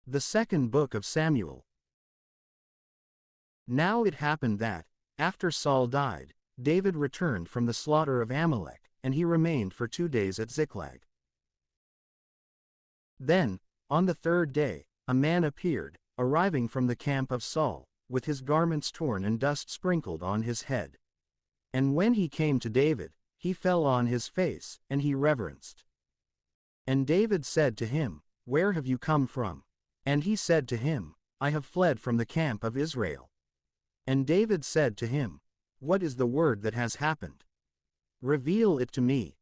The second book of Samuel. Now it happened that, after Saul died, David returned from the slaughter of Amalek, and he remained for 2 days at Ziklag. Then, on the third day, a man appeared, arriving from the camp of Saul, with his garments torn and dust sprinkled on his head. And when he came to David, he fell on his face, and he reverenced. And David said to him, "Where have you come from?" And he said to him, "I have fled from the camp of Israel." And David said to him, "What is the word that has happened? Reveal it to me."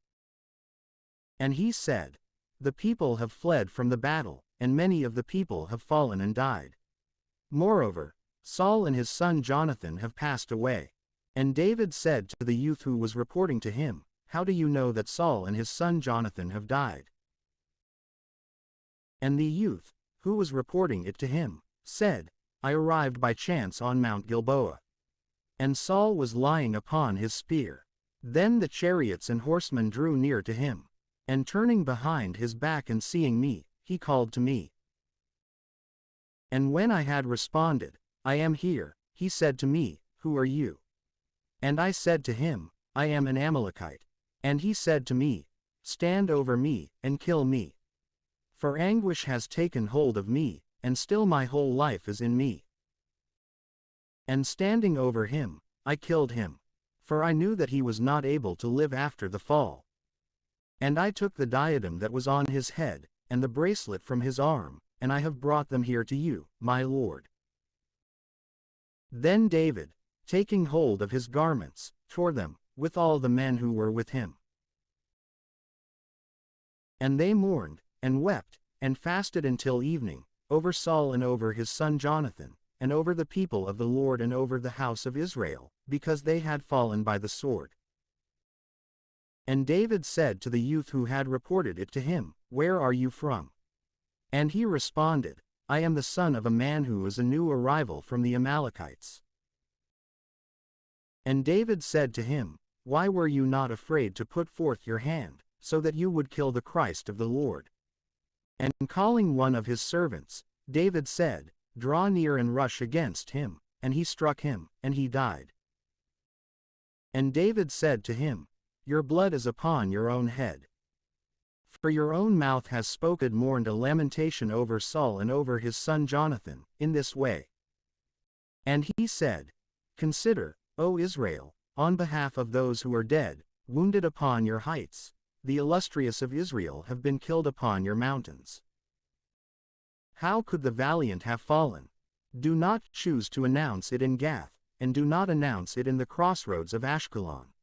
And he said, "The people have fled from the battle, and many of the people have fallen and died. Moreover, Saul and his son Jonathan have passed away." And David said to the youth who was reporting to him, "How do you know that Saul and his son Jonathan have died?" And the youth, who was reporting it to him, said, "I arrived by chance on Mount Gilboa. And Saul was lying upon his spear. Then the chariots and horsemen drew near to him. And turning behind his back and seeing me, he called to me. And when I had responded, 'I am here,' he said to me, 'Who are you?' And I said to him, 'I am an Amalekite.' And he said to me, 'Stand over me, and kill me. For anguish has taken hold of me, and still my whole life is in me.' And standing over him, I killed him. For I knew that he was not able to live after the fall. And I took the diadem that was on his head, and the bracelet from his arm, and I have brought them here to you, my lord." Then David, taking hold of his garments, tore them, with all the men who were with him. And they mourned, and wept, and fasted until evening, over Saul and over his son Jonathan, and over the people of the Lord and over the house of Israel, because they had fallen by the sword. And David said to the youth who had reported it to him, "Where are you from?" And he responded, "I am the son of a man who is a new arrival from the Amalekites." And David said to him, "Why were you not afraid to put forth your hand, so that you would kill the Christ of the Lord?" And calling one of his servants, David said, "Draw near and rush against him," and he struck him, and he died. And David said to him, "Your blood is upon your own head. For your own mouth has spoken mourned a lamentation over Saul and over his son Jonathan, in this way." And he said, "Consider, O Israel, on behalf of those who are dead, wounded upon your heights, the illustrious of Israel have been killed upon your mountains. How could the valiant have fallen? Do not choose to announce it in Gath, and do not announce it in the crossroads of Ashkelon.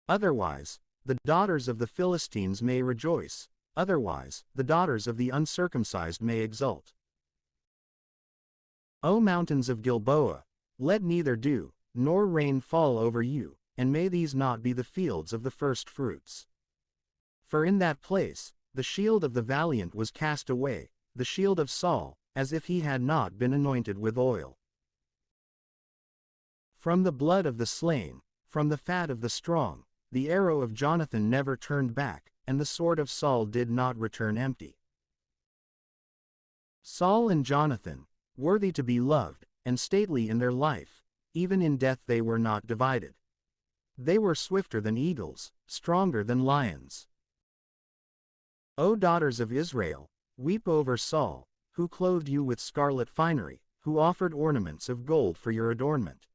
Otherwise, the daughters of the Philistines may rejoice, otherwise, the daughters of the uncircumcised may exult. O mountains of Gilboa, let neither dew, nor rain fall over you, and may these not be the fields of the first fruits. For in that place, the shield of the valiant was cast away, the shield of Saul, as if he had not been anointed with oil. From the blood of the slain, from the fat of the strong, the arrow of Jonathan never turned back, and the sword of Saul did not return empty. Saul and Jonathan, worthy to be loved, and stately in their life, even in death they were not divided. They were swifter than eagles, stronger than lions. O daughters of Israel, weep over Saul, who clothed you with scarlet finery, who offered ornaments of gold for your adornment.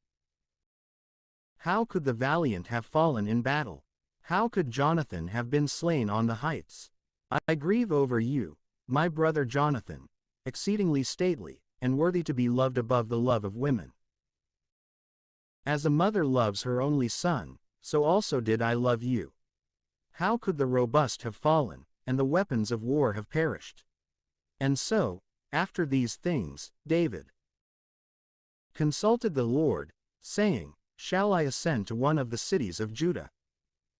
How could the valiant have fallen in battle? How could Jonathan have been slain on the heights? I grieve over you, my brother Jonathan, exceedingly stately, and worthy to be loved above the love of women. As a mother loves her only son, so also did I love you. How could the robust have fallen, and the weapons of war have perished? And so, after these things, David consulted the Lord, saying, "Shall I ascend to one of the cities of Judah?"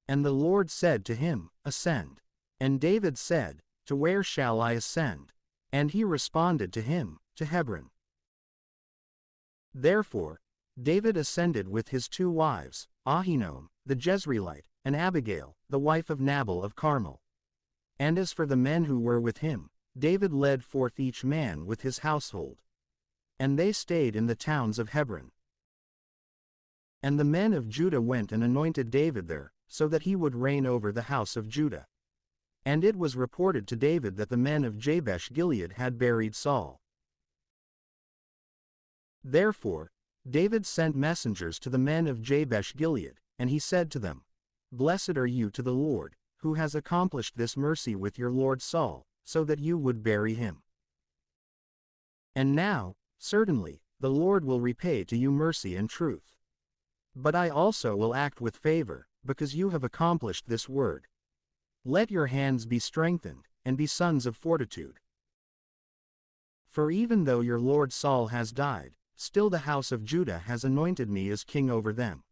And the Lord said to him, "Ascend." And David said, "To where shall I ascend?" And he responded to him, "To Hebron." Therefore, David ascended with his 2 wives, Ahinoam, the Jezreelite, and Abigail, the wife of Nabal of Carmel. And as for the men who were with him, David led forth each man with his household. And they stayed in the towns of Hebron. And the men of Judah went and anointed David there, so that he would reign over the house of Judah. And it was reported to David that the men of Jabesh Gilead had buried Saul. Therefore, David sent messengers to the men of Jabesh Gilead, and he said to them, Blessed are you to the Lord, who has accomplished this mercy with your lord Saul, so that you would bury him. And now, certainly, the Lord will repay to you mercy and truth. But I also will act with favor, because you have accomplished this word. Let your hands be strengthened, and be sons of fortitude. For even though your lord Saul has died, still the house of Judah has anointed me as king over them.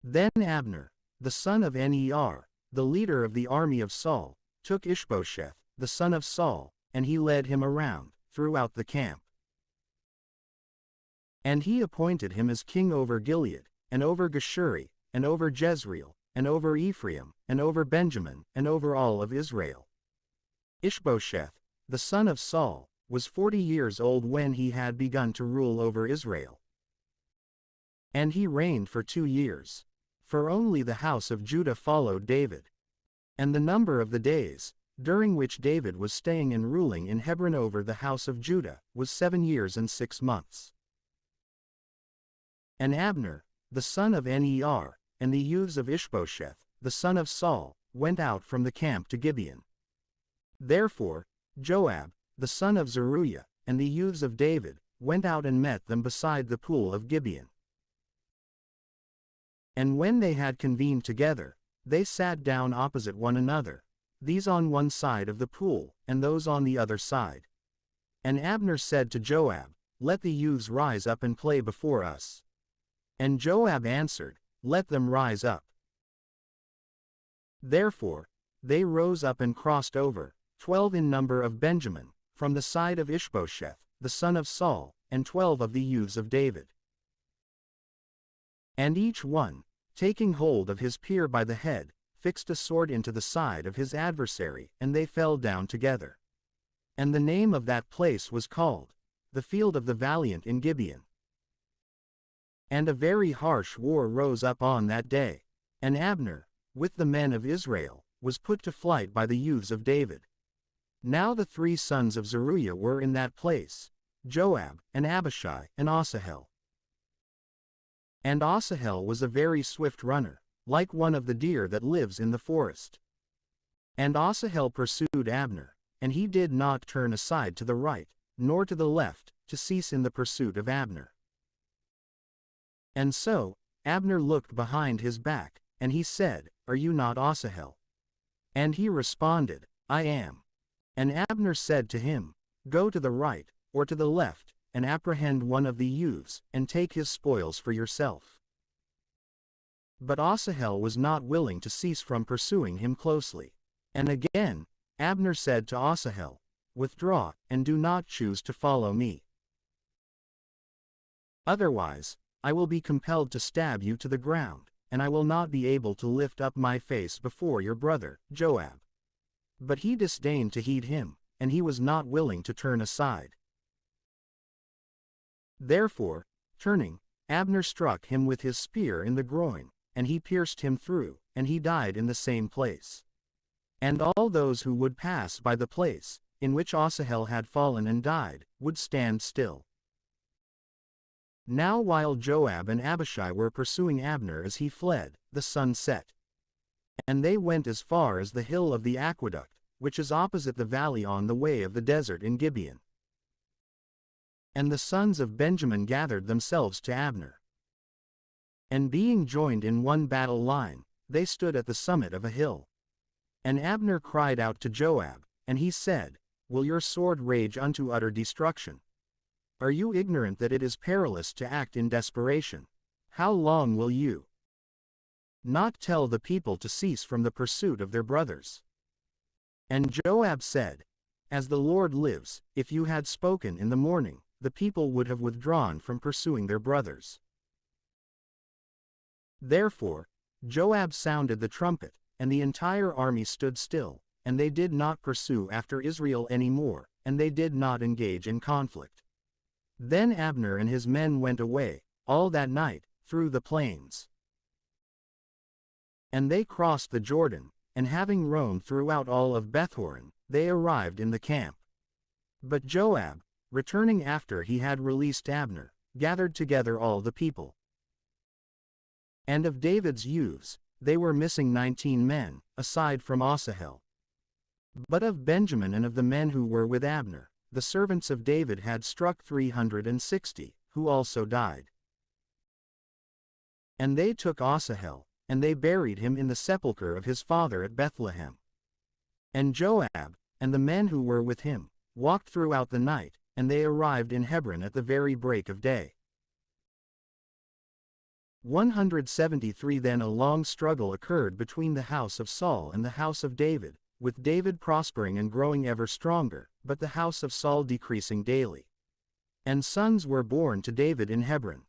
Then Abner, the son of Ner, the leader of the army of Saul, took Ishbosheth, the son of Saul, and he led him around, throughout the camp. And he appointed him as king over Gilead, and over Geshuri, and over Jezreel, and over Ephraim, and over Benjamin, and over all of Israel. Ishbosheth, the son of Saul, was 40 years old when he had begun to rule over Israel. And he reigned for 2 years. For only the house of Judah followed David. And the number of the days, during which David was staying and ruling in Hebron over the house of Judah, was 7 years and 6 months. And Abner, the son of Ner, and the youths of Ishbosheth, the son of Saul, went out from the camp to Gibeon. Therefore, Joab, the son of Zeruiah, and the youths of David, went out and met them beside the pool of Gibeon. And when they had convened together, they sat down opposite one another, these on one side of the pool, and those on the other side. And Abner said to Joab, Let the youths rise up and play before us. And Joab answered, Let them rise up. Therefore, they rose up and crossed over, 12 in number of Benjamin, from the side of Ishbosheth, the son of Saul, and 12 of the youths of David. And each one, taking hold of his peer by the head, fixed a sword into the side of his adversary, and they fell down together. And the name of that place was called, the Field of the Valiant in Gibeon. And a very harsh war rose up on that day, and Abner, with the men of Israel, was put to flight by the youths of David. Now the 3 sons of Zeruiah were in that place, Joab, and Abishai, and Asahel. And Asahel was a very swift runner, like one of the deer that lives in the forest. And Asahel pursued Abner, and he did not turn aside to the right, nor to the left, to cease in the pursuit of Abner. And so, Abner looked behind his back, and he said, Are you not Asahel? And he responded, I am. And Abner said to him, Go to the right, or to the left, and apprehend one of the youths, and take his spoils for yourself. But Asahel was not willing to cease from pursuing him closely. And again, Abner said to Asahel, Withdraw, and do not choose to follow me. Otherwise, I will be compelled to stab you to the ground, and I will not be able to lift up my face before your brother, Joab. But he disdained to heed him, and he was not willing to turn aside. Therefore, turning, Abner struck him with his spear in the groin, and he pierced him through, and he died in the same place. And all those who would pass by the place, in which Asahel had fallen and died, would stand still. Now while Joab and Abishai were pursuing Abner as he fled, the sun set. And they went as far as the hill of the aqueduct, which is opposite the valley on the way of the desert in Gibeon. And the sons of Benjamin gathered themselves to Abner. And being joined in one battle line, they stood at the summit of a hill. And Abner cried out to Joab, and he said, Will your sword rage unto utter destruction? Are you ignorant that it is perilous to act in desperation? How long will you not tell the people to cease from the pursuit of their brothers? And Joab said, As the Lord lives, if you had spoken in the morning, the people would have withdrawn from pursuing their brothers. Therefore, Joab sounded the trumpet, and the entire army stood still, and they did not pursue after Israel any more, and they did not engage in conflict. Then Abner and his men went away, all that night, through the plains. And they crossed the Jordan, and having roamed throughout all of Bethhoron, they arrived in the camp. But Joab, returning after he had released Abner, gathered together all the people. And of David's youths, they were missing 19 men, aside from Asahel. But of Benjamin and of the men who were with Abner, the servants of David had struck 360, who also died. And they took Asahel, and they buried him in the sepulchre of his father at Bethlehem. And Joab, and the men who were with him, walked throughout the night, and they arrived in Hebron at the very break of day. 173 Then a long struggle occurred between the house of Saul and the house of David, with David prospering and growing ever stronger, but the house of Saul decreasing daily. And sons were born to David in Hebron.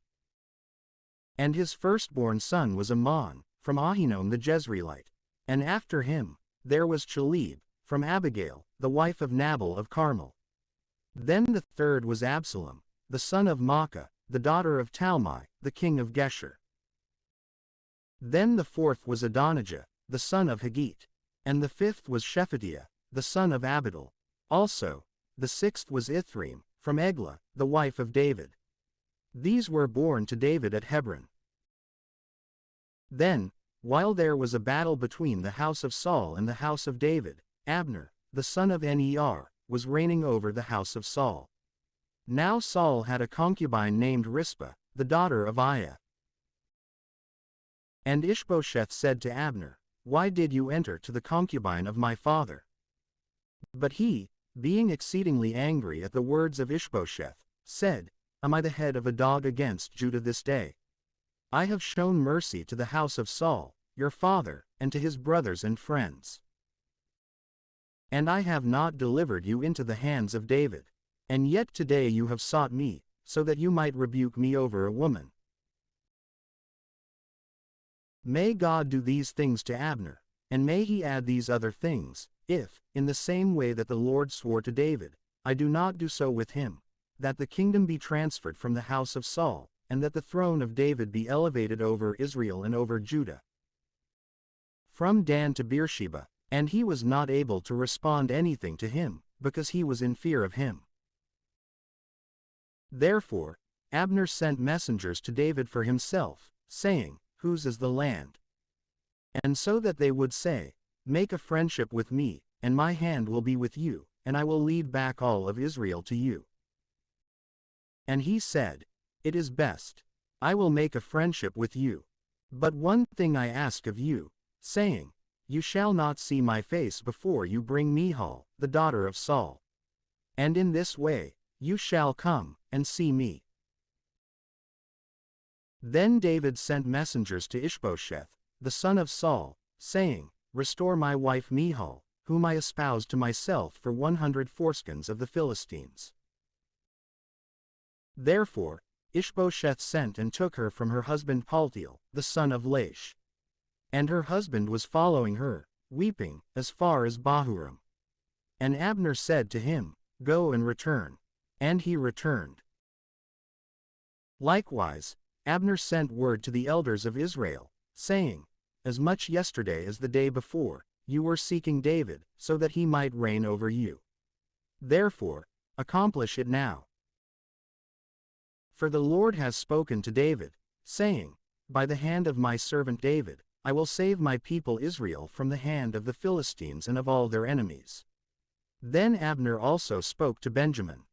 And his firstborn son was Ammon, from Ahinoam the Jezreelite. And after him, there was Chalib, from Abigail, the wife of Nabal of Carmel. Then the third was Absalom, the son of Maacah, the daughter of Talmai, the king of Geshur. Then the fourth was Adonijah, the son of Haggith. And the fifth was Shephatiah, the son of Abidal. Also, the sixth was Ithream, from Eglah, the wife of David. These were born to David at Hebron. Then, while there was a battle between the house of Saul and the house of David, Abner, the son of Ner, was reigning over the house of Saul. Now Saul had a concubine named Rizpah, the daughter of Aiah. And Ishbosheth said to Abner, "Why did you enter to the concubine of my father?" But he, being exceedingly angry at the words of Ishbosheth, said, "Am I the head of a dog against Judah this day? I have shown mercy to the house of Saul, your father, and to his brothers and friends. And I have not delivered you into the hands of David. And yet today you have sought me, so that you might rebuke me over a woman. May God do these things to Abner, and may he add these other things, if, in the same way that the Lord swore to David, I do not do so with him, that the kingdom be transferred from the house of Saul, and that the throne of David be elevated over Israel and over Judah. From Dan to Beersheba, and he was not able to respond anything to him, because he was in fear of him. Therefore, Abner sent messengers to David for himself, saying, Whose is the land? And so that they would say, Make a friendship with me, and my hand will be with you, and I will lead back all of Israel to you. And he said, It is best. I will make a friendship with you. But one thing I ask of you, saying, You shall not see my face before you bring Michal, the daughter of Saul. And in this way, you shall come, and see me. Then David sent messengers to Ishbosheth, the son of Saul, saying, Restore my wife Michal, whom I espoused to myself for 100 foreskins of the Philistines. Therefore, Ishbosheth sent and took her from her husband Paltiel, the son of Laish. And her husband was following her, weeping, as far as Bahurim. And Abner said to him, Go and return. And he returned. Likewise, Abner sent word to the elders of Israel, saying, As much yesterday as the day before, you were seeking David, so that he might reign over you. Therefore, accomplish it now. For the Lord has spoken to David, saying, By the hand of my servant David, I will save my people Israel from the hand of the Philistines and of all their enemies. Then Abner also spoke to Benjamin.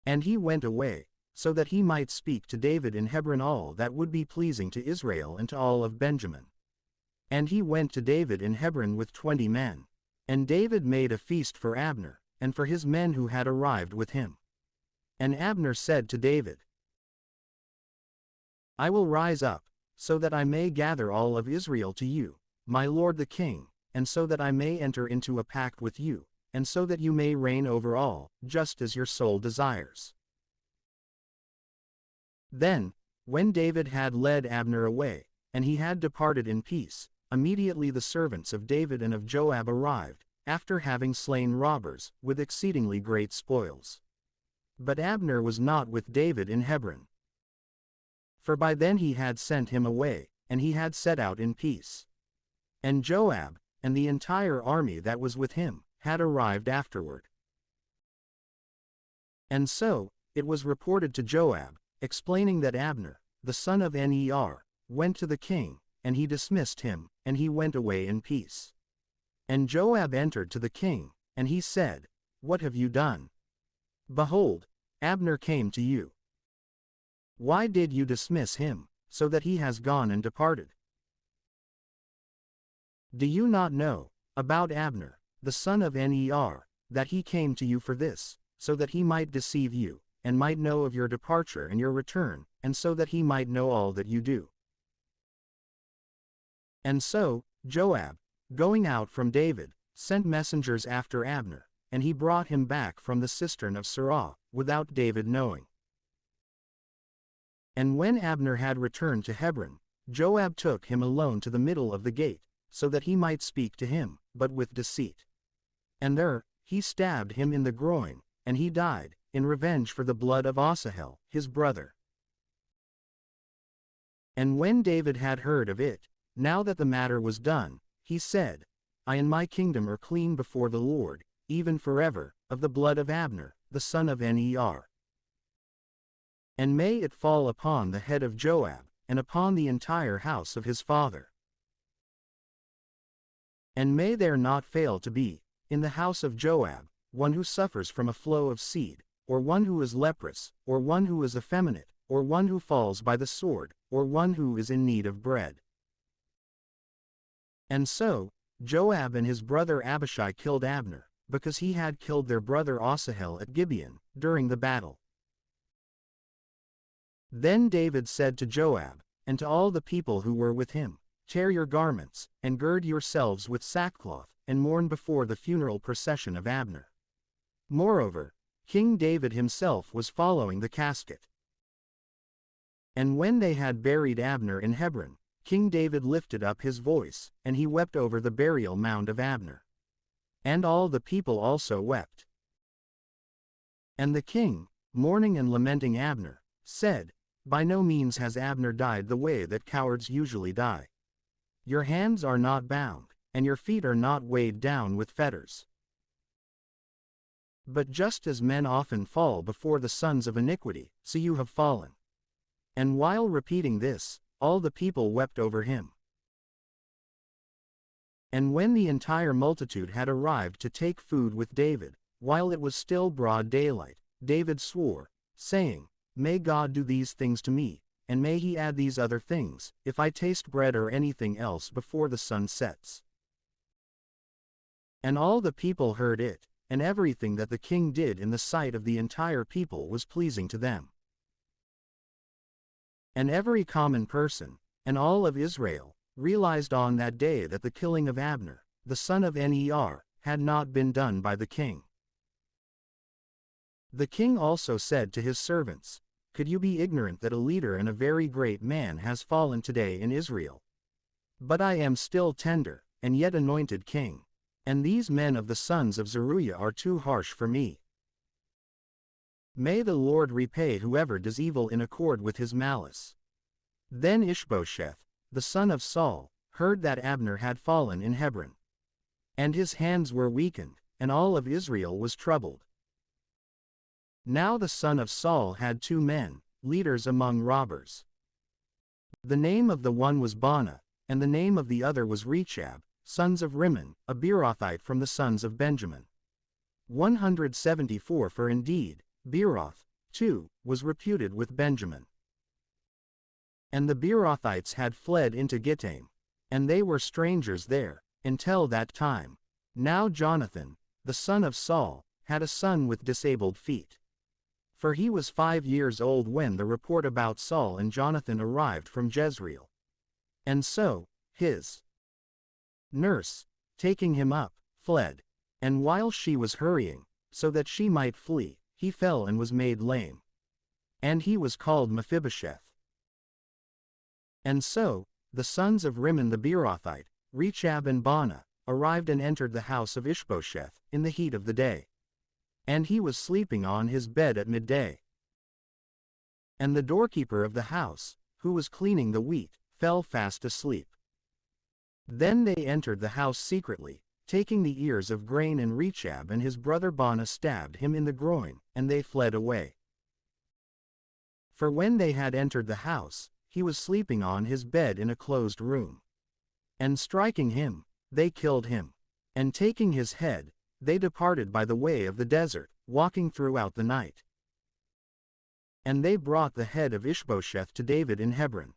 And he went away, so that he might speak to David in Hebron all that would be pleasing to Israel and to all of Benjamin. And he went to David in Hebron with 20 men. And David made a feast for Abner, and for his men who had arrived with him. And Abner said to David, I will rise up, so that I may gather all of Israel to you, my lord the king, and so that I may enter into a pact with you, and so that you may reign over all, just as your soul desires. Then, when David had led Abner away, and he had departed in peace, immediately the servants of David and of Joab arrived, after having slain robbers, with exceedingly great spoils. But Abner was not with David in Hebron. For by then he had sent him away, and he had set out in peace. And Joab, and the entire army that was with him, had arrived afterward. And so, it was reported to Joab, explaining that Abner, the son of Ner, went to the king, and he dismissed him, and he went away in peace. And Joab entered to the king, and he said, What have you done? Behold, Abner came to you. Why did you dismiss him, so that he has gone and departed? Do you not know, about Abner, the son of Ner, that he came to you for this, so that he might deceive you, and might know of your departure and your return, and so that he might know all that you do? And so, Joab, going out from David, sent messengers after Abner, and he brought him back from the cistern of Sirah, without David knowing. And when Abner had returned to Hebron, Joab took him alone to the middle of the gate, so that he might speak to him, but with deceit. And there, he stabbed him in the groin, and he died, in revenge for the blood of Asahel, his brother. And when David had heard of it, now that the matter was done, he said, I and my kingdom are clean before the Lord, even forever, of the blood of Abner, the son of Ner. And may it fall upon the head of Joab, and upon the entire house of his father. And may there not fail to be, in the house of Joab, one who suffers from a flow of seed, or one who is leprous, or one who is effeminate, or one who falls by the sword, or one who is in need of bread. And so, Joab and his brother Abishai killed Abner, because he had killed their brother Asahel at Gibeon, during the battle. Then David said to Joab, and to all the people who were with him, Tear your garments, and gird yourselves with sackcloth, and mourn before the funeral procession of Abner. Moreover, King David himself was following the casket. And when they had buried Abner in Hebron, King David lifted up his voice, and he wept over the burial mound of Abner. And all the people also wept. And the king, mourning and lamenting Abner, said, By no means has Abner died the way that cowards usually die. Your hands are not bound, and your feet are not weighed down with fetters. But just as men often fall before the sons of iniquity, so you have fallen. And while repeating this, all the people wept over him. And when the entire multitude had arrived to take food with David, while it was still broad daylight, David swore, saying, May God do these things to me, and may he add these other things, if I taste bread or anything else before the sun sets. And all the people heard it, and everything that the king did in the sight of the entire people was pleasing to them. And every common person, and all of Israel, realized on that day that the killing of Abner, the son of Ner, had not been done by the king. The king also said to his servants, Could you be ignorant that a leader and a very great man has fallen today in Israel? But I am still tender, and yet anointed king. And these men of the sons of Zeruiah are too harsh for me. May the Lord repay whoever does evil in accord with his malice. Then Ishbosheth, the son of Saul, heard that Abner had fallen in Hebron. And his hands were weakened, and all of Israel was troubled. Now the son of Saul had 2 men, leaders among robbers. The name of the one was Baanah, and the name of the other was Rechab, sons of Rimmon, a Beerothite from the sons of Benjamin. 174 For indeed, Beeroth, too, was reputed with Benjamin. And the Beerothites had fled into Gittaim, and they were strangers there, until that time. Now Jonathan, the son of Saul, had a son with disabled feet. For he was 5 years old when the report about Saul and Jonathan arrived from Jezreel. And so, his nurse, taking him up, fled. And while she was hurrying, so that she might flee, he fell and was made lame. And he was called Mephibosheth. And so, the sons of Rimmon the Beerothite, Rechab and Baanah, arrived and entered the house of Ishbosheth in the heat of the day. And he was sleeping on his bed at midday. And the doorkeeper of the house, who was cleaning the wheat, fell fast asleep. Then they entered the house secretly, taking the ears of grain, and Rechab and his brother Baanah stabbed him in the groin, and they fled away. For when they had entered the house, he was sleeping on his bed in a closed room. And striking him, they killed him. And taking his head, they departed by the way of the desert, walking throughout the night. And they brought the head of Ishbosheth to David in Hebron.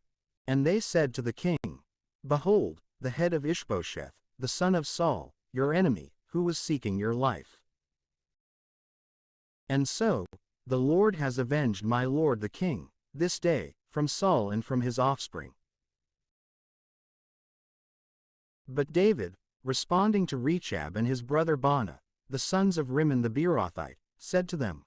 And they said to the king, Behold, the head of Ishbosheth, the son of Saul, your enemy, who was seeking your life. And so, the Lord has avenged my lord the king, this day, from Saul and from his offspring. But David, responding to Rechab and his brother Baanah, the sons of Rimmon the Beerothite, said to them,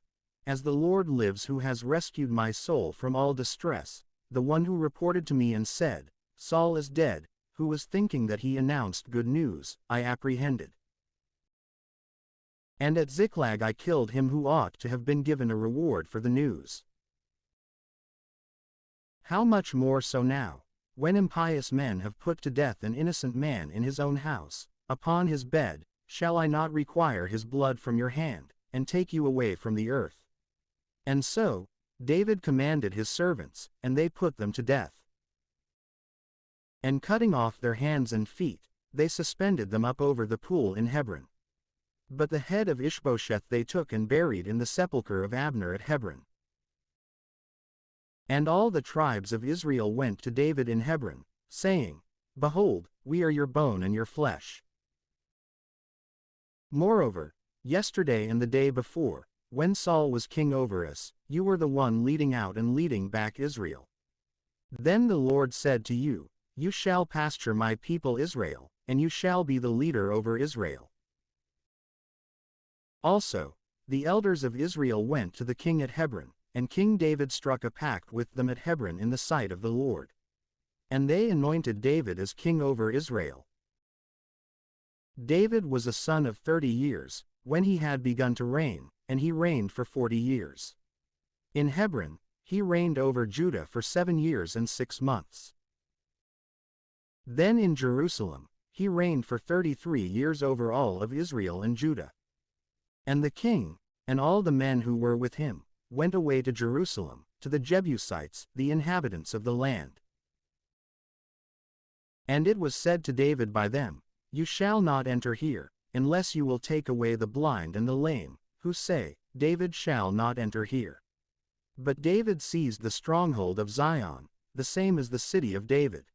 As the Lord lives, who has rescued my soul from all distress, the one who reported to me and said, Saul is dead, who was thinking that he announced good news, I apprehended. And at Ziklag I killed him who ought to have been given a reward for the news. How much more so now, when impious men have put to death an innocent man in his own house, upon his bed, shall I not require his blood from your hand, and take you away from the earth? And so, David commanded his servants, and they put them to death. And cutting off their hands and feet, they suspended them up over the pool in Hebron. But the head of Ishbosheth they took and buried in the sepulchre of Abner at Hebron. And all the tribes of Israel went to David in Hebron, saying, Behold, we are your bone and your flesh. Moreover, yesterday and the day before, when Saul was king over us, you were the one leading out and leading back Israel. Then the Lord said to you, You shall pasture my people Israel, and you shall be the leader over Israel. Also, the elders of Israel went to the king at Hebron, and King David struck a pact with them at Hebron in the sight of the Lord. And they anointed David as king over Israel. David was a son of 30 years, when he had begun to reign, and he reigned for 40 years. In Hebron, he reigned over Judah for 7 years and 6 months. Then in Jerusalem, he reigned for 33 years over all of Israel and Judah. And the king, and all the men who were with him, went away to Jerusalem, to the Jebusites, the inhabitants of the land. And it was said to David by them, You shall not enter here, unless you will take away the blind and the lame, who say, David shall not enter here. But David seized the stronghold of Zion, the same as the city of David.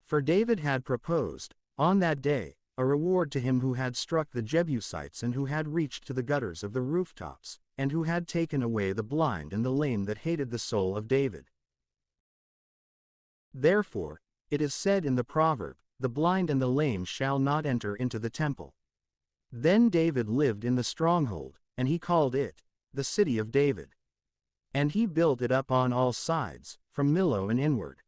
For David had proposed, on that day, a reward to him who had struck the Jebusites and who had reached to the gutters of the rooftops, and who had taken away the blind and the lame that hated the soul of David. Therefore, it is said in the proverb, The blind and the lame shall not enter into the temple. Then David lived in the stronghold, and he called it, the city of David. And he built it up on all sides, from Millo and inward.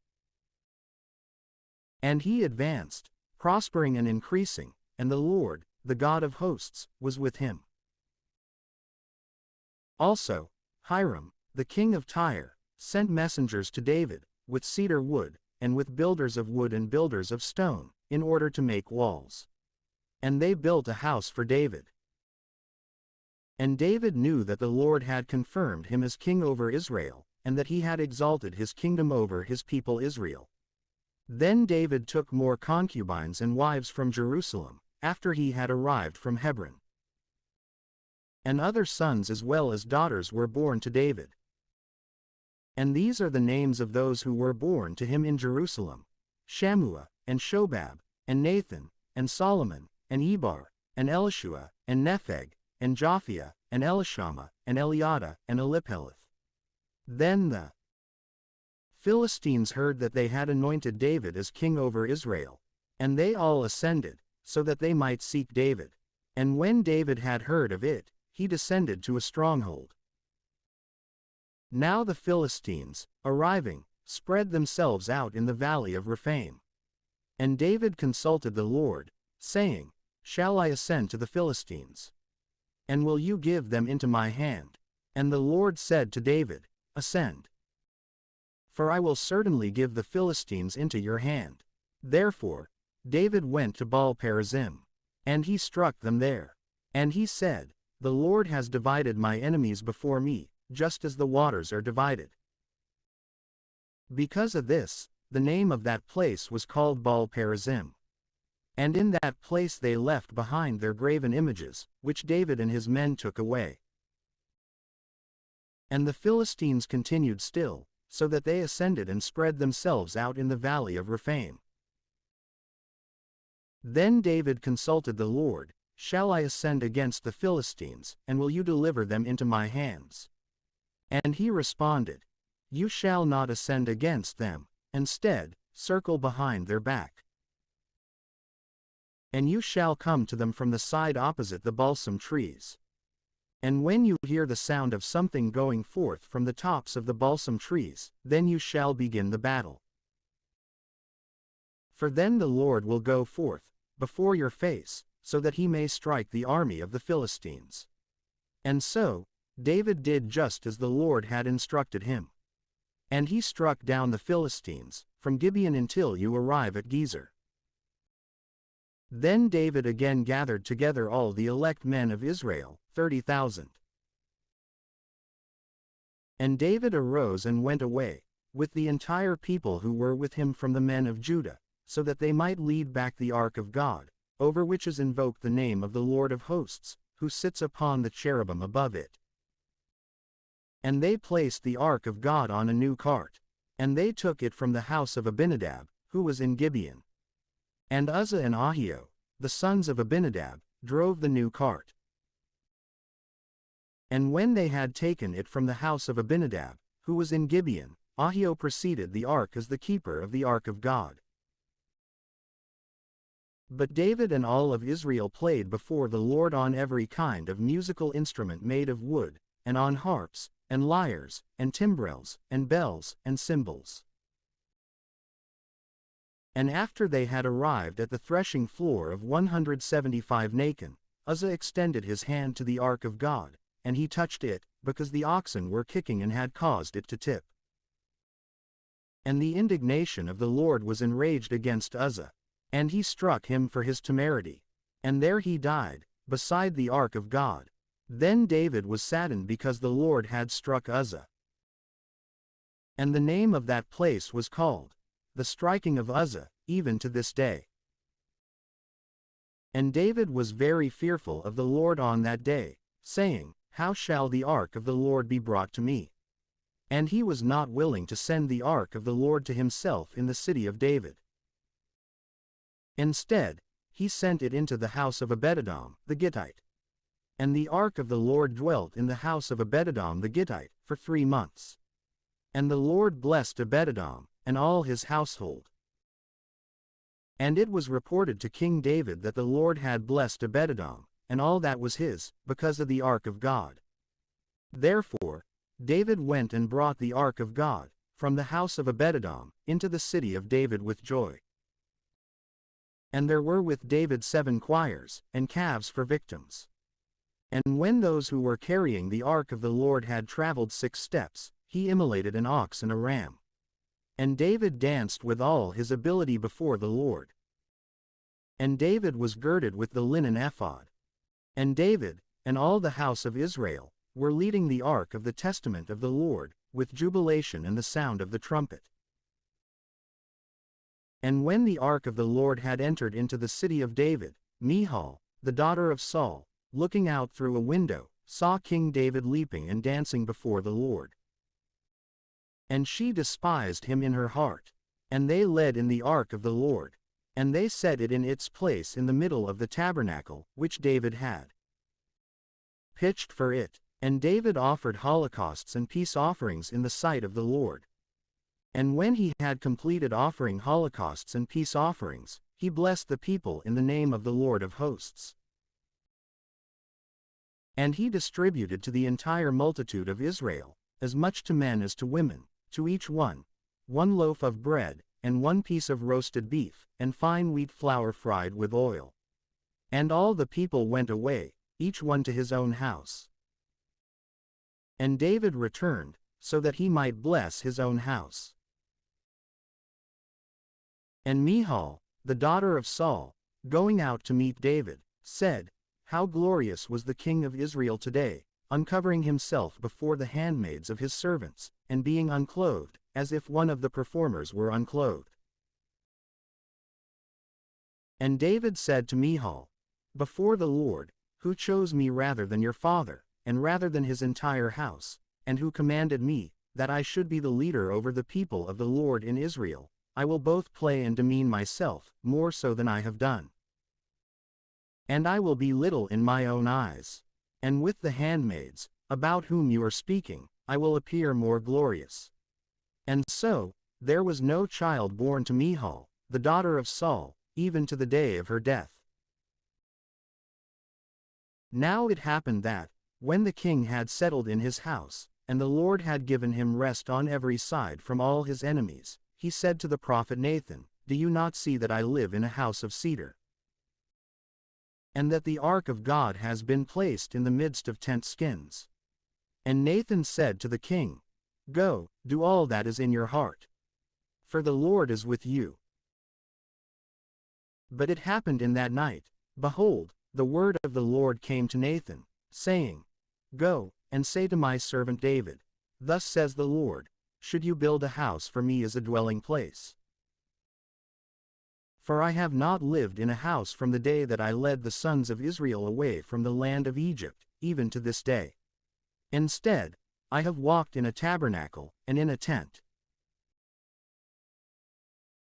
And he advanced, prospering and increasing, and the Lord, the God of hosts, was with him. Also, Hiram, the king of Tyre, sent messengers to David, with cedar wood, and with builders of wood and builders of stone, in order to make walls. And they built a house for David. And David knew that the Lord had confirmed him as king over Israel, and that he had exalted his kingdom over his people Israel. Then David took more concubines and wives from Jerusalem, after he had arrived from Hebron. And other sons as well as daughters were born to David. And these are the names of those who were born to him in Jerusalem: Shammua, and Shobab, and Nathan, and Solomon, and Ebar, and Elishua, and Nepheg, and Japhia, and Elishama, and Eliada, and Elipheleth. Then the Philistines heard that they had anointed David as king over Israel. And they all ascended, so that they might seek David. And when David had heard of it, he descended to a stronghold. Now the Philistines, arriving, spread themselves out in the valley of Rephaim. And David consulted the Lord, saying, Shall I ascend to the Philistines? And will you give them into my hand? And the Lord said to David, Ascend. For I will certainly give the Philistines into your hand. Therefore, David went to Baal-perazim. And he struck them there. And he said, The Lord has divided my enemies before me, just as the waters are divided. Because of this, the name of that place was called Baal-perazim. And in that place they left behind their graven images, which David and his men took away. And the Philistines continued still, so that they ascended and spread themselves out in the valley of Rephaim. Then David consulted the Lord, Shall I ascend against the Philistines, and will you deliver them into my hands? And he responded, You shall not ascend against them, instead, circle behind their back. And you shall come to them from the side opposite the balsam trees. And when you hear the sound of something going forth from the tops of the balsam trees, then you shall begin the battle. For then the Lord will go forth before your face, so that he may strike the army of the Philistines. And so, David did just as the Lord had instructed him. And he struck down the Philistines, from Gibeon until you arrive at Gezer. Then David again gathered together all the elect men of Israel, 30,000. And David arose and went away, with the entire people who were with him from the men of Judah, so that they might lead back the ark of God, over which is invoked the name of the Lord of hosts, who sits upon the cherubim above it. And they placed the ark of God on a new cart, and they took it from the house of Abinadab, who was in Gibeon. And Uzzah and Ahio, the sons of Abinadab, drove the new cart. And when they had taken it from the house of Abinadab, who was in Gibeon, Ahio preceded the ark as the keeper of the ark of God. But David and all of Israel played before the Lord on every kind of musical instrument made of wood, and on harps, and lyres, and timbrels, and bells, and cymbals. And after they had arrived at the threshing floor of 175 Nacon, Uzzah extended his hand to the ark of God, and he touched it, because the oxen were kicking and had caused it to tip. And the indignation of the Lord was enraged against Uzzah, and he struck him for his temerity. And there he died, beside the ark of God. Then David was saddened because the Lord had struck Uzzah. And the name of that place was called, the striking of Uzzah, even to this day. And David was very fearful of the Lord on that day, saying, How shall the ark of the Lord be brought to me? And he was not willing to send the ark of the Lord to himself in the city of David. Instead, he sent it into the house of Obed-Edom, the Gittite. And the ark of the Lord dwelt in the house of Obed-Edom the Gittite, for 3 months. And the Lord blessed Obed-Edom, and all his household. And it was reported to King David that the Lord had blessed Obed-Edom, and all that was his, because of the ark of God. Therefore, David went and brought the ark of God, from the house of Obed-Edom, into the city of David with joy. And there were with David 7 choirs, and calves for victims. And when those who were carrying the ark of the Lord had traveled 6 steps, he immolated an ox and a ram. And David danced with all his ability before the Lord. And David was girded with the linen ephod. And David, and all the house of Israel, were leading the ark of the testament of the Lord, with jubilation and the sound of the trumpet. And when the ark of the Lord had entered into the city of David, Michal, the daughter of Saul, looking out through a window, saw King David leaping and dancing before the Lord. And she despised him in her heart. And they led in the ark of the Lord, and they set it in its place in the middle of the tabernacle, which David had pitched for it. And David offered holocausts and peace offerings in the sight of the Lord. And when he had completed offering holocausts and peace offerings, he blessed the people in the name of the Lord of hosts. And he distributed to the entire multitude of Israel, as much to men as to women, to each one, 1 loaf of bread, and 1 piece of roasted beef, and fine wheat flour fried with oil. And all the people went away, each one to his own house. And David returned, so that he might bless his own house. And Michal, the daughter of Saul, going out to meet David, said, "How glorious was the king of Israel today, uncovering himself before the handmaids of his servants, and being unclothed, as if one of the performers were unclothed." And David said to Michal, "Before the Lord, who chose me rather than your father, and rather than his entire house, and who commanded me, that I should be the leader over the people of the Lord in Israel, I will both play and demean myself, more so than I have done. And I will be little in my own eyes. And with the handmaids, about whom you are speaking, I will appear more glorious." And so, there was no child born to Michal, the daughter of Saul, even to the day of her death. Now it happened that, when the king had settled in his house, and the Lord had given him rest on every side from all his enemies, he said to the prophet Nathan, "Do you not see that I live in a house of cedar? And that the ark of God has been placed in the midst of tent skins?" And Nathan said to the king, "Go, do all that is in your heart. For the Lord is with you." But it happened in that night, behold, the word of the Lord came to Nathan, saying, "Go, and say to my servant David, Thus says the Lord, should you build a house for me as a dwelling place? For I have not lived in a house from the day that I led the sons of Israel away from the land of Egypt, even to this day. Instead, I have walked in a tabernacle, and in a tent.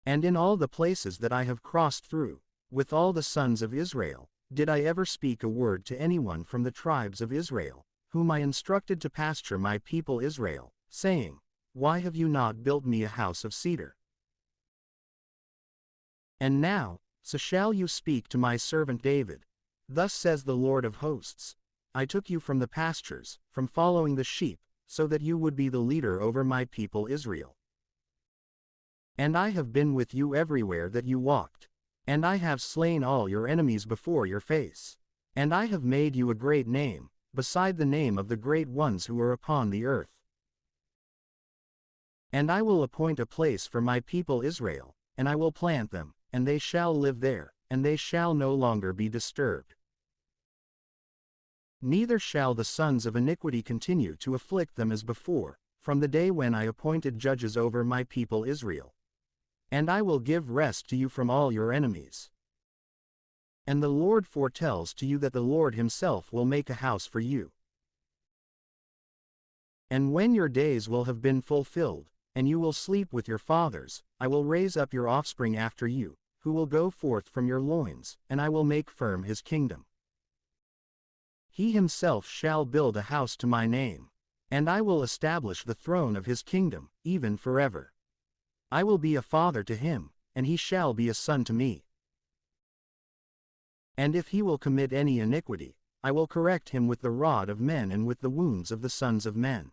And in all the places that I have crossed through, with all the sons of Israel, did I ever speak a word to anyone from the tribes of Israel, whom I instructed to pasture my people Israel, saying, Why have you not built me a house of cedar? And now, so shall you speak to my servant David. Thus says the Lord of hosts, I took you from the pastures, from following the sheep, so that you would be the leader over my people Israel. And I have been with you everywhere that you walked. And I have slain all your enemies before your face. And I have made you a great name, beside the name of the great ones who are upon the earth. And I will appoint a place for my people Israel, and I will plant them, and they shall live there, and they shall no longer be disturbed. Neither shall the sons of iniquity continue to afflict them as before, from the day when I appointed judges over my people Israel. And I will give rest to you from all your enemies. And the Lord foretells to you that the Lord himself will make a house for you. And when your days will have been fulfilled, and you will sleep with your fathers, I will raise up your offspring after you, who will go forth from your loins, and I will make firm his kingdom. He himself shall build a house to my name, and I will establish the throne of his kingdom, even forever. I will be a father to him, and he shall be a son to me. And if he will commit any iniquity, I will correct him with the rod of men and with the wounds of the sons of men.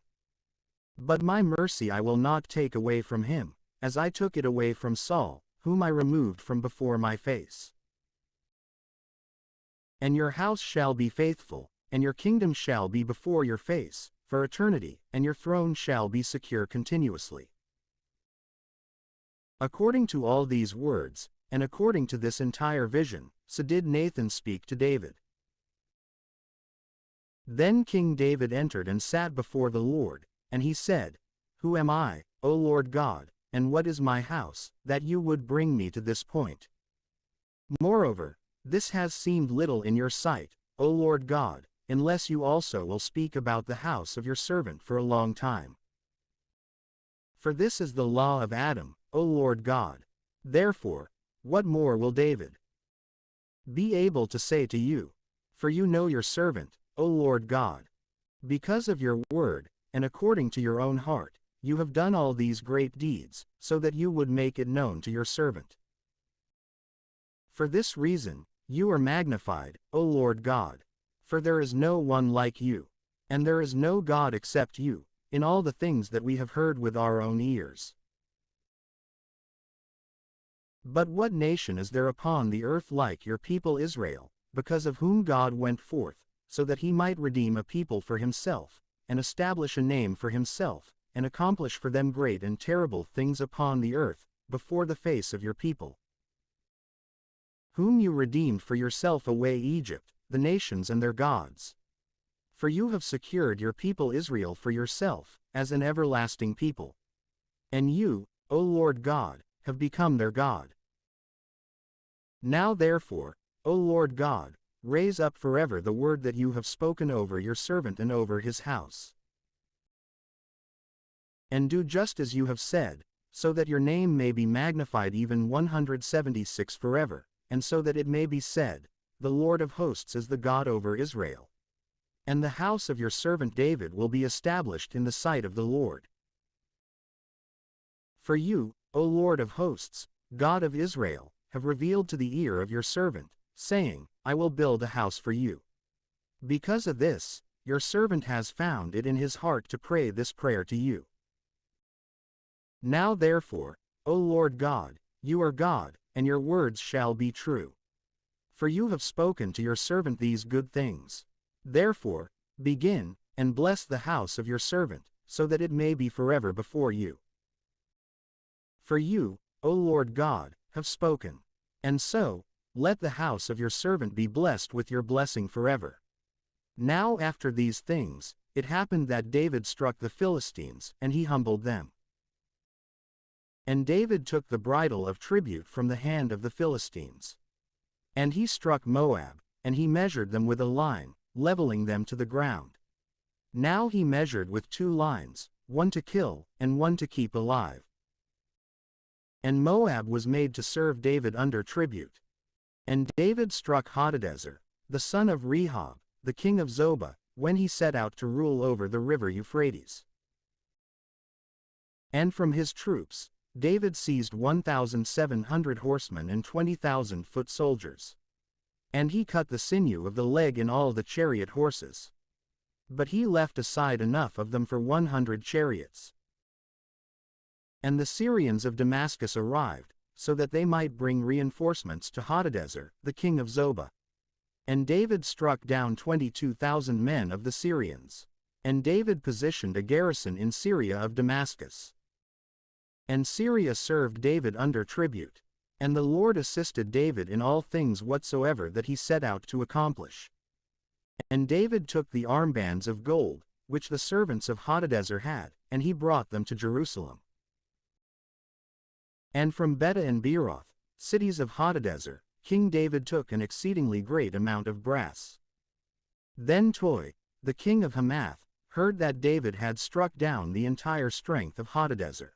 But my mercy I will not take away from him, as I took it away from Saul, whom I removed from before my face. And your house shall be faithful, and your kingdom shall be before your face, for eternity, and your throne shall be secure continuously. According to all these words, and according to this entire vision, so did Nathan speak to David. Then King David entered and sat before the Lord, and he said, Who am I, O Lord God, and what is my house, that you would bring me to this point? Moreover, this has seemed little in your sight, O Lord God, unless you also will speak about the house of your servant for a long time. For this is the law of Adam, O Lord God. Therefore, what more will David be able to say to you? For you know your servant, O Lord God. Because of your word, and according to your own heart, you have done all these great deeds, so that you would make it known to your servant. For this reason, you are magnified, O Lord God. For there is no one like you, and there is no God except you, in all the things that we have heard with our own ears. But what nation is there upon the earth like your people Israel, because of whom God went forth, so that he might redeem a people for himself, and establish a name for himself, and accomplish for them great and terrible things upon the earth, before the face of your people, whom you redeemed for yourself away Egypt, the nations and their gods. For you have secured your people Israel for yourself, as an everlasting people. And you, O Lord God, have become their God. Now therefore, O Lord God, raise up forever the word that you have spoken over your servant and over his house. And do just as you have said, so that your name may be magnified even 176 forever, and so that it may be said, the Lord of hosts is the God over Israel. And the house of your servant David will be established in the sight of the Lord. For you, O Lord of hosts, God of Israel, have revealed to the ear of your servant, saying, I will build a house for you. Because of this, your servant has found it in his heart to pray this prayer to you. Now therefore, O Lord God, you are God, and your words shall be true. For you have spoken to your servant these good things. Therefore, begin, and bless the house of your servant, so that it may be forever before you. For you, O Lord God, have spoken. And so, let the house of your servant be blessed with your blessing forever. Now after these things, it happened that David struck the Philistines, and he humbled them. And David took the bridle of tribute from the hand of the Philistines. And he struck Moab, and he measured them with a line, leveling them to the ground. Now he measured with 2 lines, one to kill, and one to keep alive. And Moab was made to serve David under tribute. And David struck Hadadezer, the son of Rehob, the king of Zobah, when he set out to rule over the river Euphrates. And from his troops, David seized 1,700 horsemen and 20,000 foot soldiers. And he cut the sinew of the leg in all the chariot horses. But he left aside enough of them for 100 chariots. And the Syrians of Damascus arrived, so that they might bring reinforcements to Hadadezer, the king of Zobah. And David struck down 22,000 men of the Syrians. And David positioned a garrison in Syria of Damascus. And Syria served David under tribute. And the Lord assisted David in all things whatsoever that he set out to accomplish. And David took the armbands of gold, which the servants of Hadadezer had, and he brought them to Jerusalem. And from Betah and Beeroth, cities of Hadadezer, King David took an exceedingly great amount of brass. Then Toi, the king of Hamath, heard that David had struck down the entire strength of Hadadezer.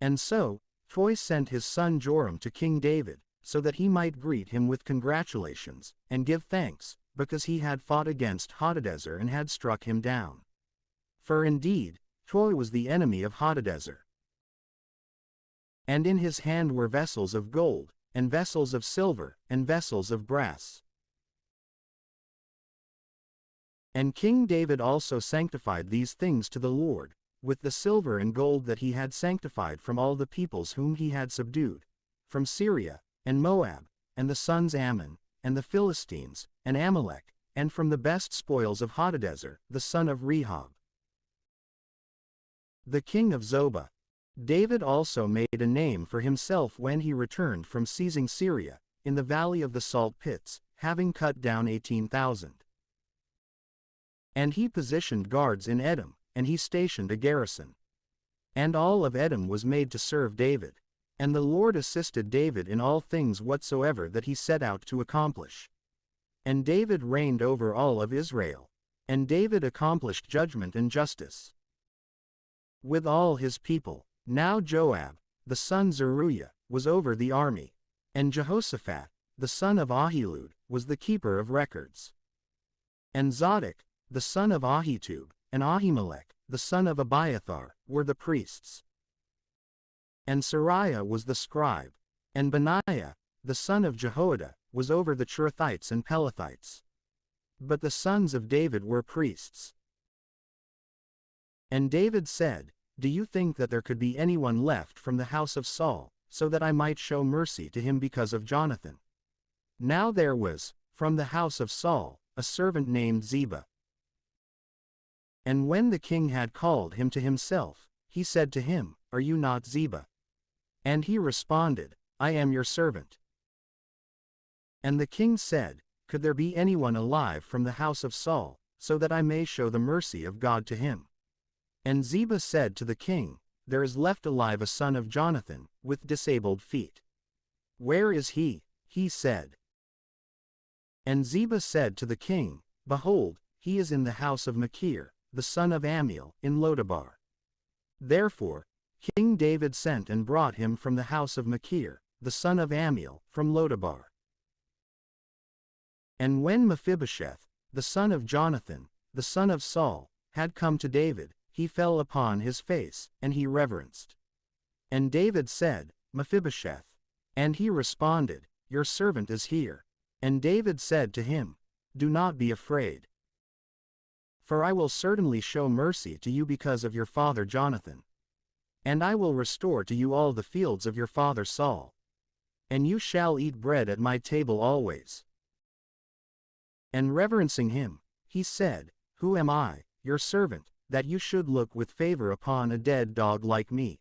And so, Toi sent his son Joram to King David, so that he might greet him with congratulations, and give thanks, because he had fought against Hadadezer and had struck him down. For indeed, Toi was the enemy of Hadadezer. And in his hand were vessels of gold, and vessels of silver, and vessels of brass. And King David also sanctified these things to the Lord, with the silver and gold that he had sanctified from all the peoples whom he had subdued, from Syria, and Moab, and the sons Ammon, and the Philistines, and Amalek, and from the best spoils of Hadadezer, the son of Rehob, the king of Zobah. David also made a name for himself when he returned from seizing Syria, in the valley of the salt pits, having cut down 18,000. And he positioned guards in Edom, and he stationed a garrison. And all of Edom was made to serve David. And the Lord assisted David in all things whatsoever that he set out to accomplish. And David reigned over all of Israel. And David accomplished judgment and justice with all his people. Now Joab, the son Zeruiah, was over the army. And Jehoshaphat, the son of Ahilud, was the keeper of records. And Zadok, the son of Ahitub, and Ahimelech, the son of Abiathar, were the priests. And Sariah was the scribe. And Benaiah, the son of Jehoiada, was over the Cherethites and Pelethites. But the sons of David were priests. And David said, do you think that there could be anyone left from the house of Saul, so that I might show mercy to him because of Jonathan? Now there was, from the house of Saul, a servant named Ziba. And when the king had called him to himself, he said to him, Are you not Ziba? And he responded, I am your servant. And the king said, Could there be anyone alive from the house of Saul, so that I may show the mercy of God to him? And Ziba said to the king, There is left alive a son of Jonathan, with disabled feet. Where is he? He said. And Ziba said to the king, Behold, he is in the house of Machir, the son of Ammiel, in Lodabar. Therefore, King David sent and brought him from the house of Machir, the son of Ammiel, from Lodabar. And when Mephibosheth, the son of Jonathan, the son of Saul, had come to David, he fell upon his face, and he reverenced. And David said, Mephibosheth. And he responded, Your servant is here. And David said to him, Do not be afraid. For I will certainly show mercy to you because of your father Jonathan. And I will restore to you all the fields of your father Saul. And you shall eat bread at my table always. And reverencing him, he said, Who am I, your servant, that you should look with favor upon a dead dog like me?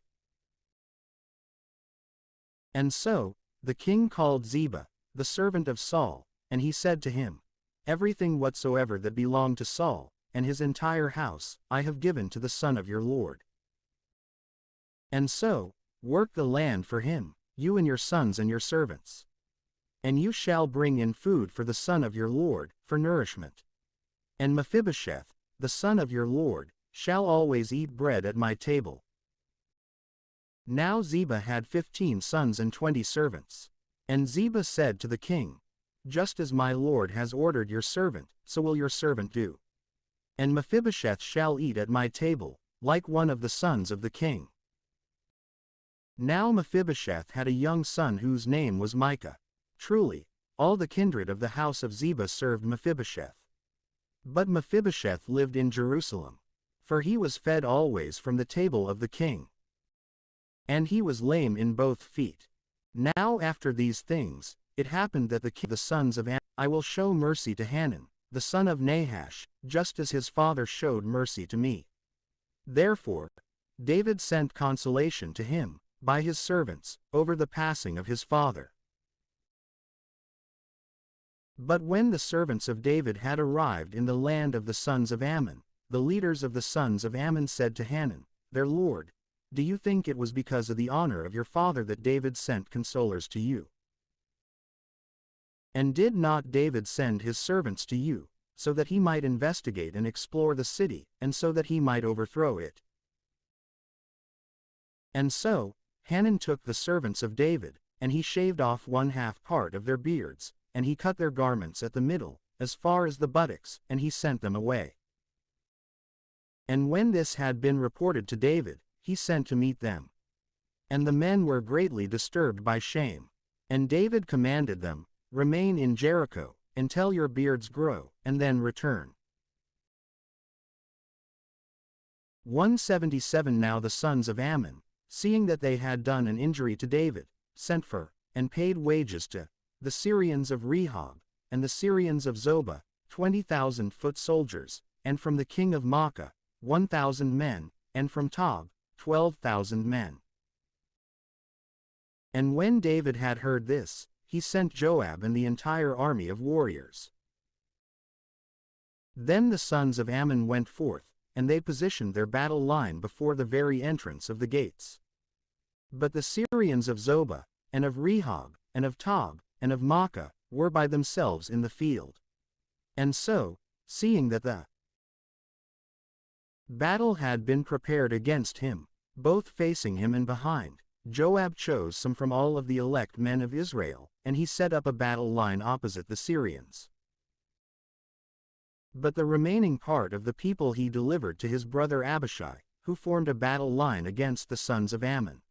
And so, the king called Ziba, the servant of Saul, and he said to him, Everything whatsoever that belonged to Saul, and his entire house, I have given to the son of your lord. And so, work the land for him, you and your sons and your servants. And you shall bring in food for the son of your lord, for nourishment. And Mephibosheth, the son of your lord, shall always eat bread at my table. Now Ziba had 15 sons and 20 servants. And Ziba said to the king, Just as my lord has ordered your servant, so will your servant do. And Mephibosheth shall eat at my table, like one of the sons of the king. Now Mephibosheth had a young son whose name was Micah. Truly, all the kindred of the house of Ziba served Mephibosheth. But Mephibosheth lived in Jerusalem, for he was fed always from the table of the king. And he was lame in both feet. Now after these things, it happened that the sons of I will show mercy to Hanun, the son of Nahash, just as his father showed mercy to me. Therefore, David sent consolation to him, by his servants, over the passing of his father. But when the servants of David had arrived in the land of the sons of Ammon, the leaders of the sons of Ammon said to Hanun, their lord, Do you think it was because of the honor of your father that David sent consolers to you? And did not David send his servants to you, so that he might investigate and explore the city, and so that he might overthrow it? And so, Hanun took the servants of David, and he shaved off 1/2 part of their beards, and he cut their garments at the middle, as far as the buttocks, and he sent them away. And when this had been reported to David, he sent to meet them. And the men were greatly disturbed by shame. And David commanded them, Remain in Jericho, until your beards grow, and then return. 177 Now the sons of Ammon, seeing that they had done an injury to David, sent for, and paid wages to, the Syrians of Rehob, and the Syrians of Zobah, 20,000 foot soldiers, and from the king of Maacah, 1,000 men, and from Tob, 12,000 men. And when David had heard this, he sent Joab and the entire army of warriors. Then the sons of Ammon went forth, and they positioned their battle line before the very entrance of the gates. But the Syrians of Zobah, and of Rehob, and of Tob, and of Maacah, were by themselves in the field. And so, seeing that the battle had been prepared against him, both facing him and behind, Joab chose some from all of the elect men of Israel, and he set up a battle line opposite the Syrians. But the remaining part of the people he delivered to his brother Abishai, who formed a battle line against the sons of Ammon.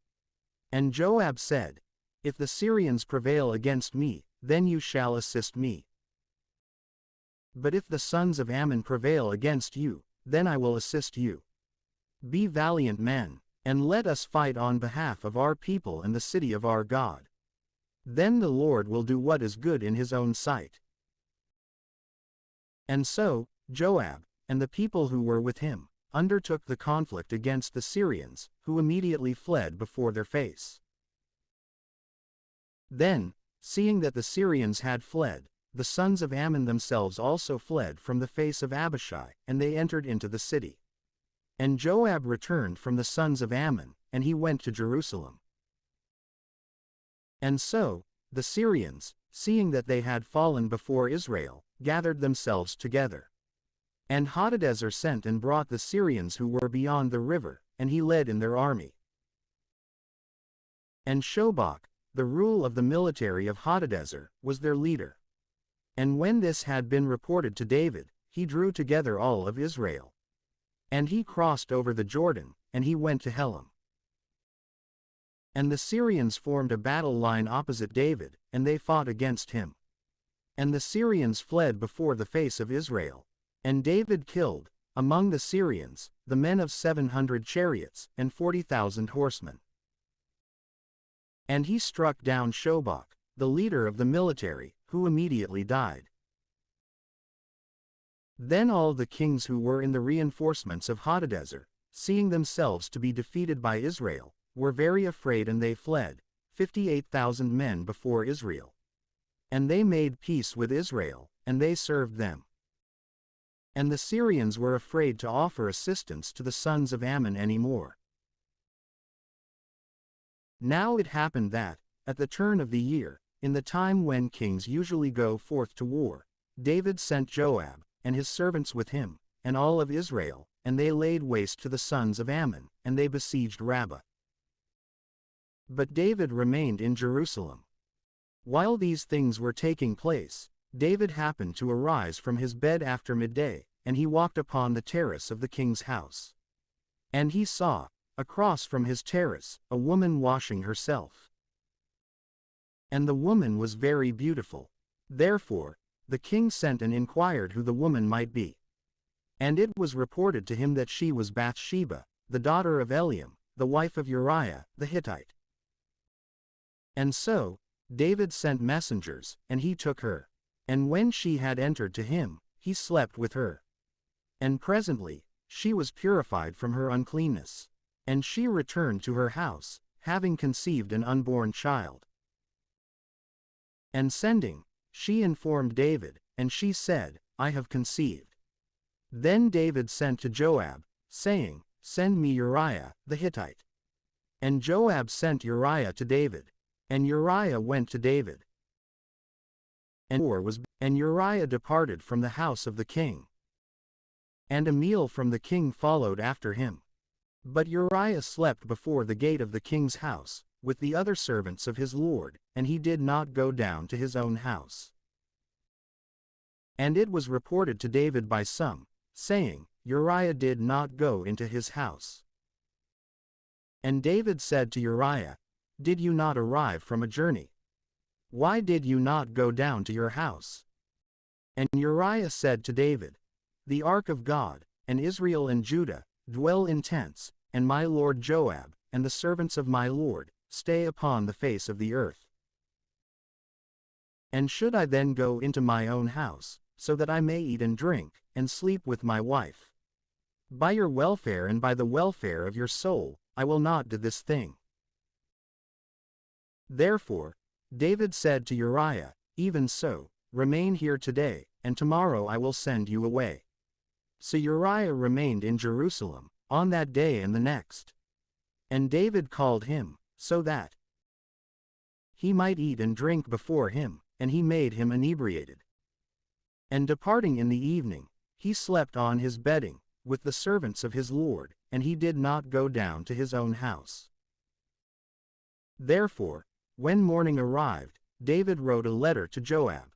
And Joab said, If the Syrians prevail against me, then you shall assist me. But if the sons of Ammon prevail against you, then I will assist you. Be valiant men, and let us fight on behalf of our people and the city of our God. Then the Lord will do what is good in his own sight." And so, Joab, and the people who were with him, undertook the conflict against the Syrians, who immediately fled before their face. Then, seeing that the Syrians had fled, the sons of Ammon themselves also fled from the face of Abishai, and they entered into the city. And Joab returned from the sons of Ammon, and he went to Jerusalem. And so, the Syrians, seeing that they had fallen before Israel, gathered themselves together. And Hadadezer sent and brought the Syrians who were beyond the river, and he led in their army. And Shobach, the rule of the military of Hadadezer, was their leader. And when this had been reported to David, he drew together all of Israel. And he crossed over the Jordan, and he went to Helam. And the Syrians formed a battle line opposite David, and they fought against him. And the Syrians fled before the face of Israel. And David killed, among the Syrians, the men of 700 chariots, and 40,000 horsemen. And he struck down Shobach, the leader of the military, who immediately died. Then all the kings who were in the reinforcements of Hadadezer, seeing themselves to be defeated by Israel, were very afraid, and they fled, 58,000 men before Israel. And they made peace with Israel, and they served them. And the Syrians were afraid to offer assistance to the sons of Ammon any more. Now it happened that, at the turn of the year, in the time when kings usually go forth to war, David sent Joab, and his servants with him, and all of Israel, and they laid waste to the sons of Ammon, and they besieged Rabbah. But David remained in Jerusalem. While these things were taking place, David happened to arise from his bed after midday, and he walked upon the terrace of the king's house. And he saw, across from his terrace, a woman washing herself. And the woman was very beautiful. Therefore, the king sent and inquired who the woman might be. And it was reported to him that she was Bathsheba, the daughter of Eliam, the wife of Uriah, the Hittite. And so, David sent messengers, and he took her. And when she had entered to him, he slept with her. And presently, she was purified from her uncleanness. And she returned to her house, having conceived an unborn child. And sending, she informed David, and she said, I have conceived. Then David sent to Joab, saying, Send me Uriah, the Hittite. And Joab sent Uriah to David. And Uriah went to David. And Uriah departed from the house of the king. And a meal from the king followed after him. But Uriah slept before the gate of the king's house, with the other servants of his lord, and he did not go down to his own house. And it was reported to David by some, saying, Uriah did not go into his house. And David said to Uriah, Did you not arrive from a journey? Why did you not go down to your house? And Uriah said to David, The ark of God, and Israel and Judah, dwell in tents, and my lord Joab, and the servants of my lord, stay upon the face of the earth. And should I then go into my own house, so that I may eat and drink, and sleep with my wife? By your welfare and by the welfare of your soul, I will not do this thing. Therefore, David said to Uriah, Even so, remain here today, and tomorrow I will send you away. So Uriah remained in Jerusalem, on that day and the next. And David called him, so that he might eat and drink before him, and he made him inebriated. And departing in the evening, he slept on his bedding, with the servants of his lord, and he did not go down to his own house. Therefore, when morning arrived, David wrote a letter to Joab.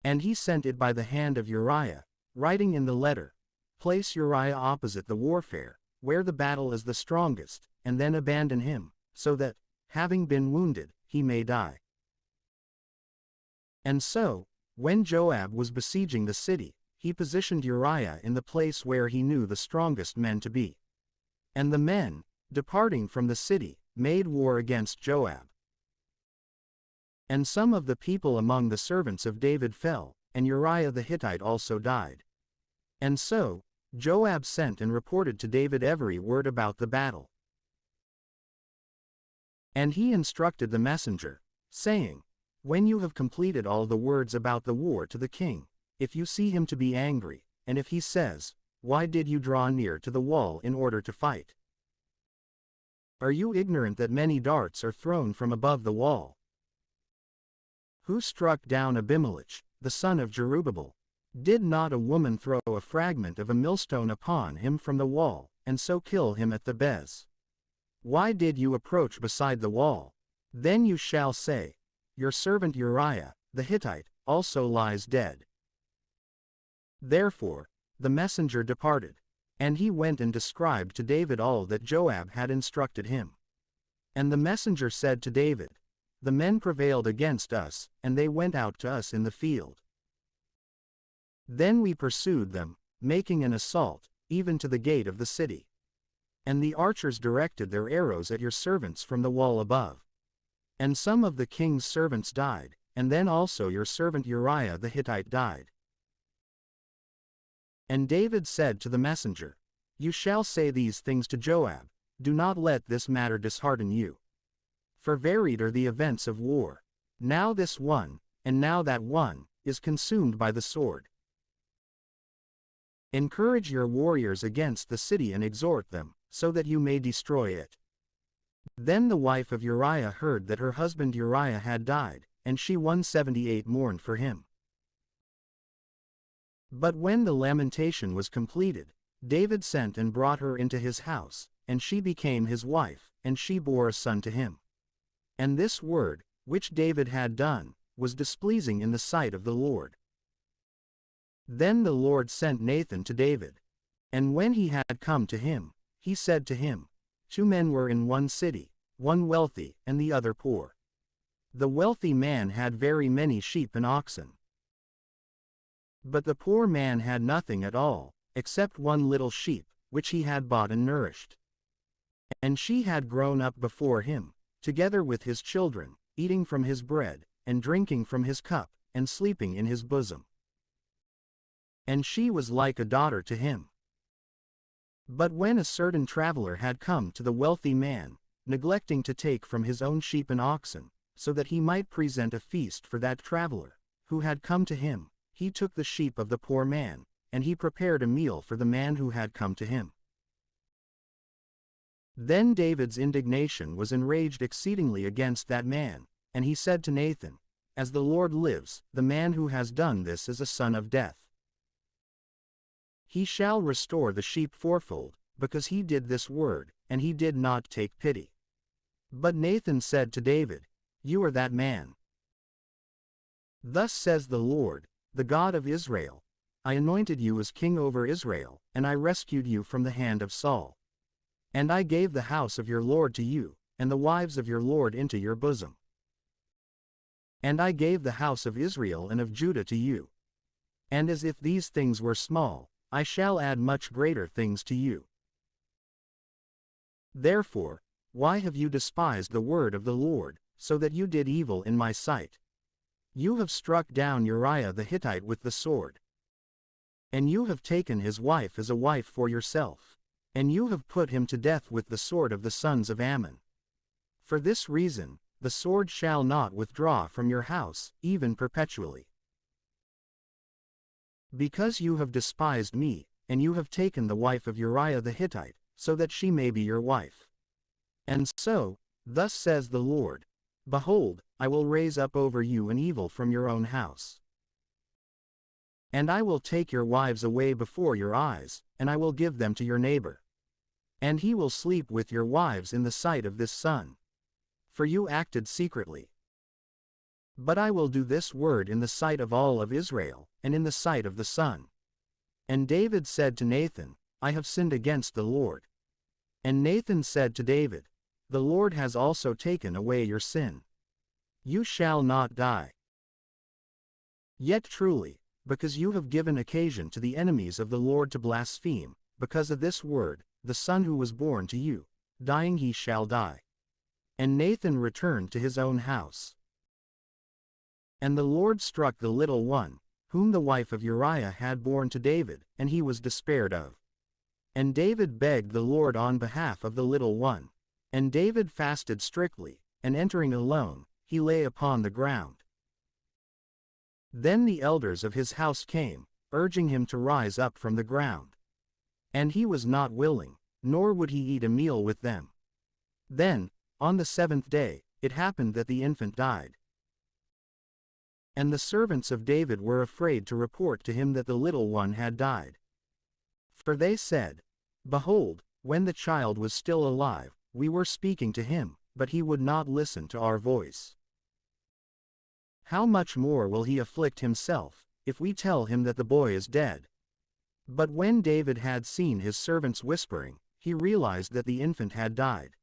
And he sent it by the hand of Uriah, writing in the letter, Place Uriah opposite the warfare, where the battle is the strongest, and then abandon him, so that, having been wounded, he may die. And so, when Joab was besieging the city, he positioned Uriah in the place where he knew the strongest men to be. And the men, departing from the city, made war against Joab. And some of the people among the servants of David fell, and Uriah the Hittite also died. And so, Joab sent and reported to David every word about the battle. And he instructed the messenger, saying, "When you have completed all the words about the war to the king, if you see him to be angry, and if he says, 'Why did you draw near to the wall in order to fight? Are you ignorant that many darts are thrown from above the wall? Who struck down Abimelech, the son of Jerubbaal? Did not a woman throw a fragment of a millstone upon him from the wall, and so kill him at Thebez? Why did you approach beside the wall? Then you shall say, Your servant Uriah, the Hittite, also lies dead." Therefore, the messenger departed, and he went and described to David all that Joab had instructed him. And the messenger said to David, "The men prevailed against us, and they went out to us in the field. Then we pursued them, making an assault, even to the gate of the city. And the archers directed their arrows at your servants from the wall above. And some of the king's servants died, and then also your servant Uriah the Hittite died." And David said to the messenger, "You shall say these things to Joab, do not let this matter dishearten you. For varied are the events of war. Now this one, and now that one, is consumed by the sword. Encourage your warriors against the city and exhort them, so that you may destroy it." Then the wife of Uriah heard that her husband Uriah had died, and she 178 mourned for him. But when the lamentation was completed, David sent and brought her into his house, and she became his wife, and she bore a son to him. And this word, which David had done, was displeasing in the sight of the Lord. Then the Lord sent Nathan to David. And when he had come to him, he said to him, "Two men were in one city, one wealthy, and the other poor. The wealthy man had very many sheep and oxen. But the poor man had nothing at all, except one little sheep, which he had bought and nourished. And she had grown up before him, together with his children, eating from his bread, and drinking from his cup, and sleeping in his bosom. And she was like a daughter to him. But when a certain traveler had come to the wealthy man, neglecting to take from his own sheep and oxen, so that he might present a feast for that traveler, who had come to him, he took the sheep of the poor man, and he prepared a meal for the man who had come to him. Then David's indignation was enraged exceedingly against that man, and he said to Nathan, "As the Lord lives, the man who has done this is a son of death. He shall restore the sheep fourfold, because he did this word, and he did not take pity." But Nathan said to David, "You are that man. Thus says the Lord, the God of Israel, I anointed you as king over Israel, and I rescued you from the hand of Saul. And I gave the house of your Lord to you, and the wives of your Lord into your bosom. And I gave the house of Israel and of Judah to you. And as if these things were small, I shall add much greater things to you. Therefore, why have you despised the word of the Lord, so that you did evil in my sight? You have struck down Uriah the Hittite with the sword. And you have taken his wife as a wife for yourself. And you have put him to death with the sword of the sons of Ammon. For this reason, the sword shall not withdraw from your house, even perpetually. Because you have despised me, and you have taken the wife of Uriah the Hittite, so that she may be your wife. And so, thus says the Lord, Behold, I will raise up over you an evil from your own house. And I will take your wives away before your eyes, and I will give them to your neighbor. And he will sleep with your wives in the sight of this sun. For you acted secretly. But I will do this word in the sight of all of Israel, and in the sight of the sun." And David said to Nathan, "I have sinned against the Lord." And Nathan said to David, "The Lord has also taken away your sin. You shall not die. Yet truly, because you have given occasion to the enemies of the Lord to blaspheme, because of this word, the son who was born to you, dying he shall die. And Nathan returned to his own house. And the Lord struck the little one, whom the wife of Uriah had borne to David, and he was despaired of. And David begged the Lord on behalf of the little one. And David fasted strictly, and entering alone, he lay upon the ground. Then the elders of his house came, urging him to rise up from the ground. And he was not willing, nor would he eat a meal with them. Then, on the 7th day, it happened that the infant died. And the servants of David were afraid to report to him that the little one had died. For they said, Behold, when the child was still alive, we were speaking to him, but he would not listen to our voice. How much more will he afflict himself, if we tell him that the boy is dead? But when David had seen his servants whispering, he realized that the infant had died.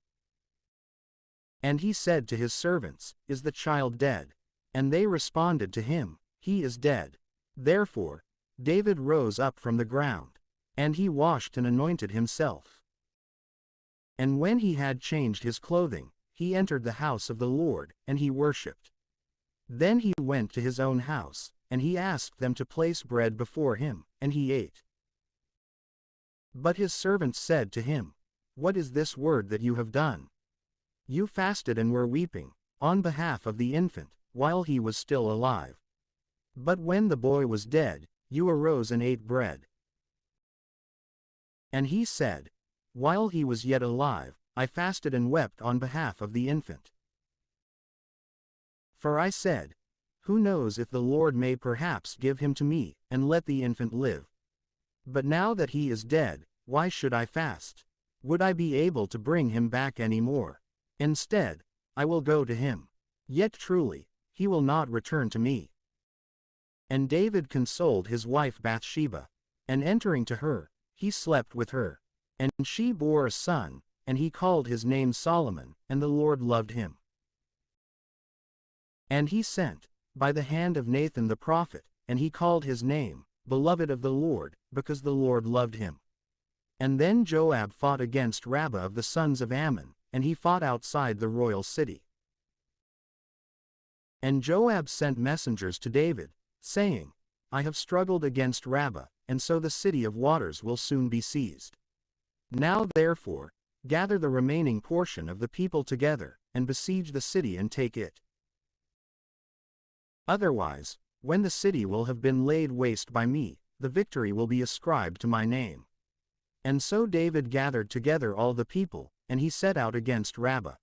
And he said to his servants, Is the child dead? And they responded to him, He is dead. Therefore, David rose up from the ground, and he washed and anointed himself. And when he had changed his clothing, he entered the house of the Lord, and he worshipped. Then he went to his own house, and he asked them to place bread before him, and he ate. But his servants said to him, What is this word that you have done? You fasted and were weeping, on behalf of the infant, while he was still alive. But when the boy was dead, you arose and ate bread. And he said, While he was yet alive, I fasted and wept on behalf of the infant. For I said, Who knows if the Lord may perhaps give him to me, and let the infant live? But now that he is dead, why should I fast? Would I be able to bring him back any more? Instead, I will go to him. Yet truly, he will not return to me. And David consoled his wife Bathsheba, and entering to her, he slept with her. And she bore a son, and he called his name Solomon, and the Lord loved him. And he sent, by the hand of Nathan the prophet, and he called his name, Beloved of the Lord, because the Lord loved him. And then Joab fought against Rabbah of the sons of Ammon, and he fought outside the royal city. And Joab sent messengers to David, saying, I have struggled against Rabbah, and so the city of waters will soon be seized. Now therefore, gather the remaining portion of the people together, and besiege the city and take it. Otherwise, when the city will have been laid waste by me, the victory will be ascribed to my name. And so David gathered together all the people, and he set out against Rabbah.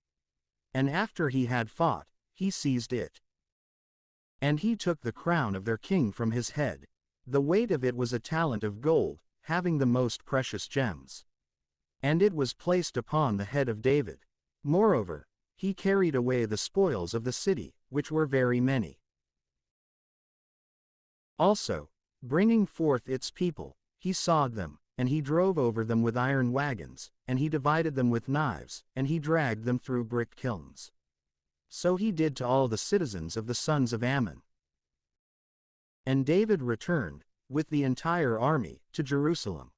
And after he had fought, he seized it. And he took the crown of their king from his head. The weight of it was a talent of gold, having the most precious gems. And it was placed upon the head of David. Moreover, he carried away the spoils of the city, which were very many. Also, bringing forth its people, he sawed them, and he drove over them with iron wagons, and he divided them with knives, and he dragged them through brick kilns. So he did to all the citizens of the sons of Ammon. And David returned, with the entire army, to Jerusalem.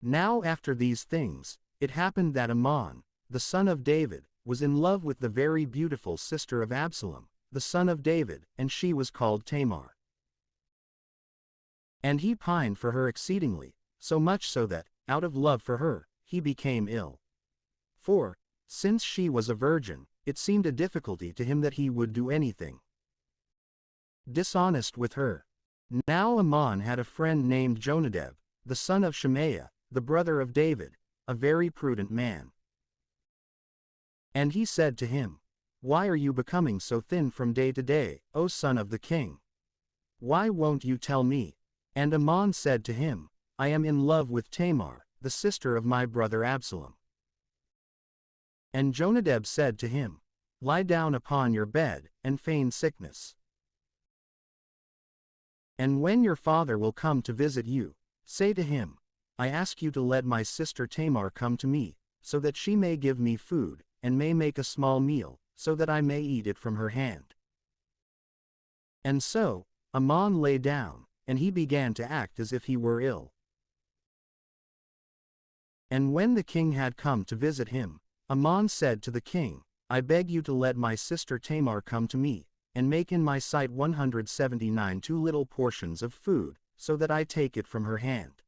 Now after these things, it happened that Amnon, the son of David, was in love with the very beautiful sister of Absalom, the son of David, and she was called Tamar. And he pined for her exceedingly, so much so that, out of love for her, he became ill. For, since she was a virgin, it seemed a difficulty to him that he would do anything dishonest with her. Now Amnon had a friend named Jonadab, the son of Shemaiah, the brother of David, a very prudent man. And he said to him, Why are you becoming so thin from day to day, O son of the king? Why won't you tell me? And Amnon said to him, I am in love with Tamar, the sister of my brother Absalom. And Jonadab said to him, Lie down upon your bed, and feign sickness. And when your father will come to visit you, say to him, I ask you to let my sister Tamar come to me, so that she may give me food, and may make a small meal, so that I may eat it from her hand. And so, Amnon lay down, and he began to act as if he were ill. And when the king had come to visit him, Amnon said to the king, I beg you to let my sister Tamar come to me, and make in my sight 179 too little portions of food, so that I take it from her hand.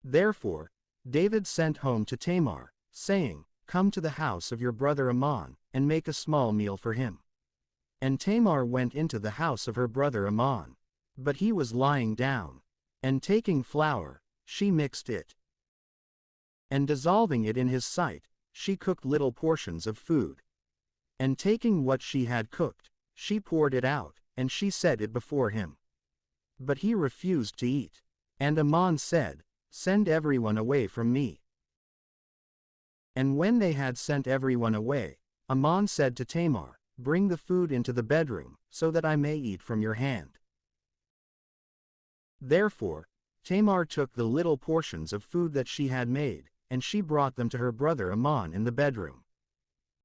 Therefore, David sent home to Tamar, saying, Come to the house of your brother Amnon, and make a small meal for him. And Tamar went into the house of her brother Amnon. But he was lying down. And taking flour, she mixed it. And dissolving it in his sight, she cooked little portions of food. And taking what she had cooked, she poured it out, and she set it before him. But he refused to eat. And Amnon said, Send everyone away from me. And when they had sent everyone away, Amnon said to Tamar, Bring the food into the bedroom, so that I may eat from your hand. Therefore, Tamar took the little portions of food that she had made, and she brought them to her brother Amnon in the bedroom.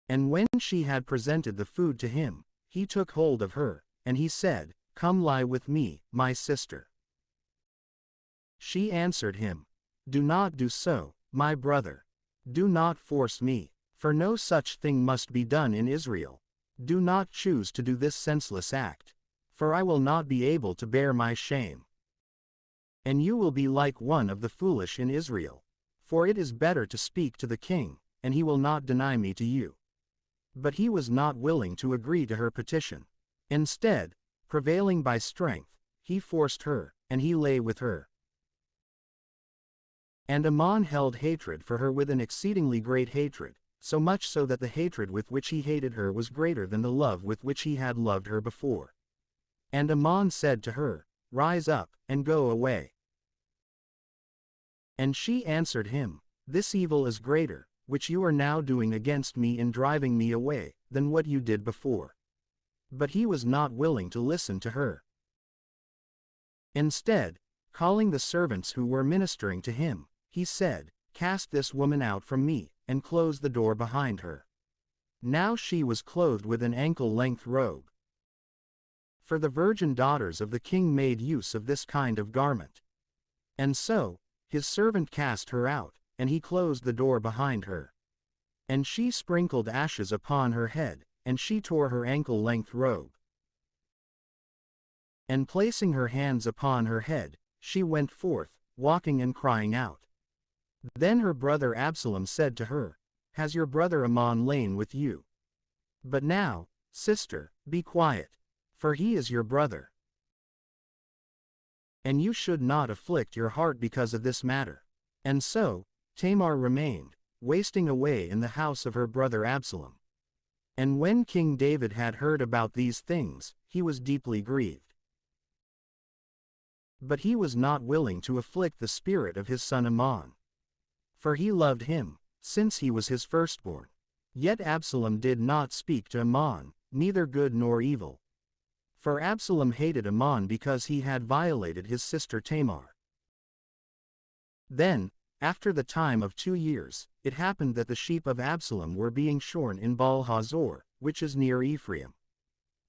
And when she had presented the food to him, he took hold of her, and he said, Come lie with me, my sister. She answered him, Do not do so, my brother. Do not force me, for no such thing must be done in Israel. Do not choose to do this senseless act, for I will not be able to bear my shame. And you will be like one of the foolish in Israel. For it is better to speak to the king, and he will not deny me to you. But he was not willing to agree to her petition. Instead, prevailing by strength, he forced her, and he lay with her. And Amnon held hatred for her with an exceedingly great hatred, so much so that the hatred with which he hated her was greater than the love with which he had loved her before. And Amnon said to her, Rise up, and go away. And she answered him, This evil is greater, which you are now doing against me in driving me away, than what you did before. But he was not willing to listen to her. Instead, calling the servants who were ministering to him, he said, Cast this woman out from me, and close the door behind her. Now she was clothed with an ankle-length robe. For the virgin daughters of the king made use of this kind of garment. And so, his servant cast her out, and he closed the door behind her. And she sprinkled ashes upon her head, and she tore her ankle-length robe. And placing her hands upon her head, she went forth, walking and crying out. Then her brother Absalom said to her, Has your brother Amnon lain with you? But now, sister, be quiet, for he is your brother. And you should not afflict your heart because of this matter. And so, Tamar remained, wasting away in the house of her brother Absalom. And when King David had heard about these things, he was deeply grieved. But he was not willing to afflict the spirit of his son Amnon. For he loved him, since he was his firstborn. Yet Absalom did not speak to Amnon, neither good nor evil. For Absalom hated Amnon because he had violated his sister Tamar. Then, after the time of 2 years, it happened that the sheep of Absalom were being shorn in Baal-Hazor, which is near Ephraim.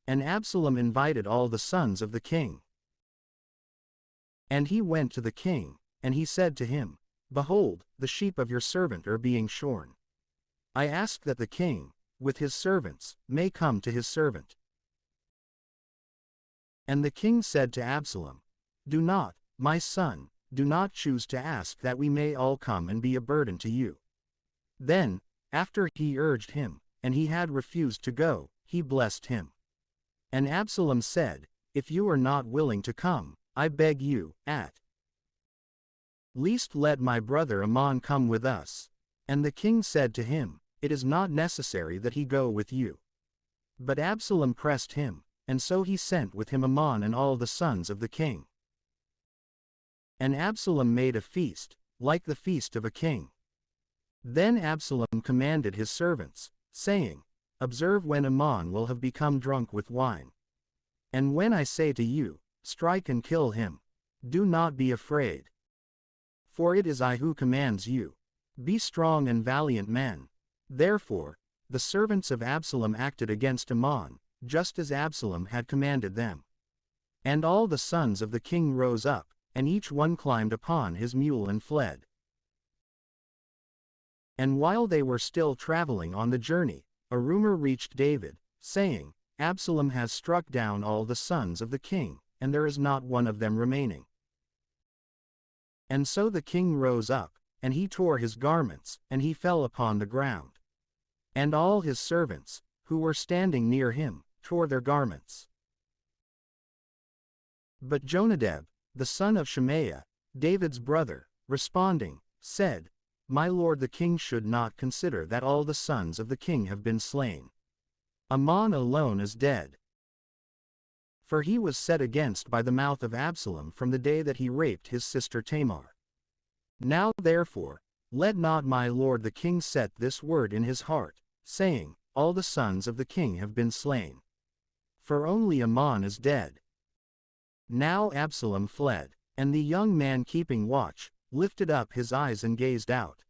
And Absalom invited all the sons of the king. And he went to the king, and he said to him, Behold, the sheep of your servant are being shorn. I ask that the king, with his servants, may come to his servant. And the king said to Absalom, Do not, my son, do not choose to ask that we may all come and be a burden to you. Then, after he urged him, and he had refused to go, he blessed him. And Absalom said, If you are not willing to come, I beg you, at least let my brother Amnon come with us. And the king said to him, It is not necessary that he go with you. But Absalom pressed him, and so he sent with him Amnon and all the sons of the king. And Absalom made a feast, like the feast of a king. Then Absalom commanded his servants, saying, Observe when Amnon will have become drunk with wine. And when I say to you, Strike and kill him, do not be afraid. For it is I who commands you. Be strong and valiant men. Therefore, the servants of Absalom acted against Amnon, just as Absalom had commanded them. And all the sons of the king rose up, and each one climbed upon his mule and fled. And while they were still traveling on the journey, a rumor reached David, saying, Absalom has struck down all the sons of the king, and there is not one of them remaining. And so the king rose up, and he tore his garments, and he fell upon the ground. And all his servants, who were standing near him, tore their garments. But Jonadab, the son of Shemaiah, David's brother, responding, said, My lord the king should not consider that all the sons of the king have been slain. Amnon alone is dead. For he was set against by the mouth of Absalom from the day that he raped his sister Tamar. Now therefore, let not my lord the king set this word in his heart, saying, All the sons of the king have been slain. For only Amnon is dead. Now Absalom fled, and the young man keeping watch, lifted up his eyes and gazed out.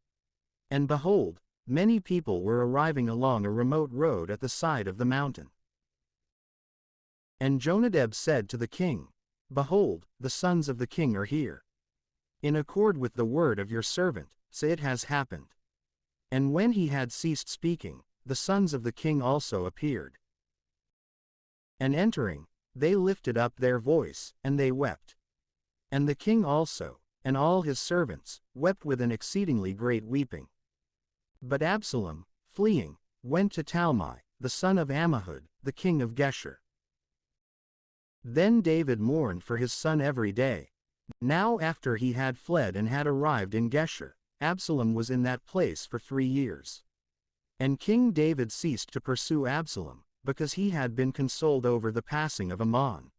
And behold, many people were arriving along a remote road at the side of the mountain. And Jonadab said to the king, Behold, the sons of the king are here. In accord with the word of your servant, say it has happened. And when he had ceased speaking, the sons of the king also appeared. And entering, they lifted up their voice, and they wept. And the king also, and all his servants, wept with an exceedingly great weeping. But Absalom, fleeing, went to Talmai, the son of Ammihud, the king of Geshur. Then David mourned for his son every day. Now after he had fled and had arrived in Geshur, Absalom was in that place for 3 years. And King David ceased to pursue Absalom, because he had been consoled over the passing of Ammon.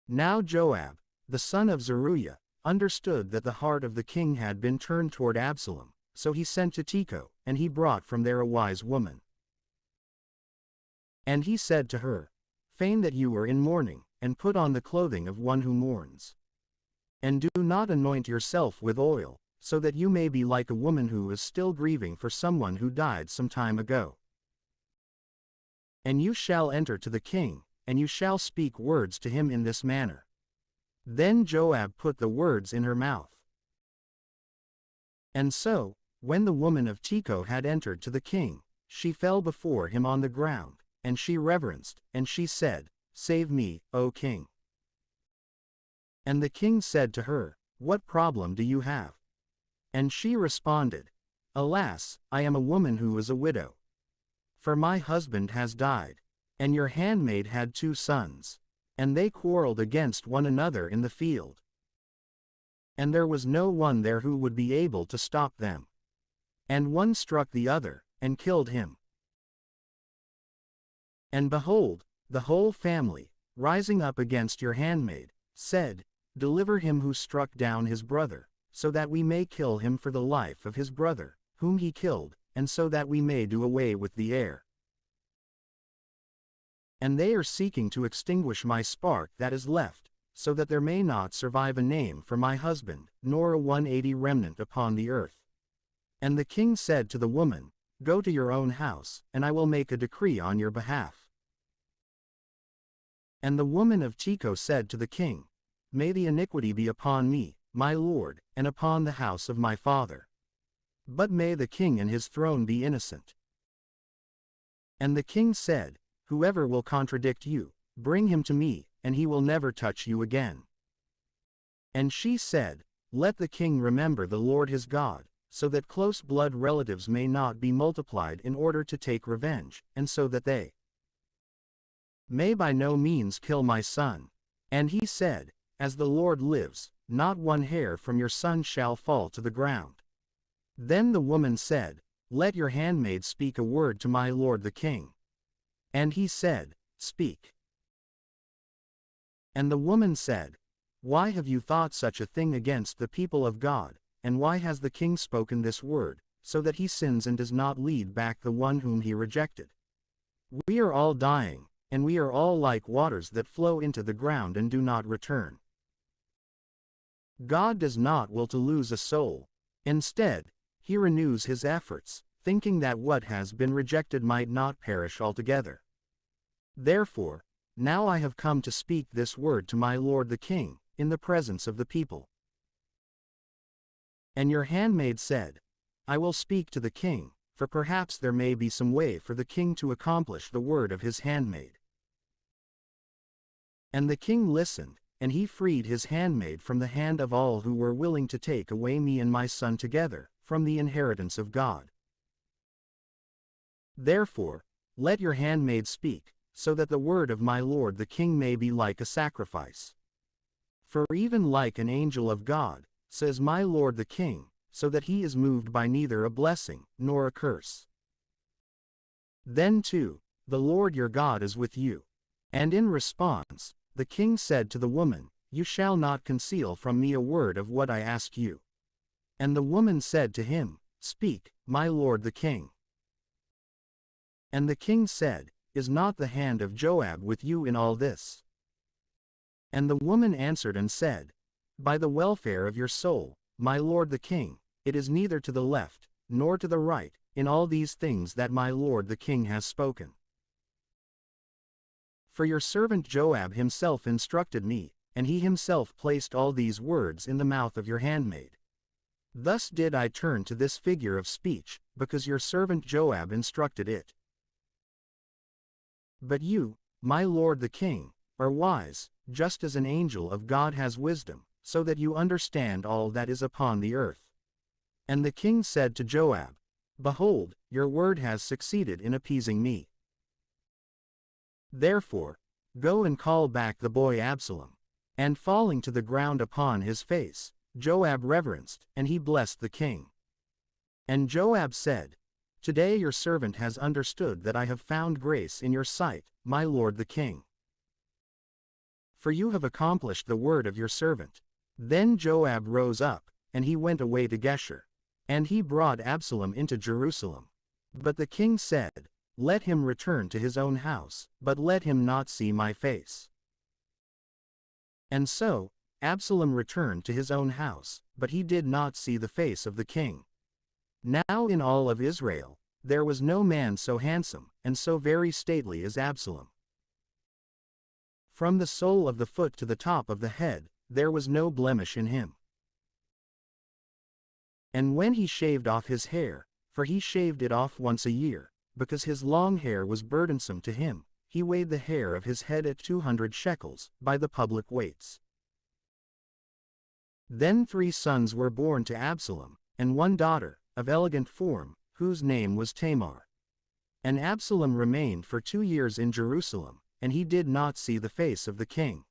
Now Joab, the son of Zeruiah, understood that the heart of the king had been turned toward Absalom, so he sent to Tekoa, and he brought from there a wise woman. And he said to her, Feign that you are in mourning, and put on the clothing of one who mourns. And do not anoint yourself with oil, so that you may be like a woman who is still grieving for someone who died some time ago. And you shall enter to the king, and you shall speak words to him in this manner. Then Joab put the words in her mouth. And so, when the woman of Tekoa had entered to the king, she fell before him on the ground, and she reverenced, and she said, Save me, O king. And the king said to her, What problem do you have? And she responded, Alas, I am a woman who is a widow. For my husband has died, and your handmaid had 2 sons, and they quarreled against one another in the field. And there was no one there who would be able to stop them. And one struck the other, and killed him. And behold, the whole family, rising up against your handmaid, said, Deliver him who struck down his brother, so that we may kill him for the life of his brother, whom he killed, and so that we may do away with the heir. And they are seeking to extinguish my spark that is left, so that there may not survive a name for my husband, nor a 180 remnant upon the earth. And the king said to the woman, Go to your own house, and I will make a decree on your behalf. And the woman of Tekoa said to the king, May the iniquity be upon me, my lord, and upon the house of my father. But may the king and his throne be innocent. And the king said, Whoever will contradict you, bring him to me, and he will never touch you again. And she said, Let the king remember the Lord his God, so that close blood relatives may not be multiplied in order to take revenge, and so that they may by no means kill my son. And he said, As the Lord lives, not one hair from your son shall fall to the ground. Then the woman said, Let your handmaid speak a word to my lord the king. And he said, Speak. And the woman said, Why have you thought such a thing against the people of God, and why has the king spoken this word, so that he sins and does not lead back the one whom he rejected? We are all dying, and we are all like waters that flow into the ground and do not return. God does not will to lose a soul. Instead, he renews his efforts, thinking that what has been rejected might not perish altogether. Therefore, Now I have come to speak this word to my lord the king, in the presence of the people. And your handmaid said, I will speak to the king, for perhaps there may be some way for the king to accomplish the word of his handmaid. And the king listened, and he freed his handmaid from the hand of all who were willing to take away me and my son together, from the inheritance of God. Therefore, let your handmaid speak, so that the word of my lord the king may be like a sacrifice. For even like an angel of God, says my lord the king, so that he is moved by neither a blessing, nor a curse. Then too, the Lord your God is with you. And in response, the king said to the woman, You shall not conceal from me a word of what I ask you. And the woman said to him, Speak, my lord the king. And the king said, Is not the hand of Joab with you in all this? And the woman answered and said, By the welfare of your soul, my lord the king, it is neither to the left, nor to the right, in all these things that my lord the king has spoken. For your servant Joab himself instructed me, and he himself placed all these words in the mouth of your handmaid. Thus did I turn to this figure of speech, because your servant Joab instructed it. But you, my lord the king, are wise, just as an angel of God has wisdom, so that you understand all that is upon the earth. And the king said to Joab, Behold, your word has succeeded in appeasing me. Therefore, go and call back the boy Absalom. And falling to the ground upon his face, Joab reverenced, and he blessed the king. And Joab said, Today your servant has understood that I have found grace in your sight, my lord the king. For you have accomplished the word of your servant. Then Joab rose up, and he went away to Geshur. And he brought Absalom into Jerusalem. But the king said, Let him return to his own house, but let him not see my face. And so, Absalom returned to his own house, but he did not see the face of the king. Now in all of Israel, there was no man so handsome, and so very stately as Absalom. From the sole of the foot to the top of the head, there was no blemish in him. And when he shaved off his hair, for he shaved it off once a year, because his long hair was burdensome to him, he weighed the hair of his head at 200 shekels, by the public weights. Then 3 sons were born to Absalom, and 1 daughter, of elegant form, whose name was Tamar. And Absalom remained for 2 years in Jerusalem, and he did not see the face of the king.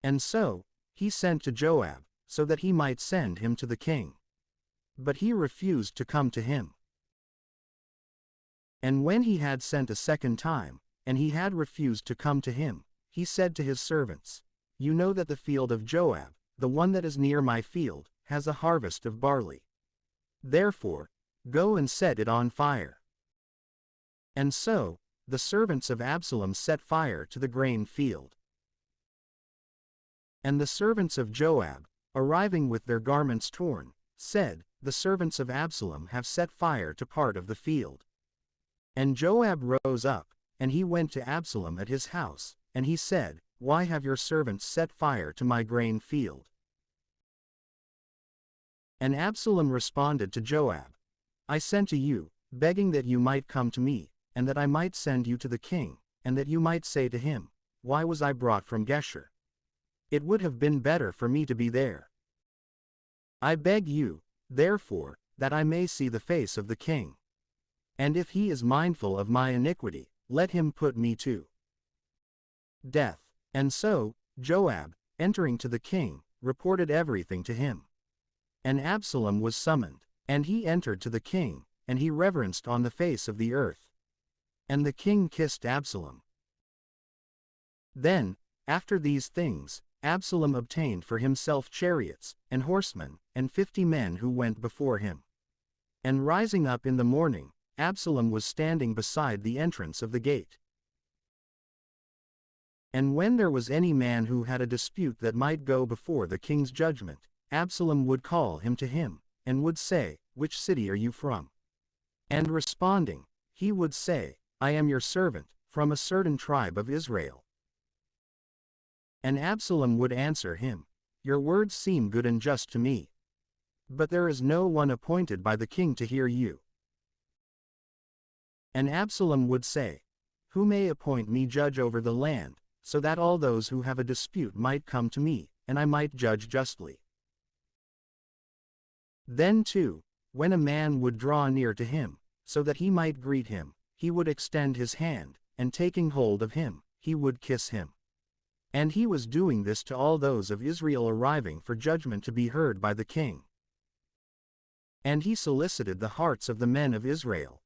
And so, he sent to Joab, so that he might send him to the king. But he refused to come to him. And when he had sent a second time, and he had refused to come to him, he said to his servants, You know that the field of Joab, the one that is near my field, has a harvest of barley. Therefore, go and set it on fire. And so, the servants of Absalom set fire to the grain field. And the servants of Joab, arriving with their garments torn, said, The servants of Absalom have set fire to part of the field. And Joab rose up, and he went to Absalom at his house, and he said, Why have your servants set fire to my grain field? And Absalom responded to Joab, I sent to you, begging that you might come to me, and that I might send you to the king, and that you might say to him, Why was I brought from Geshur? It would have been better for me to be there. I beg you, therefore, that I may see the face of the king. And if he is mindful of my iniquity, let him put me to death. And so, Joab, entering to the king, reported everything to him. And Absalom was summoned, and he entered to the king, and he reverenced on the face of the earth. And the king kissed Absalom. Then, after these things, Absalom obtained for himself chariots, and horsemen, and 50 men who went before him. And rising up in the morning, Absalom was standing beside the entrance of the gate. And when there was any man who had a dispute that might go before the king's judgment, Absalom would call him to him, and would say, Which city are you from? And responding, he would say, I am your servant, from a certain tribe of Israel. And Absalom would answer him, Your words seem good and just to me. But there is no one appointed by the king to hear you. And Absalom would say, Who may appoint me judge over the land, so that all those who have a dispute might come to me, and I might judge justly? Then too, when a man would draw near to him, so that he might greet him, he would extend his hand, and taking hold of him, he would kiss him. And he was doing this to all those of Israel arriving for judgment to be heard by the king. And he solicited the hearts of the men of Israel.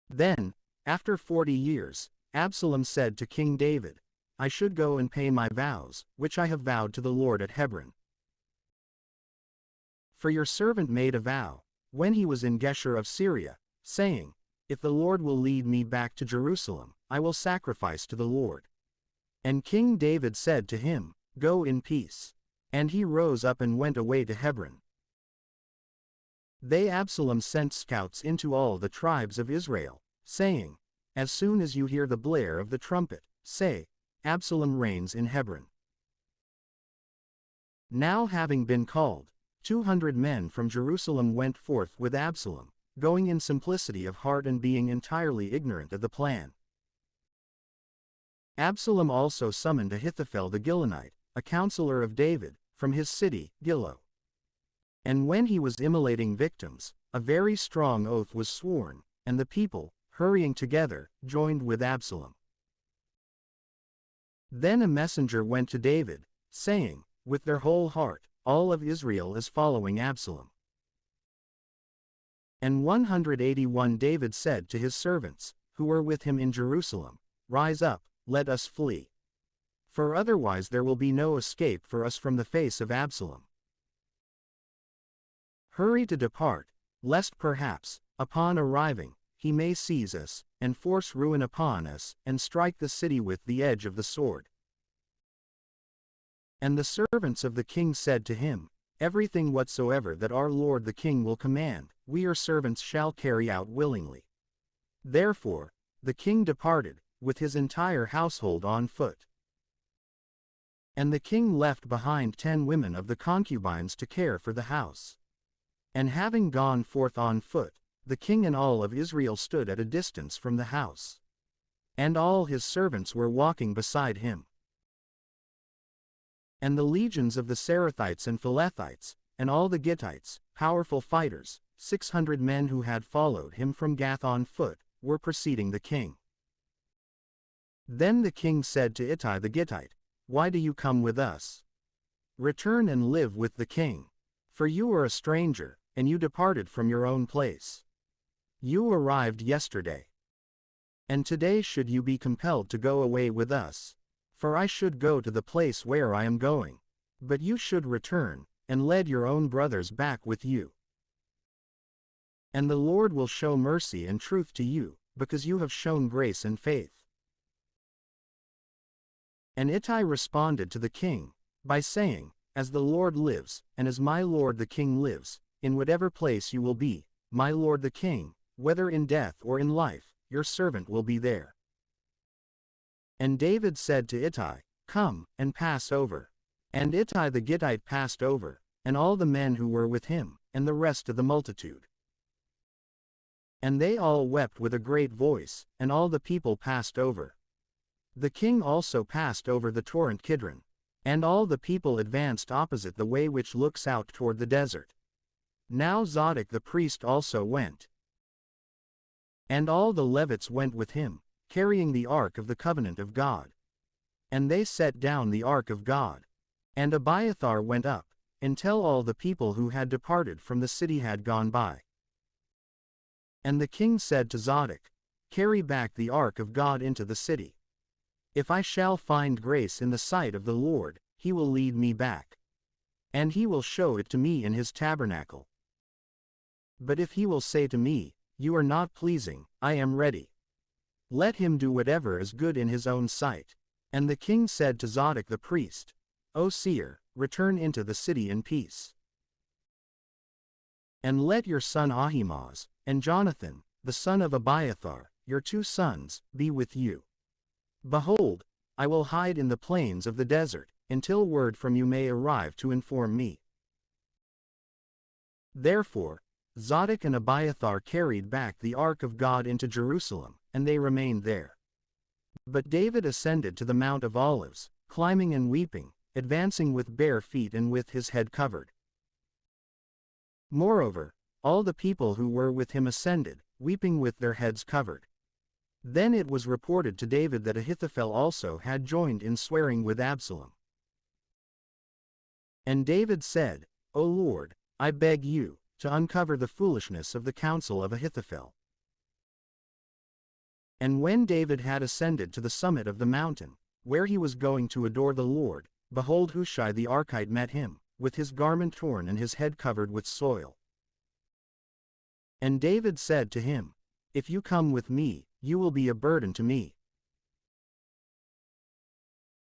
Then, after 40 years, Absalom said to King David, I should go and pay my vows, which I have vowed to the Lord at Hebron. For your servant made a vow, when he was in Geshur of Syria, saying, If the Lord will lead me back to Jerusalem, I will sacrifice to the Lord. And King David said to him, Go in peace. And he rose up and went away to Hebron. Absalom sent scouts into all the tribes of Israel, saying, As soon as you hear the blare of the trumpet, say, Absalom reigns in Hebron. Now having been called, 200 men from Jerusalem went forth with Absalom, going in simplicity of heart and being entirely ignorant of the plan. Absalom also summoned Ahithophel the Gilonite, a counselor of David, from his city, Gilo. And when he was immolating victims, a very strong oath was sworn, and the people, hurrying together, joined with Absalom. Then a messenger went to David, saying, With their whole heart, all of Israel is following Absalom. And 181 David said to his servants, who were with him in Jerusalem, Rise up, let us flee. For otherwise there will be no escape for us from the face of Absalom. Hurry to depart, lest perhaps, upon arriving, he may seize us, and force ruin upon us, and strike the city with the edge of the sword. And the servants of the king said to him, Everything whatsoever that our lord the king will command, we your servants shall carry out willingly. Therefore, the king departed, with his entire household on foot. And the king left behind 10 women of the concubines to care for the house. And having gone forth on foot, the king and all of Israel stood at a distance from the house. And all his servants were walking beside him. And the legions of the Sarathites and Philethites, and all the Gittites, powerful fighters, 600 men who had followed him from Gath on foot, were preceding the king. Then the king said to Ittai the Gittite, Why do you come with us? Return and live with the king. For you are a stranger, and you departed from your own place. You arrived yesterday. And today should you be compelled to go away with us. For I should go to the place where I am going. But you should return, and lead your own brothers back with you. And the Lord will show mercy and truth to you, because you have shown grace and faith. And Ittai responded to the king, by saying, As the Lord lives, and as my lord the king lives, in whatever place you will be, my lord the king, whether in death or in life, your servant will be there. And David said to Ittai, Come, and pass over. And Ittai the Gittite passed over, and all the men who were with him, and the rest of the multitude. And they all wept with a great voice, and all the people passed over. The king also passed over the torrent Kidron. And all the people advanced opposite the way which looks out toward the desert. Now Zadok the priest also went. And all the Levites went with him, carrying the ark of the covenant of God. And they set down the ark of God. And Abiathar went up, until all the people who had departed from the city had gone by. And the king said to Zadok, Carry back the ark of God into the city. If I shall find grace in the sight of the Lord, he will lead me back. And he will show it to me in his tabernacle. But if he will say to me, You are not pleasing, I am ready. Let him do whatever is good in his own sight. And the king said to Zadok the priest, O seer, return into the city in peace. And let your son Ahimaaz, and Jonathan, the son of Abiathar, your 2 sons, be with you. Behold, I will hide in the plains of the desert, until word from you may arrive to inform me. Therefore, Zadok and Abiathar carried back the ark of God into Jerusalem, and they remained there. But David ascended to the Mount of Olives, climbing and weeping, advancing with bare feet and with his head covered. Moreover, all the people who were with him ascended, weeping with their heads covered. Then it was reported to David that Ahithophel also had joined in swearing with Absalom. And David said, O Lord, I beg you, to uncover the foolishness of the counsel of Ahithophel. And when David had ascended to the summit of the mountain, where he was going to adore the Lord, behold, Hushai the Archite met him, with his garment torn and his head covered with soil. And David said to him, If you come with me, you will be a burden to me.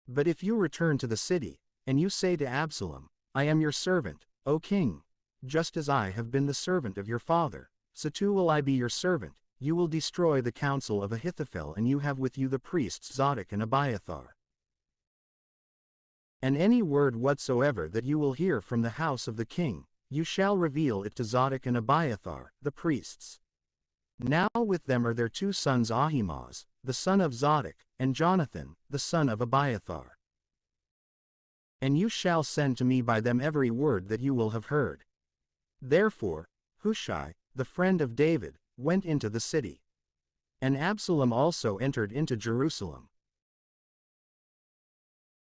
But if you return to the city, and you say to Absalom, I am your servant, O king, just as I have been the servant of your father, so too will I be your servant, you will destroy the counsel of Ahithophel, and you have with you the priests Zadok and Abiathar. And any word whatsoever that you will hear from the house of the king, you shall reveal it to Zadok and Abiathar, the priests. Now with them are their 2 sons, Ahimaaz, the son of Zadok, and Jonathan, the son of Abiathar. And you shall send to me by them every word that you will have heard. Therefore, Hushai, the friend of David, went into the city. And Absalom also entered into Jerusalem.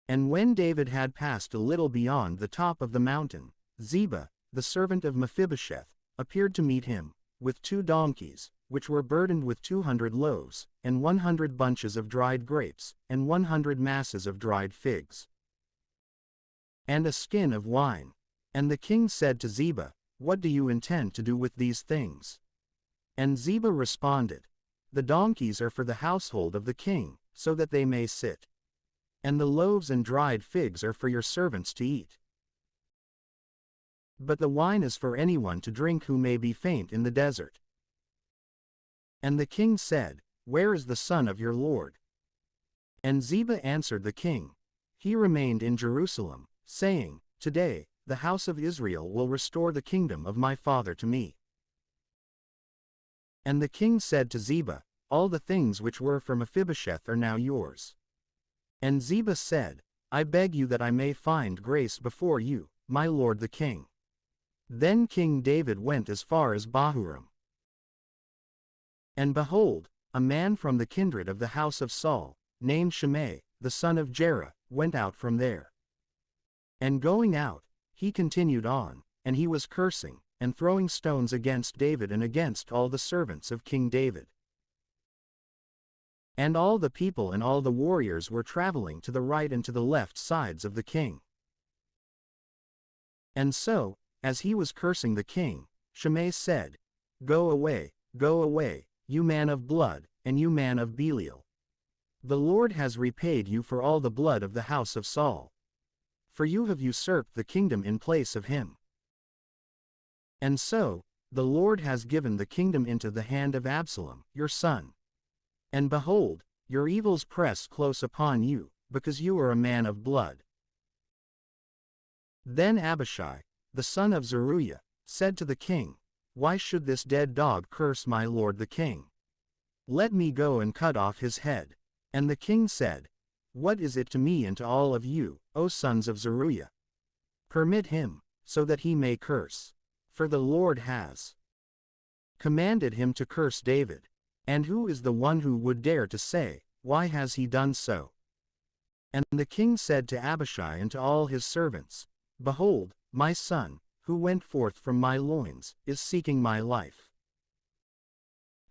And when David had passed a little beyond the top of the mountain, Ziba, the servant of Mephibosheth, appeared to meet him, with 2 donkeys, which were burdened with 200 loaves, and 100 bunches of dried grapes, and 100 masses of dried figs, and a skin of wine. And the king said to Ziba, What do you intend to do with these things? And Ziba responded, The donkeys are for the household of the king, so that they may sit. And the loaves and dried figs are for your servants to eat. But the wine is for anyone to drink who may be faint in the desert. And the king said, Where is the son of your lord? And Ziba answered the king, He remained in Jerusalem, saying, Today, the house of Israel will restore the kingdom of my father to me. And the king said to Ziba, All the things which were for Mephibosheth are now yours. And Ziba said, I beg you that I may find grace before you, my lord the king. Then King David went as far as Bahurim. And behold, a man from the kindred of the house of Saul, named Shimei, the son of Jerah, went out from there. And going out, he continued on, and he was cursing, and throwing stones against David and against all the servants of King David. And all the people and all the warriors were traveling to the right and to the left sides of the king. And so, as he was cursing the king, Shimei said, Go away, you man of blood, and you man of Belial. The Lord has repaid you for all the blood of the house of Saul. For you have usurped the kingdom in place of him. And so, the Lord has given the kingdom into the hand of Absalom, your son. And behold, your evils press close upon you, because you are a man of blood. Then Abishai, the son of Zeruiah, said to the king, Why should this dead dog curse my lord the king? Let me go and cut off his head. And the king said, What is it to me and to all of you, O sons of Zeruiah? Permit him, so that he may curse. For the Lord has commanded him to curse David. And who is the one who would dare to say, Why has he done so? And the king said to Abishai and to all his servants, Behold, my son, who went forth from my loins, is seeking my life.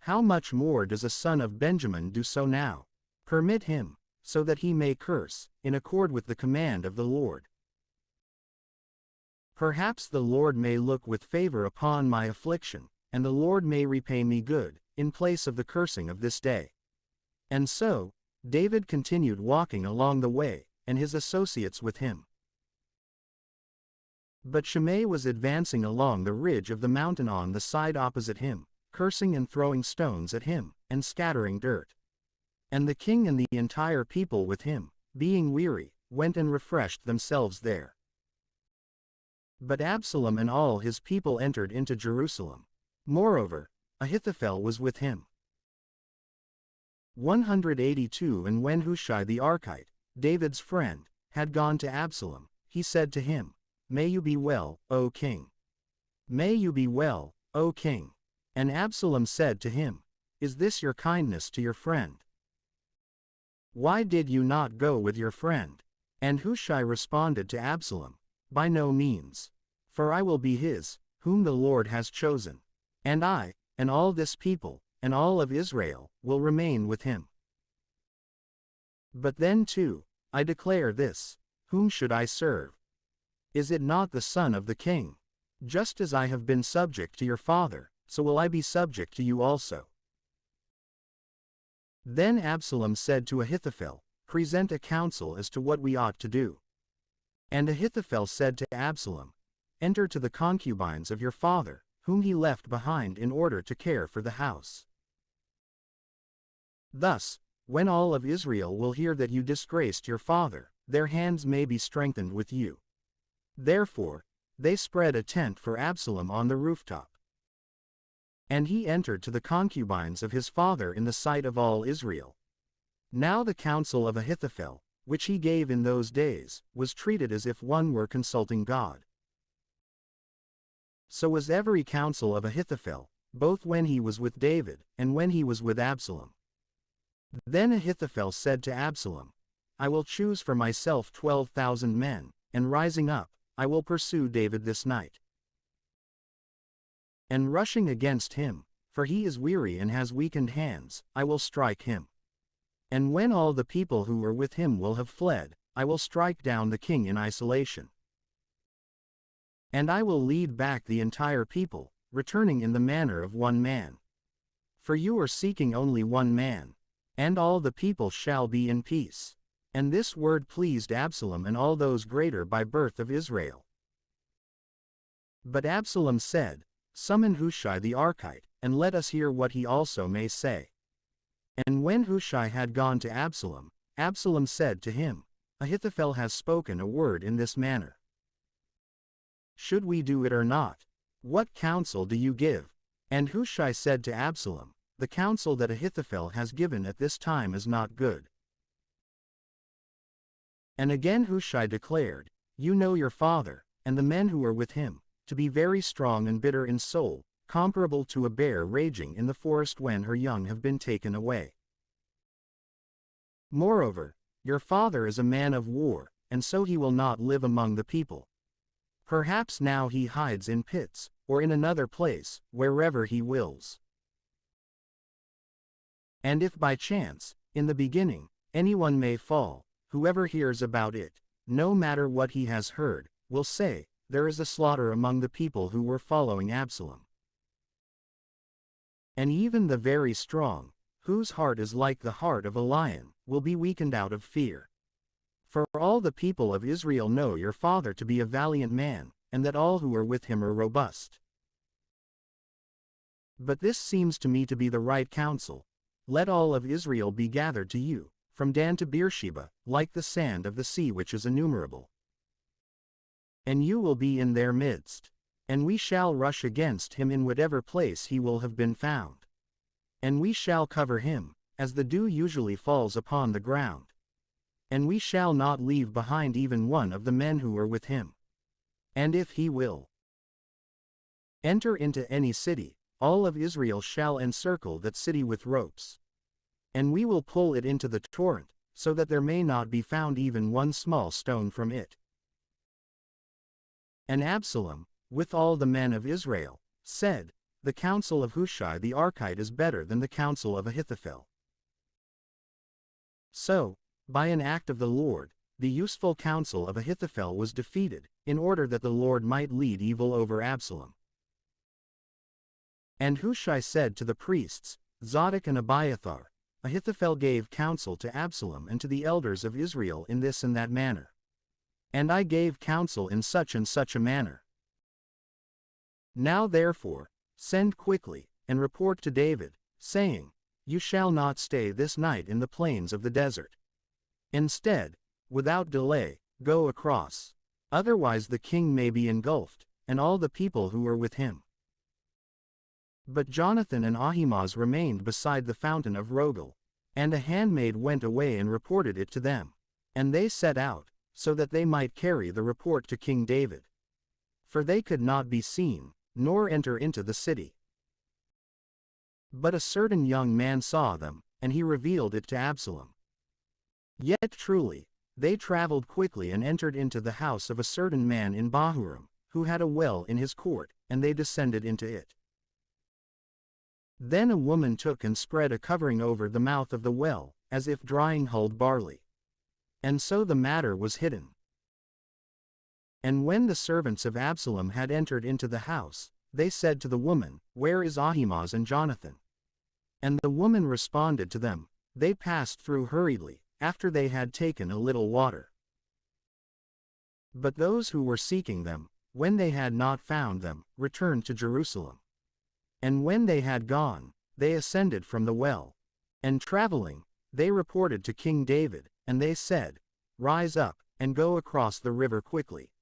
How much more does a son of Benjamin do so now? Permit him, so that he may curse, in accord with the command of the Lord. Perhaps the Lord may look with favor upon my affliction, and the Lord may repay me good, in place of the cursing of this day. And so, David continued walking along the way, and his associates with him. But Shimei was advancing along the ridge of the mountain on the side opposite him, cursing and throwing stones at him, and scattering dirt. And the king and the entire people with him, being weary, went and refreshed themselves there. But Absalom and all his people entered into Jerusalem. Moreover, Ahithophel was with him. 182 And when Hushai the Archite, David's friend, had gone to Absalom, he said to him, May you be well, O king. May you be well, O king. And Absalom said to him, Is this your kindness to your friend? Why did you not go with your friend? And Hushai responded to Absalom, By no means. For I will be his, whom the Lord has chosen. And I, and all this people, and all of Israel, will remain with him. But then too, I declare this, whom should I serve? Is it not the son of the king? Just as I have been subject to your father, so will I be subject to you also. Then Absalom said to Ahithophel, Present a counsel as to what we ought to do. And Ahithophel said to Absalom, Enter to the concubines of your father, whom he left behind in order to care for the house. Thus, when all of Israel will hear that you disgraced your father, their hands may be strengthened with you. Therefore, they spread a tent for Absalom on the rooftop. And he entered to the concubines of his father in the sight of all Israel. Now the counsel of Ahithophel, which he gave in those days, was treated as if one were consulting God. So was every counsel of Ahithophel, both when he was with David, and when he was with Absalom. Then Ahithophel said to Absalom, I will choose for myself 12,000 men, and rising up, I will pursue David this night. And rushing against him, for he is weary and has weakened hands, I will strike him. And when all the people who were with him will have fled, I will strike down the king in isolation. And I will lead back the entire people, returning in the manner of one man. For you are seeking only one man, and all the people shall be in peace. And this word pleased Absalom and all those greater by birth of Israel. But Absalom said, Summon Hushai the Archite, and let us hear what he also may say. And when Hushai had gone to Absalom, Absalom said to him, Ahithophel has spoken a word in this manner. Should we do it or not? What counsel do you give? And Hushai said to Absalom, The counsel that Ahithophel has given at this time is not good. And again Hushai declared, You know your father, and the men who are with him, to be very strong and bitter in soul, comparable to a bear raging in the forest when her young have been taken away. Moreover, your father is a man of war, and so he will not live among the people. Perhaps now he hides in pits, or in another place, wherever he wills. And if by chance, in the beginning, anyone may fall, whoever hears about it, no matter what he has heard, will say, There is a slaughter among the people who were following Absalom. And even the very strong, whose heart is like the heart of a lion, will be weakened out of fear. For all the people of Israel know your father to be a valiant man, and that all who are with him are robust. But this seems to me to be the right counsel. Let all of Israel be gathered to you, from Dan to Beersheba, like the sand of the sea which is innumerable. And you will be in their midst. And we shall rush against him in whatever place he will have been found. And we shall cover him, as the dew usually falls upon the ground. And we shall not leave behind even one of the men who are with him. And if he will enter into any city, all of Israel shall encircle that city with ropes. And we will pull it into the torrent, so that there may not be found even one small stone from it. And Absalom, with all the men of Israel, said, The counsel of Hushai the Archite is better than the counsel of Ahithophel. So, by an act of the Lord, the useful counsel of Ahithophel was defeated, in order that the Lord might lead evil over Absalom. And Hushai said to the priests, Zadok and Abiathar, Ahithophel gave counsel to Absalom and to the elders of Israel in this and that manner. And I gave counsel in such and such a manner. Now therefore, send quickly, and report to David, saying, "You shall not stay this night in the plains of the desert. Instead, without delay, go across. Otherwise the king may be engulfed, and all the people who were with him." But Jonathan and Ahimaaz remained beside the fountain of Rogel. And a handmaid went away and reported it to them. And they set out, so that they might carry the report to King David. For they could not be seen, nor enter into the city. But a certain young man saw them, and he revealed it to Absalom. Yet truly, they traveled quickly and entered into the house of a certain man in Bahurim, who had a well in his court, and they descended into it. Then a woman took and spread a covering over the mouth of the well, as if drying hulled barley. And so the matter was hidden. And when the servants of Absalom had entered into the house, they said to the woman, "Where is Ahimaaz and Jonathan?" And the woman responded to them, "They passed through hurriedly, after they had taken a little water." But those who were seeking them, when they had not found them, returned to Jerusalem. And when they had gone, they ascended from the well. And traveling, they reported to King David, and they said, "Rise up, and go across the river quickly.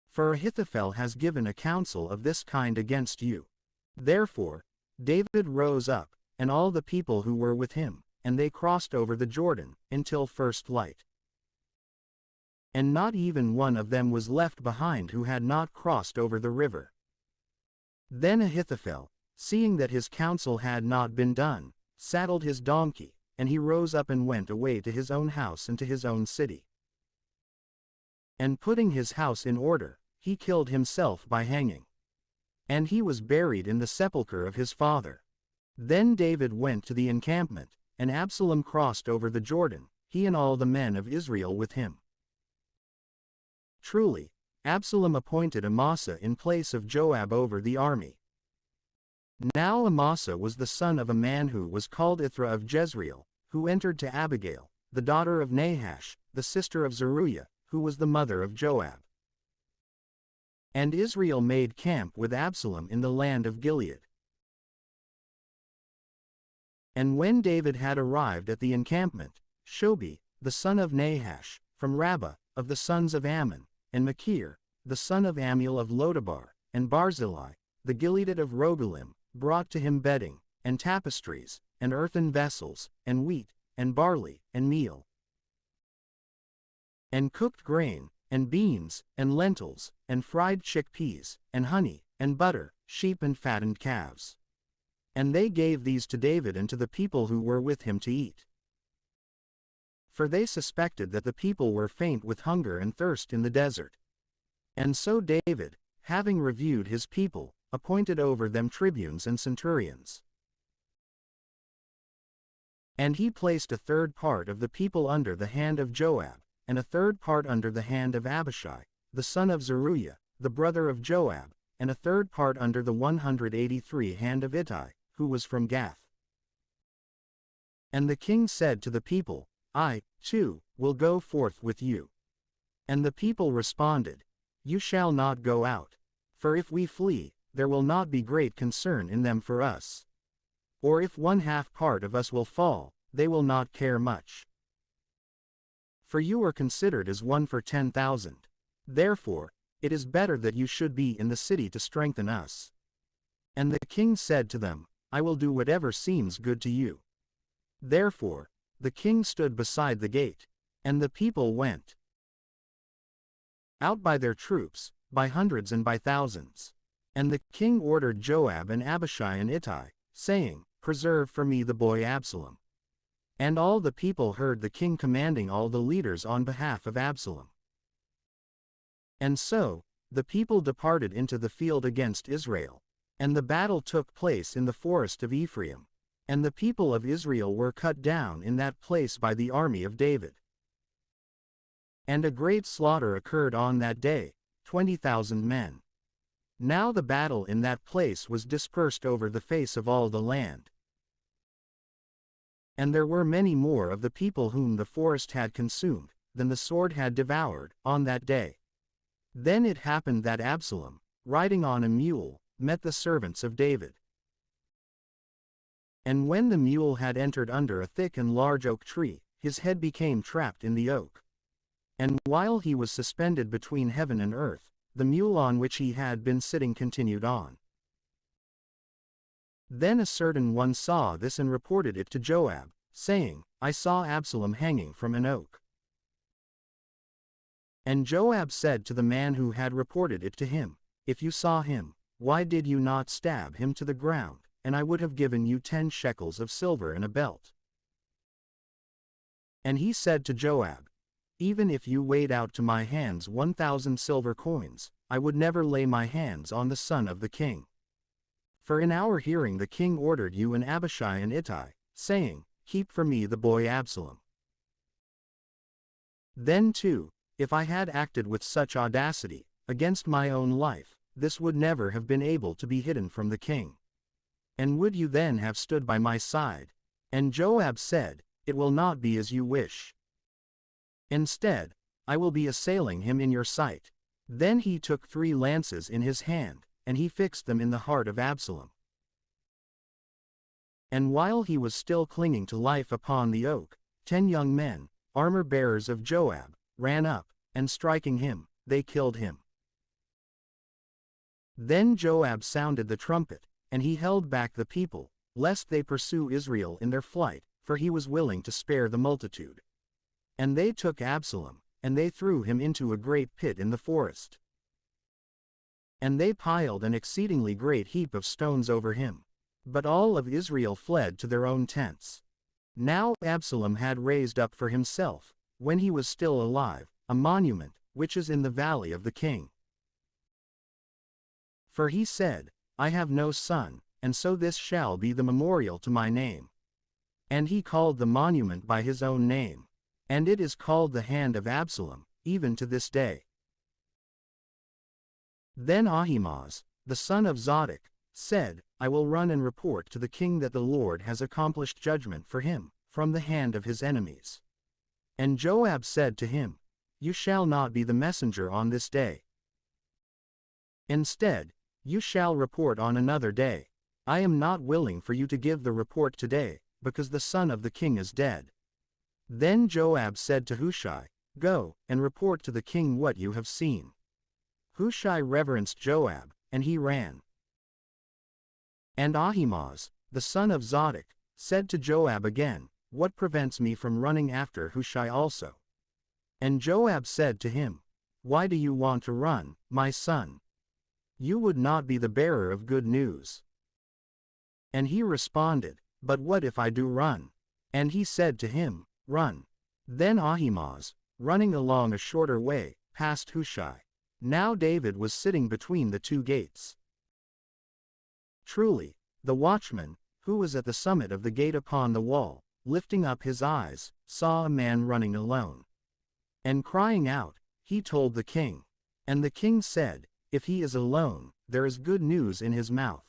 For Ahithophel has given a counsel of this kind against you." Therefore, David rose up, and all the people who were with him, and they crossed over the Jordan, until first light. And not even one of them was left behind who had not crossed over the river. Then Ahithophel, seeing that his counsel had not been done, saddled his donkey, and he rose up and went away to his own house and to his own city. And putting his house in order, he killed himself by hanging. And he was buried in the sepulchre of his father. Then David went to the encampment, and Absalom crossed over the Jordan, he and all the men of Israel with him. Truly, Absalom appointed Amasa in place of Joab over the army. Now Amasa was the son of a man who was called Ithra of Jezreel, who entered to Abigail, the daughter of Nahash, the sister of Zeruiah, who was the mother of Joab. And Israel made camp with Absalom in the land of Gilead. And when David had arrived at the encampment, Shobi, the son of Nahash, from Rabbah, of the sons of Ammon, and Machir, the son of Ammiel of Lodabar, and Barzillai, the Gileadite of Rogelim, brought to him bedding, and tapestries, and earthen vessels, and wheat, and barley, and meal, and cooked grain, and beans, and lentils, and fried chickpeas, and honey, and butter, sheep and fattened calves. And they gave these to David and to the people who were with him to eat. For they suspected that the people were faint with hunger and thirst in the desert. And so David, having reviewed his people, appointed over them tribunes and centurions. And he placed a third part of the people under the hand of Joab, and a third part under the hand of Abishai, the son of Zeruiah, the brother of Joab, and a third part under the 183 hand of Ittai, who was from Gath. And the king said to the people, "I, too, will go forth with you." And the people responded, "You shall not go out. For if we flee, there will not be great concern in them for us. Or if 1/2 part of us will fall, they will not care much. For you are considered as 1 for 10,000. Therefore, it is better that you should be in the city to strengthen us." And the king said to them, "I will do whatever seems good to you." Therefore, the king stood beside the gate, and the people went out by their troops, by hundreds and by thousands. And the king ordered Joab and Abishai and Ittai, saying, "Preserve for me the boy Absalom." And all the people heard the king commanding all the leaders on behalf of Absalom. And so, the people departed into the field against Israel. And the battle took place in the forest of Ephraim. And the people of Israel were cut down in that place by the army of David. And a great slaughter occurred on that day, 20,000 men. Now the battle in that place was dispersed over the face of all the land. And there were many more of the people whom the forest had consumed, than the sword had devoured, on that day. Then it happened that Absalom, riding on a mule, met the servants of David. And when the mule had entered under a thick and large oak tree, his head became trapped in the oak. And while he was suspended between heaven and earth, the mule on which he had been sitting continued on. Then a certain one saw this and reported it to Joab, saying, I saw Absalom hanging from an oak. And Joab said to the man who had reported it to him, If you saw him, why did you not stab him to the ground, and I would have given you 10 shekels of silver and a belt. And he said to Joab, Even if you weighed out to my hands 1,000 silver coins, I would never lay my hands on the son of the king. For in our hearing the king ordered you and Abishai and Ittai, saying, Keep for me the boy Absalom. Then too, if I had acted with such audacity, against my own life, this would never have been able to be hidden from the king. And would you then have stood by my side? And Joab said, It will not be as you wish. Instead, I will be assailing him in your sight. Then he took 3 lances in his hand, and he fixed them in the heart of Absalom. And while he was still clinging to life upon the oak, 10 young men, armor-bearers of Joab, ran up, and striking him, they killed him. Then Joab sounded the trumpet, and he held back the people, lest they pursue Israel in their flight, for he was willing to spare the multitude. And they took Absalom, and they threw him into a great pit in the forest. And they piled an exceedingly great heap of stones over him. But all of Israel fled to their own tents. Now Absalom had raised up for himself, when he was still alive, a monument, which is in the valley of the king. For he said, I have no son, and so this shall be the memorial to my name. And he called the monument by his own name. And it is called the hand of Absalom, even to this day. Then Ahimaaz, the son of Zadok, said, I will run and report to the king that the Lord has accomplished judgment for him, from the hand of his enemies. And Joab said to him, You shall not be the messenger on this day. Instead, you shall report on another day. I am not willing for you to give the report today, because the son of the king is dead. Then Joab said to Hushai, Go, and report to the king what you have seen. Hushai reverenced Joab, and he ran. And Ahimaaz, the son of Zadok, said to Joab again, What prevents me from running after Hushai also? And Joab said to him, Why do you want to run, my son? You would not be the bearer of good news. And he responded, But what if I do run? And he said to him, Run. Then Ahimaaz, running along a shorter way, passed Hushai. Now David was sitting between the 2 gates. Truly, the watchman, who was at the summit of the gate upon the wall, lifting up his eyes, saw a man running alone. And crying out, he told the king. And the king said, If he is alone, there is good news in his mouth.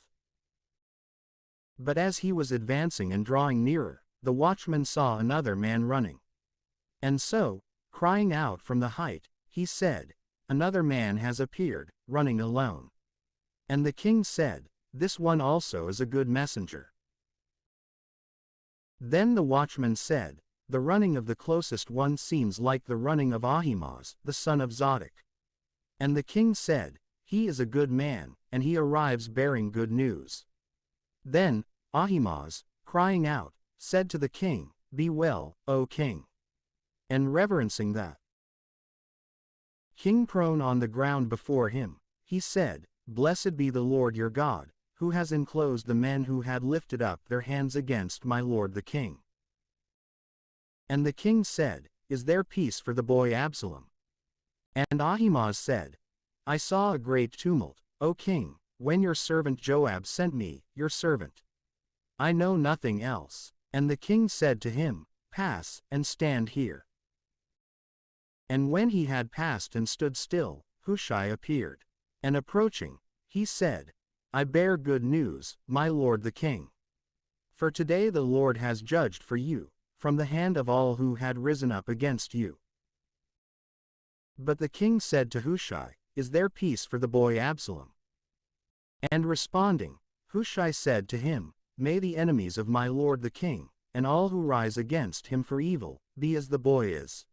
But as he was advancing and drawing nearer, the watchman saw another man running. And so, crying out from the height, he said, Another man has appeared, running alone. And the king said, This one also is a good messenger. Then the watchman said, The running of the closest one seems like the running of Ahimaaz, the son of Zadok. And the king said, He is a good man, and he arrives bearing good news. Then Ahimaaz, crying out, said to the king, Be well, O king. And reverencing the king prone on the ground before him, he said, Blessed be the Lord your God, who has enclosed the men who had lifted up their hands against my lord the king. And the king said, Is there peace for the boy Absalom? And Ahimaaz said, I saw a great tumult, O king, when your servant Joab sent me, your servant. I know nothing else. And the king said to him, Pass, and stand here. And when he had passed and stood still, Hushai appeared. And approaching, he said, I bear good news, my lord the king. For today the Lord has judged for you, from the hand of all who had risen up against you. But the king said to Hushai, Is there peace for the boy Absalom? And responding, Hushai said to him, may the enemies of my lord the king, and all who rise against him for evil, be as the boy is.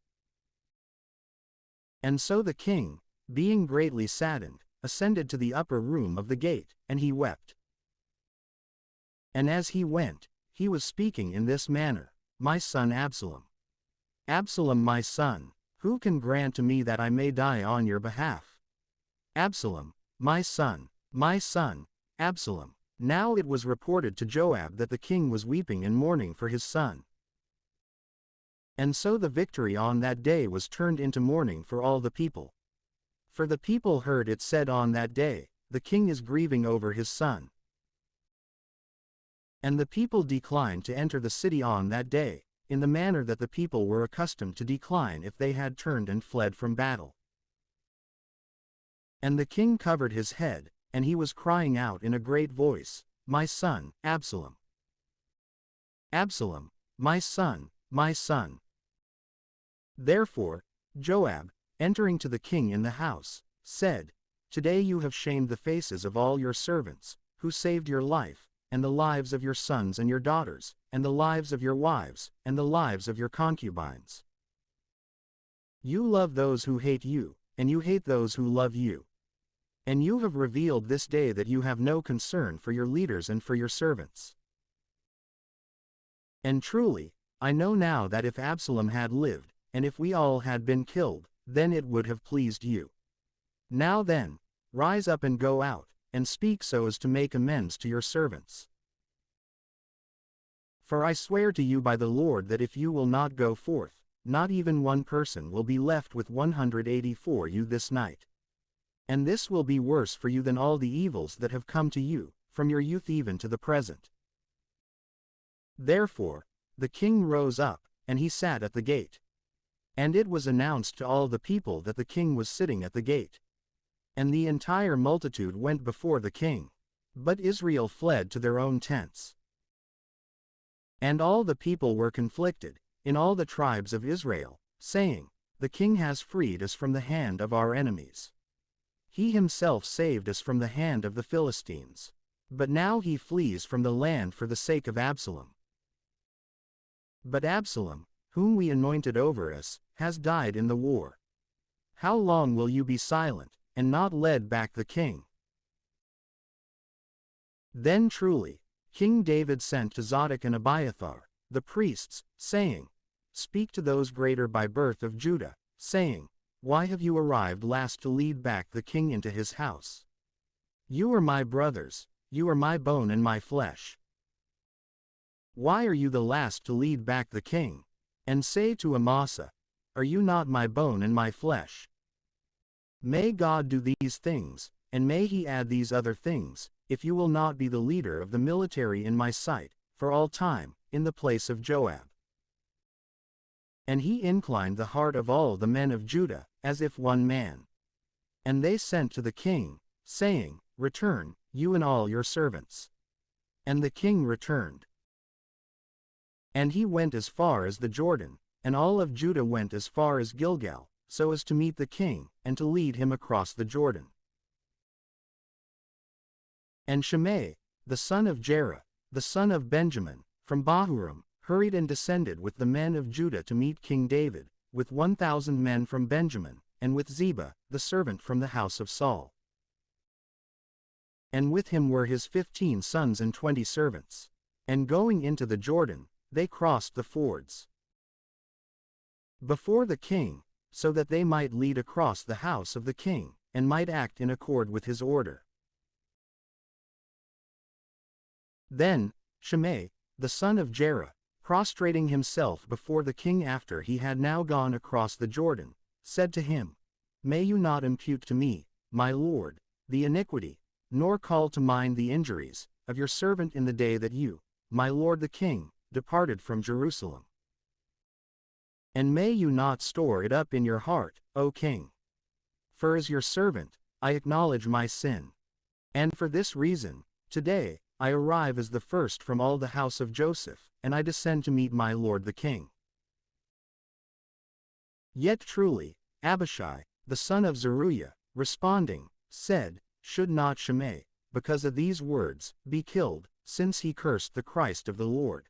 And so the king, being greatly saddened, ascended to the upper room of the gate, and he wept. And as he went, he was speaking in this manner, My son Absalom. Absalom my son, who can grant to me that I may die on your behalf? Absalom, my son, Absalom. Now it was reported to Joab that the king was weeping and mourning for his son. And so the victory on that day was turned into mourning for all the people. For the people heard it said on that day, The king is grieving over his son. And the people declined to enter the city on that day, in the manner that the people were accustomed to decline if they had turned and fled from battle. And the king covered his head, and he was crying out in a great voice, My son, Absalom. Absalom, my son, my son. Therefore, Joab, entering to the king in the house, said, Today you have shamed the faces of all your servants, who saved your life, and the lives of your sons and your daughters, and the lives of your wives, and the lives of your concubines. You love those who hate you, and you hate those who love you. And you have revealed this day that you have no concern for your leaders and for your servants. And truly, I know now that if Absalom had lived, and if we all had been killed, then it would have pleased you. Now then, rise up and go out, and speak so as to make amends to your servants. For I swear to you by the Lord that if you will not go forth, not even one person will be left with 180 for you this night. And this will be worse for you than all the evils that have come to you, from your youth even to the present. Therefore, the king rose up, and he sat at the gate. And it was announced to all the people that the king was sitting at the gate. And the entire multitude went before the king. But Israel fled to their own tents. And all the people were conflicted, in all the tribes of Israel, saying, The king has freed us from the hand of our enemies. He himself saved us from the hand of the Philistines. But now he flees from the land for the sake of Absalom. But Absalom, whom we anointed over us, has died in the war. How long will you be silent, and not lead back the king? Then truly, King David sent to Zadok and Abiathar, the priests, saying, Speak to those greater by birth of Judah, saying, Why have you arrived last to lead back the king into his house? You are my brothers, you are my bone and my flesh. Why are you the last to lead back the king? And say to Amasa, Are you not my bone and my flesh? May God do these things, and may he add these other things, if you will not be the leader of the military in my sight, for all time, in the place of Joab. And he inclined the heart of all the men of Judah, as if one man. And they sent to the king, saying, Return, you and all your servants. And the king returned. And he went as far as the Jordan, and all of Judah went as far as Gilgal, so as to meet the king, and to lead him across the Jordan. And Shimei, the son of Jerah, the son of Benjamin, from Bahurim, hurried and descended with the men of Judah to meet King David, with 1,000 men from Benjamin, and with Ziba, the servant from the house of Saul. And with him were his 15 sons and 20 servants. And going into the Jordan, they crossed the fords before the king, so that they might lead across the house of the king, and might act in accord with his order. Then, Shimei, the son of Jerah, prostrating himself before the king after he had now gone across the Jordan, said to him, May you not impute to me, my lord, the iniquity, nor call to mind the injuries, of your servant in the day that you, my lord the king, departed from Jerusalem. And may you not store it up in your heart, O king. For as your servant, I acknowledge my sin. And for this reason, today, I arrive as the first from all the house of Joseph, and I descend to meet my lord the king. Yet truly, Abishai, the son of Zeruiah, responding, said, Should not Shimei, because of these words, be killed, since he cursed the Christ of the Lord.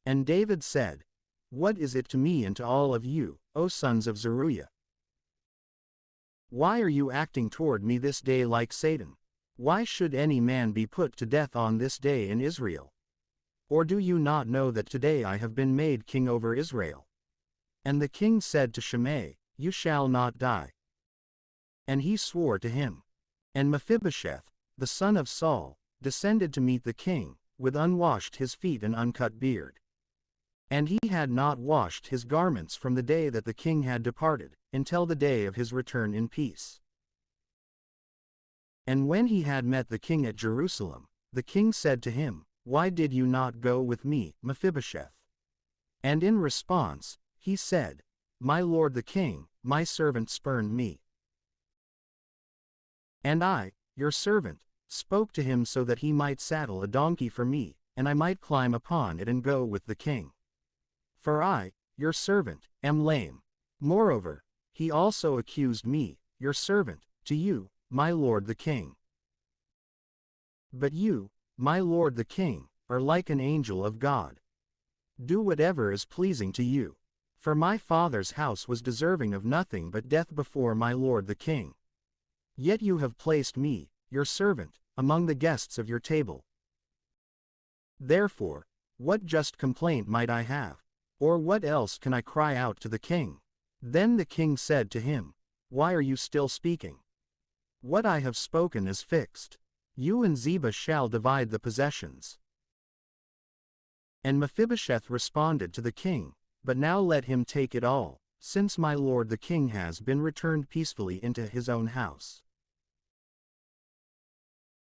And David said, What is it to me and to all of you, O sons of Zeruiah? Why are you acting toward me this day like Satan? Why should any man be put to death on this day in Israel? Or do you not know that today I have been made king over Israel? And the king said to Shimei, You shall not die. And he swore to him. And Mephibosheth, the son of Saul, descended to meet the king, with unwashed his feet and uncut beard. And he had not washed his garments from the day that the king had departed, until the day of his return in peace. And when he had met the king at Jerusalem, the king said to him, Why did you not go with me, Mephibosheth? And in response, he said, My lord the king, my servant spurned me. And I, your servant, spoke to him so that he might saddle a donkey for me, and I might climb upon it and go with the king. For I, your servant, am lame. Moreover, he also accused me, your servant, to you, my lord the king. But you, my lord the king, are like an angel of God. Do whatever is pleasing to you. For my father's house was deserving of nothing but death before my lord the king. Yet you have placed me, your servant, among the guests of your table. Therefore, what just complaint might I have? Or what else can I cry out to the king? Then the king said to him, Why are you still speaking? What I have spoken is fixed. You and Ziba shall divide the possessions. And Mephibosheth responded to the king, But now let him take it all, since my lord the king has been returned peacefully into his own house.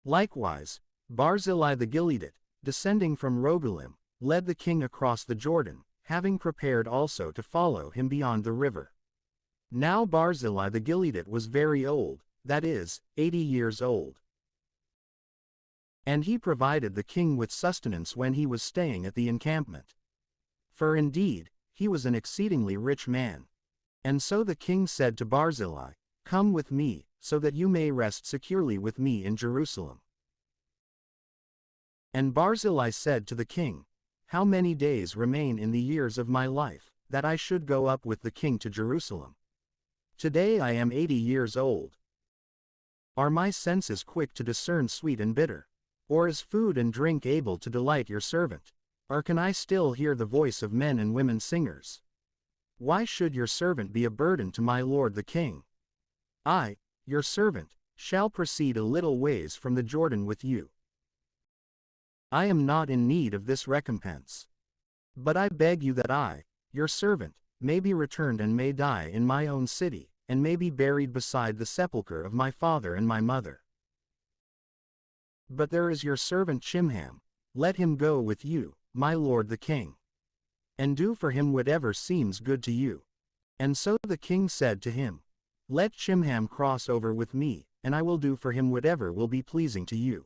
Likewise, Barzillai the Gileadite, descending from Rogelim, led the king across the Jordan, having prepared also to follow him beyond the river. Now Barzillai the Gileadite was very old, that is, 80 years old. And he provided the king with sustenance when he was staying at the encampment. For indeed, he was an exceedingly rich man. And so the king said to Barzillai, Come with me, so that you may rest securely with me in Jerusalem. And Barzillai said to the king, How many days remain in the years of my life, that I should go up with the king to Jerusalem? Today I am 80 years old. Are my senses quick to discern sweet and bitter? Or is food and drink able to delight your servant? Or can I still hear the voice of men and women singers? Why should your servant be a burden to my lord the king? I, your servant, shall proceed a little ways from the Jordan with you. I am not in need of this recompense. But I beg you that I, your servant, may be returned and may die in my own city, and may be buried beside the sepulchre of my father and my mother. But there is your servant Chimham, let him go with you, my lord the king. And do for him whatever seems good to you. And so the king said to him, Let Chimham cross over with me, and I will do for him whatever will be pleasing to you.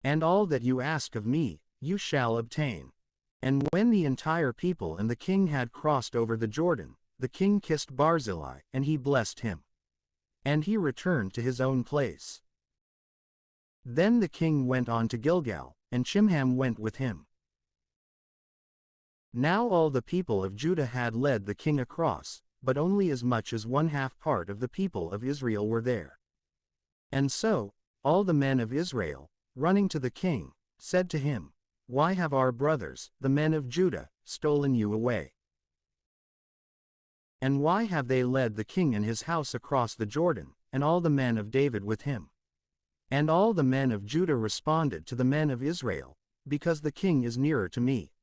And all that you ask of me, you shall obtain. And when the entire people and the king had crossed over the Jordan, the king kissed Barzillai, and he blessed him. And he returned to his own place. Then the king went on to Gilgal, and Chimham went with him. Now all the people of Judah had led the king across, but only as much as 1/2 part of the people of Israel were there. And so, all the men of Israel, running to the king, said to him, Why have our brothers, the men of Judah, stolen you away? And why have they led the king and his house across the Jordan, and all the men of David with him? And all the men of Judah responded to the men of Israel, Because the king is nearer to me.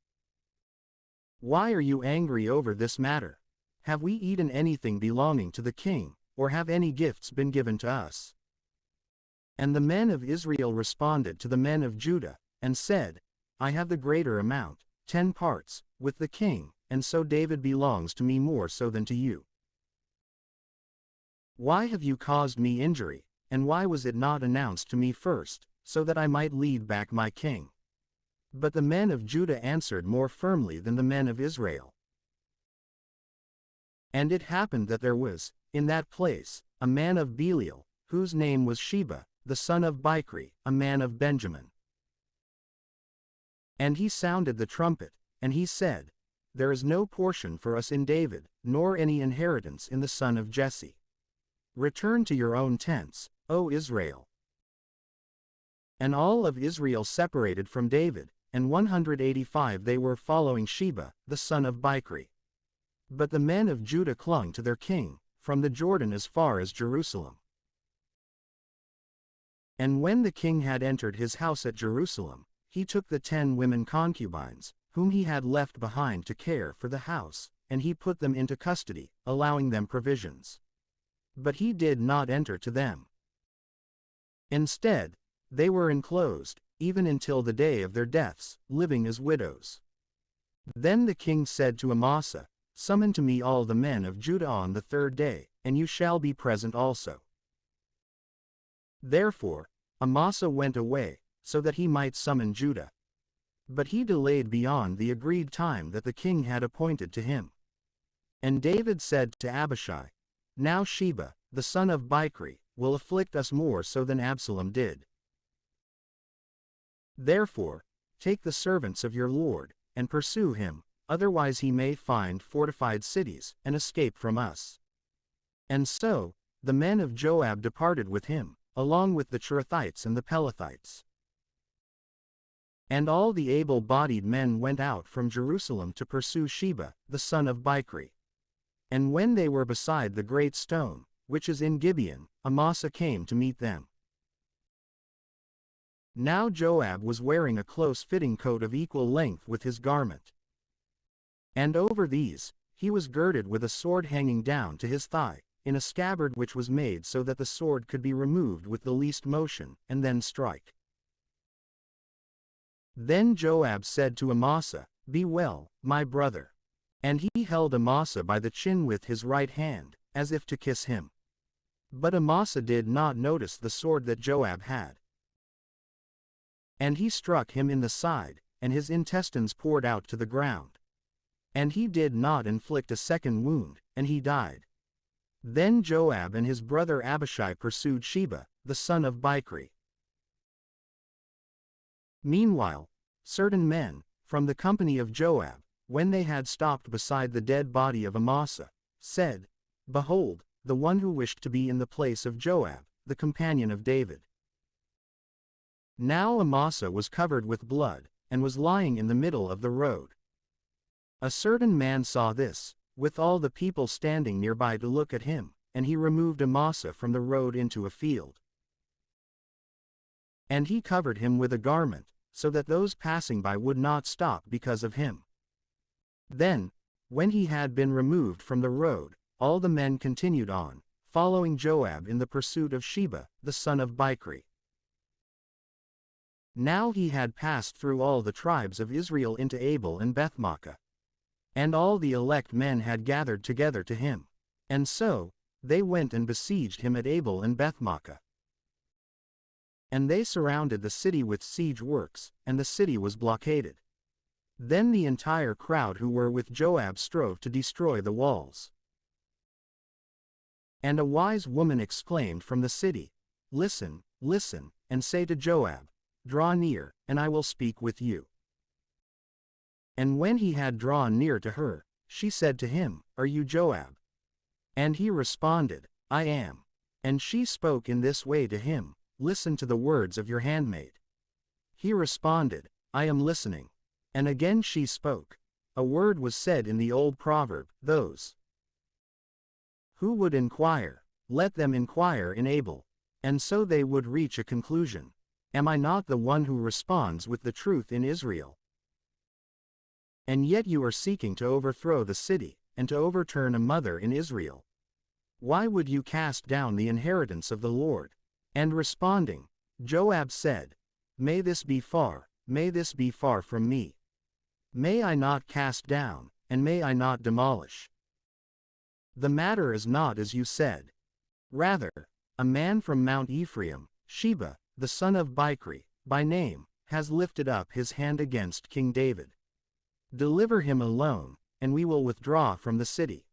Why are you angry over this matter? Have we eaten anything belonging to the king, or have any gifts been given to us? And the men of Israel responded to the men of Judah, and said, I have the greater amount, 10 parts, with the king, and so David belongs to me more so than to you. Why have you caused me injury, and why was it not announced to me first, so that I might lead back my king? But the men of Judah answered more firmly than the men of Israel. And it happened that there was, in that place, a man of Belial, whose name was Sheba, the son of Bichri, a man of Benjamin. And he sounded the trumpet, and he said, There is no portion for us in David, nor any inheritance in the son of Jesse. Return to your own tents, O Israel. And all of Israel separated from David, and 185 they were following Sheba, the son of Bichri. But the men of Judah clung to their king, from the Jordan as far as Jerusalem. And when the king had entered his house at Jerusalem, he took the 10 women concubines, whom he had left behind to care for the house, and he put them into custody, allowing them provisions. But he did not enter to them. Instead, they were enclosed, even until the day of their deaths, living as widows. Then the king said to Amasa, Summon to me all the men of Judah on the 3rd day, and you shall be present also. Therefore, Amasa went away, so that he might summon Judah. But he delayed beyond the agreed time that the king had appointed to him. And David said to Abishai, Now Sheba, the son of Bichri, will afflict us more so than Absalom did. Therefore, take the servants of your Lord, and pursue him, otherwise he may find fortified cities, and escape from us. And so, the men of Joab departed with him, along with the Cherethites and the Pelethites. And all the able-bodied men went out from Jerusalem to pursue Sheba, the son of Bichri. And when they were beside the great stone, which is in Gibeon, Amasa came to meet them. Now Joab was wearing a close-fitting coat of equal length with his garment. And over these, he was girded with a sword hanging down to his thigh, in a scabbard which was made so that the sword could be removed with the least motion, and then strike. Then Joab said to Amasa, Be well, my brother. And he held Amasa by the chin with his right hand, as if to kiss him. But Amasa did not notice the sword that Joab had. And he struck him in the side, and his intestines poured out to the ground. And he did not inflict a second wound, and he died. Then Joab and his brother Abishai pursued Sheba, the son of Bichri. Meanwhile, certain men, from the company of Joab, when they had stopped beside the dead body of Amasa, said, Behold, the one who wished to be in the place of Joab, the companion of David. Now Amasa was covered with blood, and was lying in the middle of the road. A certain man saw this, with all the people standing nearby to look at him, and he removed Amasa from the road into a field. And he covered him with a garment, so that those passing by would not stop because of him. Then, when he had been removed from the road, all the men continued on, following Joab in the pursuit of Sheba, the son of Bichri. Now he had passed through all the tribes of Israel into Abel and Bethmaachah. And all the elect men had gathered together to him. And so, they went and besieged him at Abel and Bethmaachah. And they surrounded the city with siege works, and the city was blockaded. Then the entire crowd who were with Joab strove to destroy the walls. And a wise woman exclaimed from the city, Listen, listen, and say to Joab, Draw near, and I will speak with you. And when he had drawn near to her, she said to him, Are you Joab? And he responded, I am. And she spoke in this way to him, Listen to the words of your handmaid. He responded, I am listening. And again she spoke. A word was said in the old proverb, Those who would inquire, let them inquire in Abel. And so they would reach a conclusion. Am I not the one who responds with the truth in Israel? And yet you are seeking to overthrow the city, and to overturn a mother in Israel. Why would you cast down the inheritance of the Lord? And responding, Joab said, May this be far from me. May I not cast down, and may I not demolish. The matter is not as you said. Rather, a man from Mount Ephraim, Sheba, the son of Bichri, by name, has lifted up his hand against King David. Deliver him alone, and we will withdraw from the city.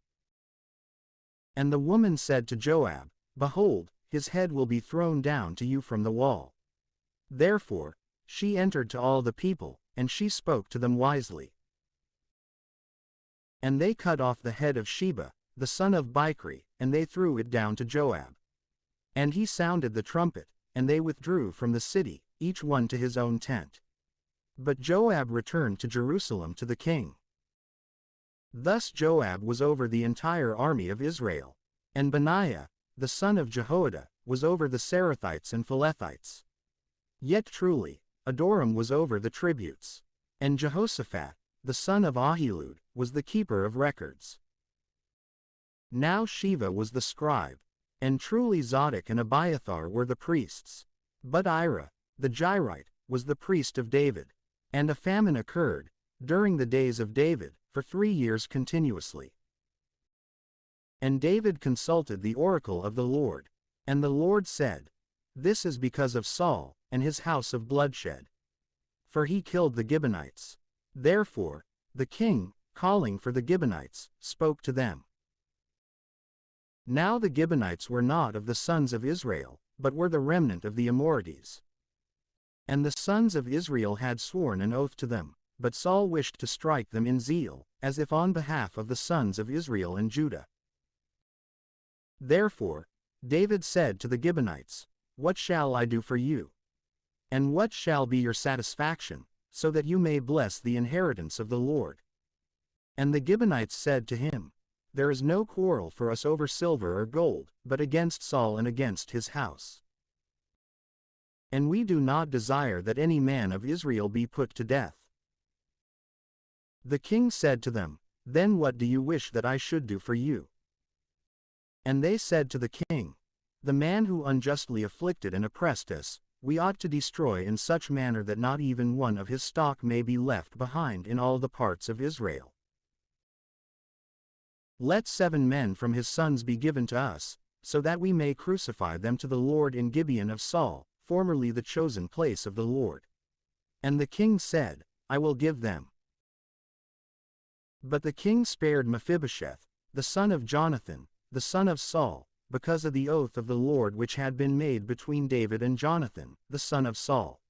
And the woman said to Joab, Behold, his head will be thrown down to you from the wall. Therefore, she entered to all the people, and she spoke to them wisely. And they cut off the head of Sheba, the son of Bichri, and they threw it down to Joab. And he sounded the trumpet, and they withdrew from the city, each one to his own tent. But Joab returned to Jerusalem to the king. Thus Joab was over the entire army of Israel. And Benaiah, the son of Jehoiada, was over the Sarathites and Philethites. Yet truly, Adoram was over the tributes. And Jehoshaphat, the son of Ahilud, was the keeper of records. Now Sheva was the scribe. And truly Zadok and Abiathar were the priests. But Ira, the Jairite, was the priest of David. And a famine occurred, during the days of David, for 3 years continuously. And David consulted the oracle of the Lord. And the Lord said, "This is because of Saul, and his house of bloodshed. For he killed the Gibeonites." Therefore, the king, calling for the Gibeonites, spoke to them. Now the Gibeonites were not of the sons of Israel, but were the remnant of the Amorites. And the sons of Israel had sworn an oath to them, but Saul wished to strike them in zeal, as if on behalf of the sons of Israel and Judah. Therefore, David said to the Gibeonites, "What shall I do for you? And what shall be your satisfaction, so that you may bless the inheritance of the Lord?" And the Gibeonites said to him, "There is no quarrel for us over silver or gold, but against Saul and against his house. And we do not desire that any man of Israel be put to death." The king said to them, "Then what do you wish that I should do for you?" And they said to the king, "The man who unjustly afflicted and oppressed us, we ought to destroy in such manner that not even one of his stock may be left behind in all the parts of Israel. Let 7 men from his sons be given to us, so that we may crucify them to the Lord in Gibeon of Saul, formerly the chosen place of the Lord." And the king said, "I will give them." But the king spared Mephibosheth, the son of Jonathan, the son of Saul, because of the oath of the Lord which had been made between David and Jonathan, the son of Saul.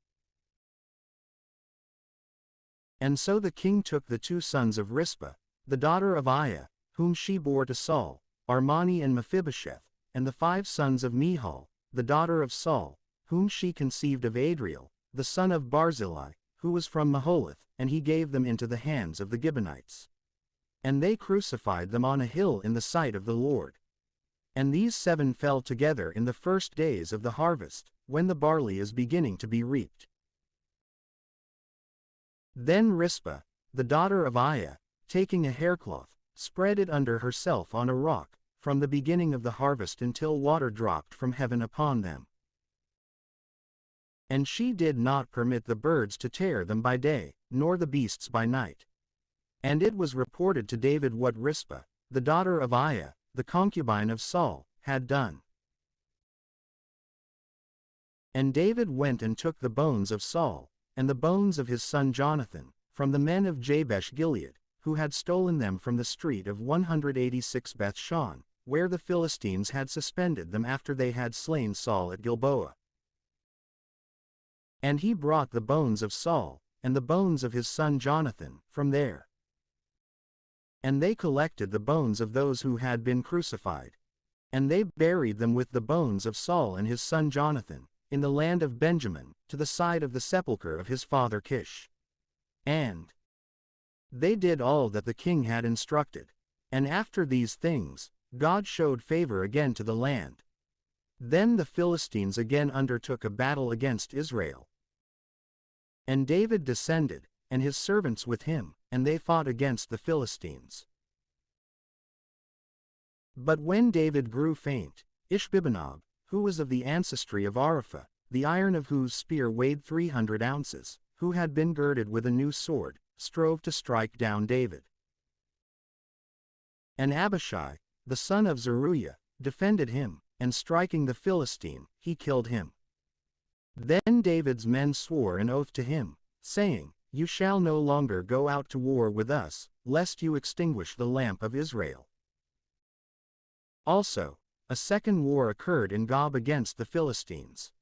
And so the king took the 2 sons of Rizpah, the daughter of Aiah, whom she bore to Saul, Armani and Mephibosheth, and the 5 sons of Michal, the daughter of Saul, whom she conceived of Adriel, the son of Barzillai, who was from Maholath, and he gave them into the hands of the Gibeonites. And they crucified them on a hill in the sight of the Lord. And these 7 fell together in the first days of the harvest, when the barley is beginning to be reaped. Then Rizpah, the daughter of Aiah, taking a haircloth, spread it under herself on a rock, from the beginning of the harvest until water dropped from heaven upon them. And she did not permit the birds to tear them by day, nor the beasts by night. And it was reported to David what Rizpah, the daughter of Aiah, the concubine of Saul, had done. And David went and took the bones of Saul, and the bones of his son Jonathan, from the men of Jabesh Gilead, who had stolen them from the street of 186 Beth-shan, where the Philistines had suspended them after they had slain Saul at Gilboa. And he brought the bones of Saul, and the bones of his son Jonathan, from there. And they collected the bones of those who had been crucified. And they buried them with the bones of Saul and his son Jonathan, in the land of Benjamin, to the side of the sepulchre of his father Kish. And they did all that the king had instructed. And after these things, God showed favor again to the land. Then the Philistines again undertook a battle against Israel. And David descended, and his servants with him, and they fought against the Philistines. But when David grew faint, Ishbi-benob, who was of the ancestry of Arapha, the iron of whose spear weighed 300 ounces, who had been girded with a new sword, strove to strike down David. And Abishai, the son of Zeruiah, defended him, and striking the Philistine, he killed him. Then David's men swore an oath to him, saying, "You shall no longer go out to war with us, lest you extinguish the lamp of Israel." Also, a second war occurred in Gob against the Philistines.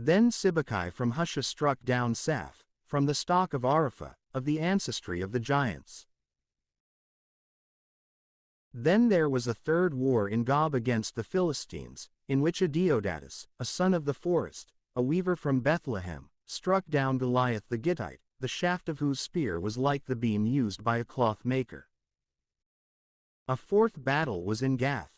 Then Sibbecai from Husha struck down Saph, from the stock of Arapha, of the ancestry of the giants. Then there was a third war in Gob against the Philistines, in which Deodatus, a son of the forest, a weaver from Bethlehem, struck down Goliath the Gittite, the shaft of whose spear was like the beam used by a cloth maker. A fourth battle was in Gath.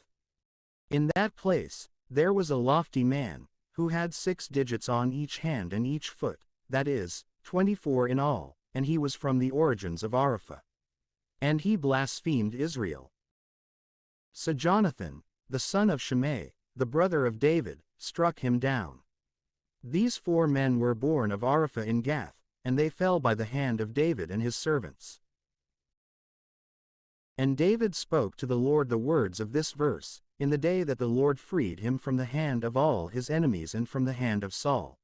In that place, there was a lofty man, who had 6 digits on each hand and each foot, that is, 24 in all, and he was from the origins of Arapha. And he blasphemed Israel. So Jonathan, the son of Shimei, the brother of David, struck him down. These 4 men were born of Arapha in Gath, and they fell by the hand of David and his servants. And David spoke to the Lord the words of this verse, in the day that the Lord freed him from the hand of all his enemies and from the hand of Saul.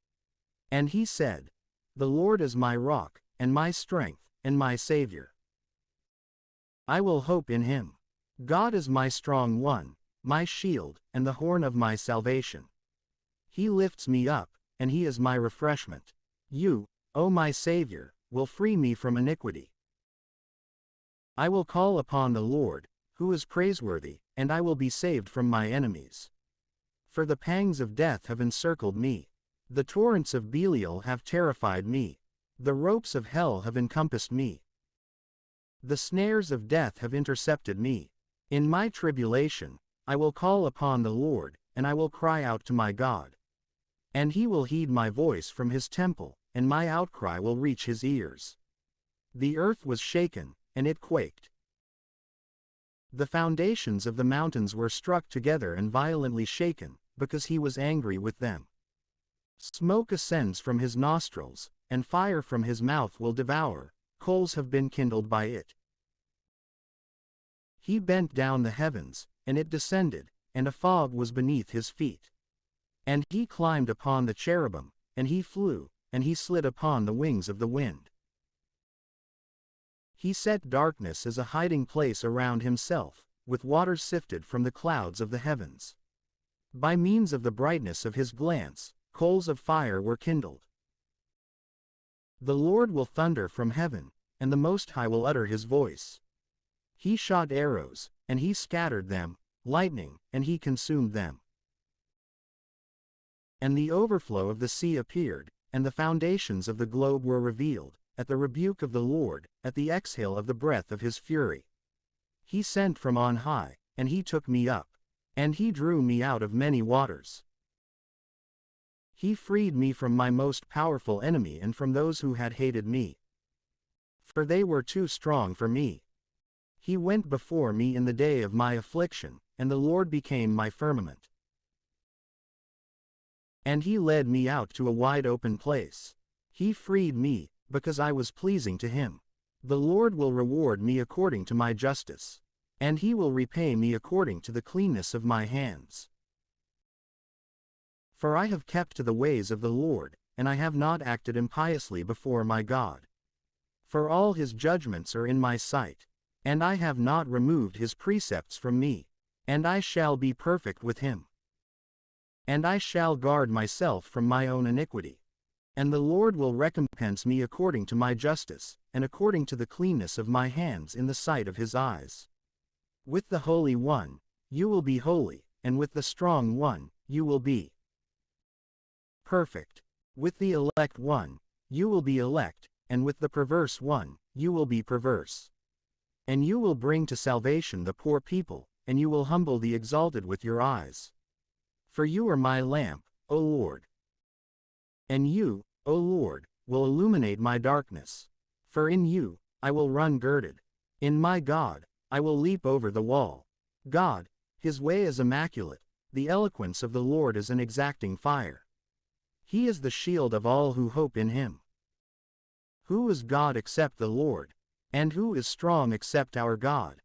And he said, "The Lord is my rock, and my strength, and my Savior. I will hope in him. God is my strong one, my shield, and the horn of my salvation. He lifts me up, and he is my refreshment. You, O my Savior, will free me from iniquity. I will call upon the Lord, who is praiseworthy, and I will be saved from my enemies. For the pangs of death have encircled me. The torrents of Belial have terrified me. The ropes of hell have encompassed me. The snares of death have intercepted me. In my tribulation, I will call upon the Lord, and I will cry out to my God. And he will heed my voice from his temple, and my outcry will reach his ears. The earth was shaken, and it quaked. The foundations of the mountains were struck together and violently shaken, because he was angry with them. Smoke ascends from his nostrils, and fire from his mouth will devour, coals have been kindled by it. He bent down the heavens, and it descended, and a fog was beneath his feet. And he climbed upon the cherubim, and he flew, and he slid upon the wings of the wind. He set darkness as a hiding place around himself, with waters sifted from the clouds of the heavens. By means of the brightness of his glance, coals of fire were kindled. The Lord will thunder from heaven, and the Most High will utter his voice. He shot arrows, and he scattered them, lightning, and he consumed them. And the overflow of the sea appeared, and the foundations of the globe were revealed, at the rebuke of the Lord, at the exhale of the breath of his fury. He sent from on high, and he took me up, and he drew me out of many waters. He freed me from my most powerful enemy and from those who had hated me. For they were too strong for me. He went before me in the day of my affliction, and the Lord became my firmament. And he led me out to a wide open place. He freed me, because I was pleasing to him. The Lord will reward me according to my justice, and he will repay me according to the cleanness of my hands. For I have kept to the ways of the Lord, and I have not acted impiously before my God. For all his judgments are in my sight, and I have not removed his precepts from me, and I shall be perfect with him. And I shall guard myself from my own iniquity. And the Lord will recompense me according to my justice, and according to the cleanness of my hands in the sight of his eyes. With the Holy One, you will be holy, and with the Strong One, you will be perfect. With the elect one, you will be elect, and with the perverse one, you will be perverse. And you will bring to salvation the poor people, and you will humble the exalted with your eyes. For you are my lamp, O Lord. And you, O Lord, will illuminate my darkness. For in you, I will run girded. In my God, I will leap over the wall. God, his way is immaculate, the eloquence of the Lord is an exacting fire. He is the shield of all who hope in him. Who is God except the Lord? And who is strong except our God?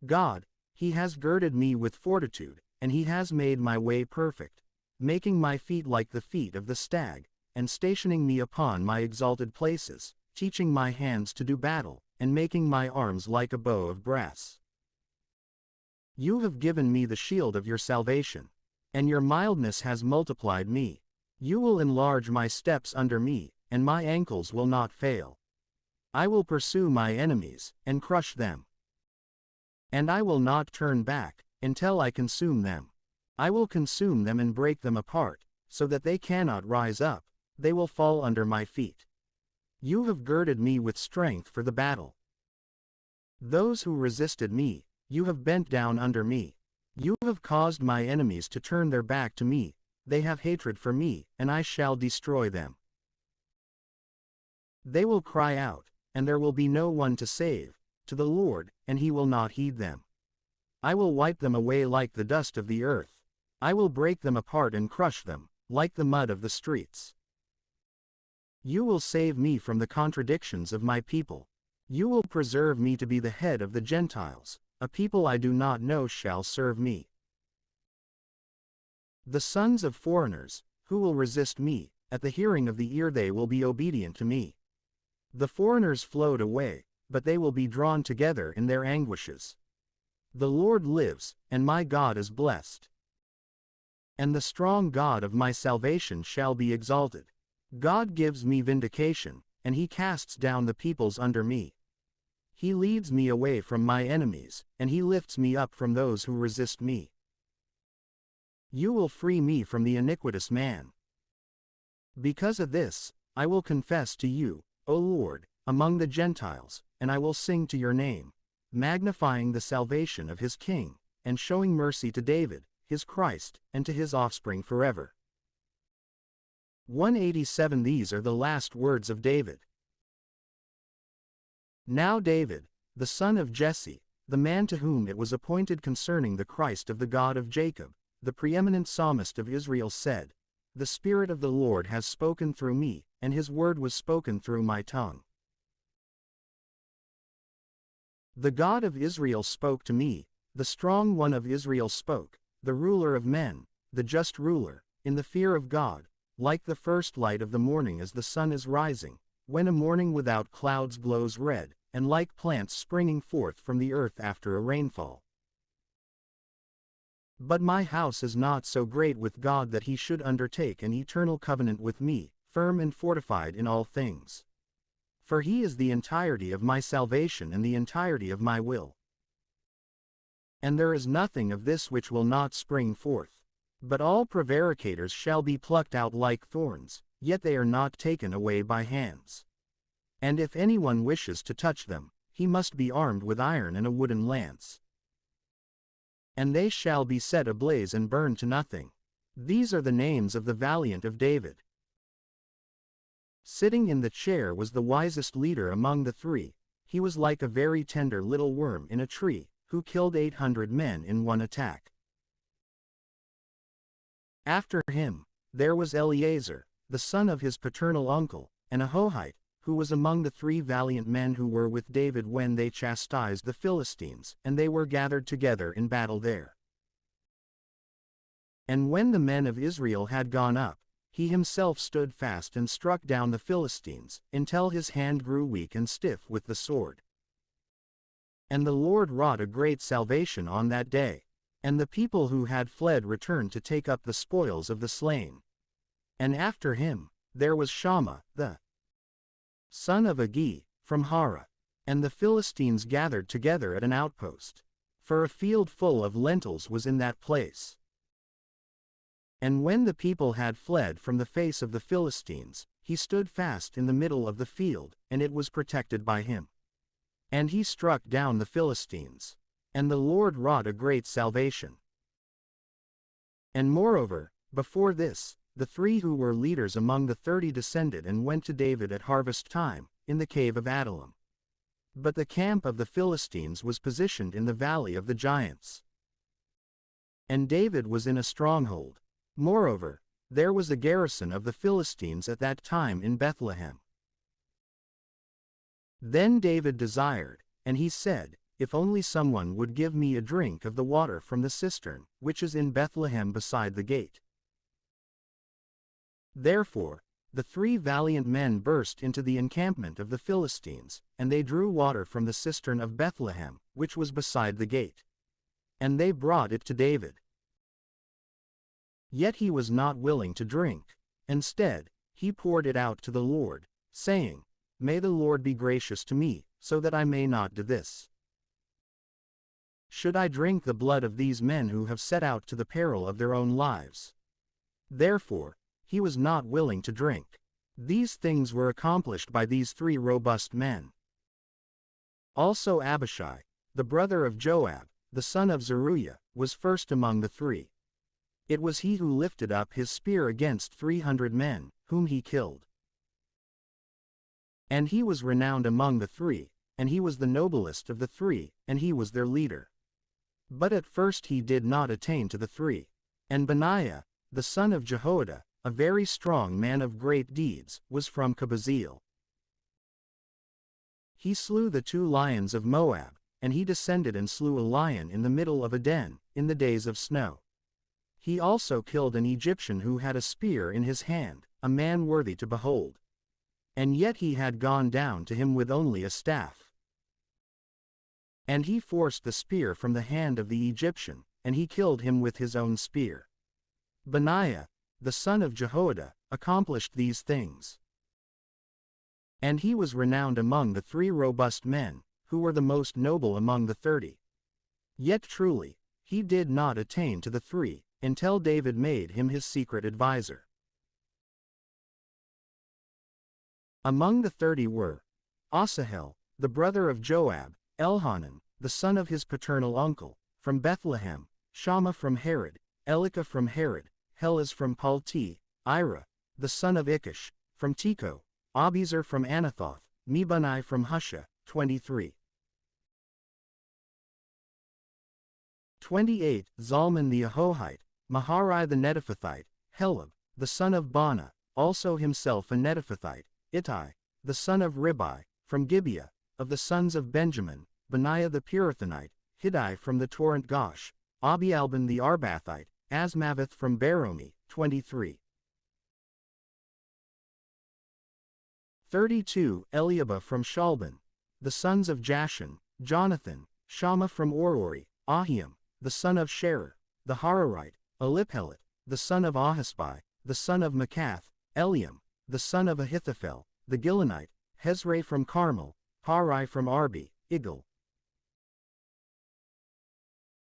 God, he has girded me with fortitude, and he has made my way perfect, making my feet like the feet of the stag, and stationing me upon my exalted places, teaching my hands to do battle, and making my arms like a bow of brass. You have given me the shield of your salvation, and your mildness has multiplied me. You will enlarge my steps under me, and my ankles will not fail. I will pursue my enemies, and crush them. And I will not turn back, until I consume them. I will consume them and break them apart, so that they cannot rise up, they will fall under my feet. You have girded me with strength for the battle. Those who resisted me, you have bent down under me. You have caused my enemies to turn their back to me, they have hatred for me, and I shall destroy them. They will cry out, and there will be no one to save, to the Lord, and he will not heed them. I will wipe them away like the dust of the earth. I will break them apart and crush them, like the mud of the streets. You will save me from the contradictions of my people. You will preserve me to be the head of the Gentiles. A people I do not know shall serve me. The sons of foreigners, who will resist me, at the hearing of the ear they will be obedient to me. The foreigners flowed away, but they will be drawn together in their anguishes. The Lord lives, and my God is blessed. And the strong God of my salvation shall be exalted. God gives me vindication, and he casts down the peoples under me. He leads me away from my enemies, and he lifts me up from those who resist me. You will free me from the iniquitous man. Because of this, I will confess to you, O Lord, among the Gentiles, and I will sing to your name, magnifying the salvation of his King, and showing mercy to David, his Christ, and to his offspring forever. 187. These are the last words of David. Now David, the son of Jesse, the man to whom it was appointed concerning the Christ of the God of Jacob, the preeminent psalmist of Israel said, The Spirit of the Lord has spoken through me, and his word was spoken through my tongue. The God of Israel spoke to me, the strong one of Israel spoke, the ruler of men, the just ruler, in the fear of God, like the first light of the morning as the sun is rising, when a morning without clouds glows red, and like plants springing forth from the earth after a rainfall. But my house is not so great with God that he should undertake an eternal covenant with me, firm and fortified in all things. For he is the entirety of my salvation and the entirety of my will. And there is nothing of this which will not spring forth. But all prevaricators shall be plucked out like thorns, yet they are not taken away by hands. And if anyone wishes to touch them, he must be armed with iron and a wooden lance. And they shall be set ablaze and burned to nothing. These are the names of the valiant of David. Sitting in the chair was the wisest leader among the three. He was like a very tender little worm in a tree, who killed 800 men in one attack. After him, there was Eleazar, the son of his paternal uncle, and Ahohite, who was among the three valiant men who were with David when they chastised the Philistines, and they were gathered together in battle there. And when the men of Israel had gone up, he himself stood fast and struck down the Philistines, until his hand grew weak and stiff with the sword. And the Lord wrought a great salvation on that day. And the people who had fled returned to take up the spoils of the slain. And after him, there was Shammah, the son of Agi, from Hara. And the Philistines gathered together at an outpost. For a field full of lentils was in that place. And when the people had fled from the face of the Philistines, he stood fast in the middle of the field, and it was protected by him. And he struck down the Philistines. And the Lord wrought a great salvation. And moreover, before this, the three who were leaders among the 30 descended and went to David at harvest time, in the cave of Adullam. But the camp of the Philistines was positioned in the valley of the giants. And David was in a stronghold. Moreover, there was a garrison of the Philistines at that time in Bethlehem. Then David desired, and he said, If only someone would give me a drink of the water from the cistern, which is in Bethlehem beside the gate. Therefore, the three valiant men burst into the encampment of the Philistines, and they drew water from the cistern of Bethlehem, which was beside the gate. And they brought it to David. Yet he was not willing to drink. Instead, he poured it out to the Lord, saying, "May the Lord be gracious to me, so that I may not do this. Should I drink the blood of these men who have set out to the peril of their own lives?" Therefore, he was not willing to drink. These things were accomplished by these 3 robust men. Also Abishai, the brother of Joab, the son of Zeruiah, was first among the 3. It was he who lifted up his spear against 300 men, whom he killed. And he was renowned among the 3, and he was the noblest of the 3, and he was their leader. But at first he did not attain to the 3. And Benaiah, the son of Jehoiada, a very strong man of great deeds, was from Kabzeel. He slew the 2 lions of Moab, and he descended and slew a lion in the middle of a den, in the days of snow. He also killed an Egyptian who had a spear in his hand, a man worthy to behold. And yet he had gone down to him with only a staff. And he forced the spear from the hand of the Egyptian, and he killed him with his own spear. Benaiah, the son of Jehoiada, accomplished these things. And he was renowned among the 3 robust men, who were the most noble among the 30. Yet truly, he did not attain to the 3, until David made him his secret adviser. Among the 30 were Asahel, the brother of Joab, Elhanan, the son of his paternal uncle, from Bethlehem, Shammah from Herod, Elika from Herod, Helez from Palti, Ira, the son of Ikish, from Tekoa, Abiezer from Anathoth, Mebunai from Husha, 23. 28. Zalman the Ahohite, Maharai the Netophathite, Helab, the son of Baanah, also himself a Netophathite, Ittai, the son of Ribai, from Gibeah, of the sons of Benjamin, Benaiah the Pirathonite, Hiddai from the torrent Gosh, Abialban the Arbathite, Asmaveth from Beromi, 23. 32. Eliabah from Shalban, the sons of Jashan, Jonathan, Shammah from Orori, Ahiam, the son of Sherer, the Hararite, Eliphelet, the son of Ahisbai, the son of Makath, Eliam, the son of Ahithophel, the Gilonite, Hezrai from Carmel, Parai from Arbi, Igal,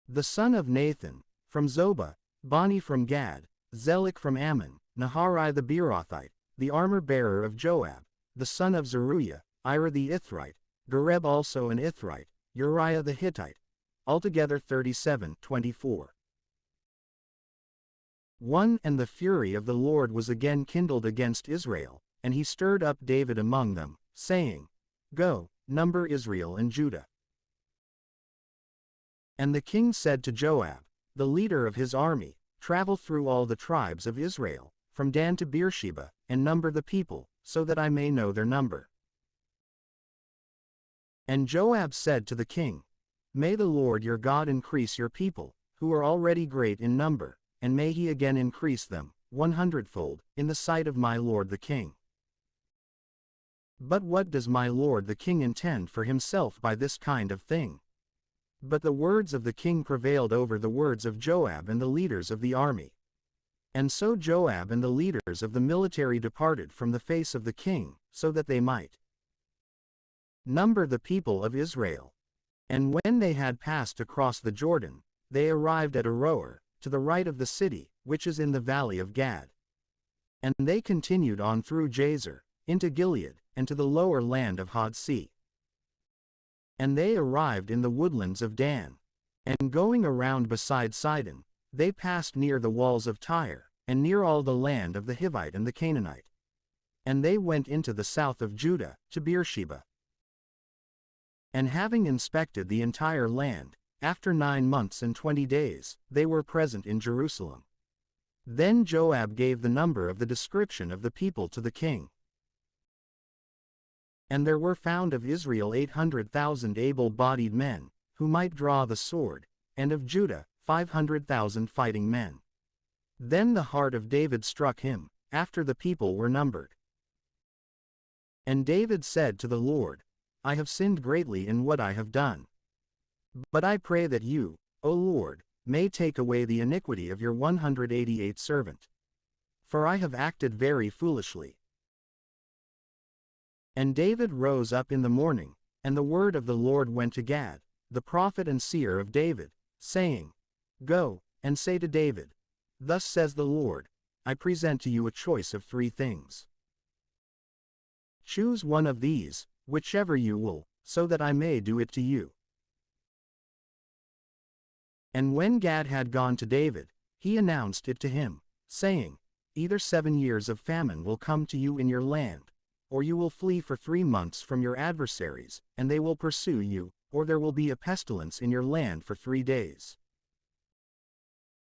the son of Nathan, from Zobah, Bani from Gad, Zelik from Ammon, Naharai the Beerothite, the armor-bearer of Joab, the son of Zeruiah, Ira the Ithrite, Gareb also an Ithrite, Uriah the Hittite, altogether 37:24. 1. And the fury of the Lord was again kindled against Israel, and he stirred up David among them, saying, "Go, number Israel and Judah." And the king said to Joab, the leader of his army, "Travel through all the tribes of Israel, from Dan to Beersheba, and number the people, so that I may know their number." And Joab said to the king, "May the Lord your God increase your people, who are already great in number, and may he again increase them, 100-fold, in the sight of my lord the king. But what does my lord the king intend for himself by this kind of thing?" But the words of the king prevailed over the words of Joab and the leaders of the army. And so Joab and the leaders of the military departed from the face of the king, so that they might number the people of Israel. And when they had passed across the Jordan, they arrived at Aroer, to the right of the city, which is in the valley of Gad. And they continued on through Jazer, into Gilead, and to the lower land of Hodsea. And they arrived in the woodlands of Dan. And going around beside Sidon, they passed near the walls of Tyre, and near all the land of the Hivite and the Canaanite. And they went into the south of Judah, to Beersheba. And having inspected the entire land, after 9 months and 20 days, they were present in Jerusalem. Then Joab gave the number of the description of the people to the king. And there were found of Israel 800,000 able-bodied men, who might draw the sword, and of Judah 500,000 fighting men. Then the heart of David struck him, after the people were numbered. And David said to the Lord, "I have sinned greatly in what I have done. But I pray that you, O Lord, may take away the iniquity of your 188 servant. for I have acted very foolishly. And David rose up in the morning, and the word of the Lord went to Gad, the prophet and seer of David, saying, Go, and say to David, Thus says the Lord, I present to you a choice of 3 things. Choose one of these, whichever you will, so that I may do it to you. And when Gad had gone to David, he announced it to him, saying, Either 7 years of famine will come to you in your land, or you will flee for 3 months from your adversaries, and they will pursue you, or there will be a pestilence in your land for 3 days.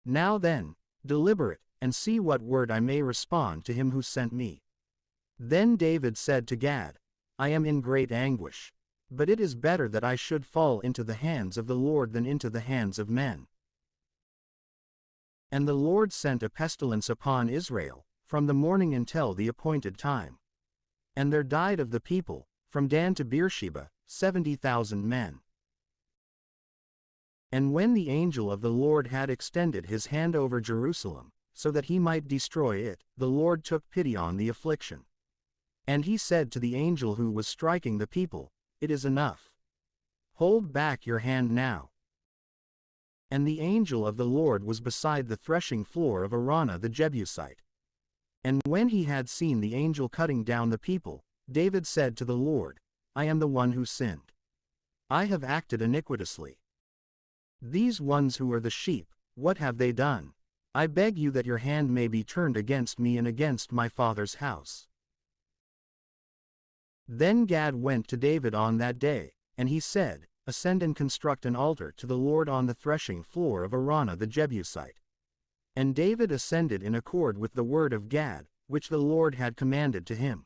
Now then, deliberate, and see what word I may respond to him who sent me. Then David said to Gad, I am in great anguish. But it is better that I should fall into the hands of the Lord than into the hands of men. And the Lord sent a pestilence upon Israel, from the morning until the appointed time. And there died of the people, from Dan to Beersheba, 70,000 men. And when the angel of the Lord had extended his hand over Jerusalem, so that he might destroy it, the Lord took pity on the affliction. And he said to the angel who was striking the people, It is enough. Hold back your hand now. And the angel of the Lord was beside the threshing floor of Araunah the Jebusite. And when he had seen the angel cutting down the people, David said to the Lord, I am the one who sinned. I have acted iniquitously. These ones who are the sheep, what have they done? I beg you that your hand may be turned against me and against my father's house. Then Gad went to David on that day, and he said, Ascend and construct an altar to the Lord on the threshing floor of Araunah the Jebusite. And David ascended in accord with the word of Gad, which the Lord had commanded to him.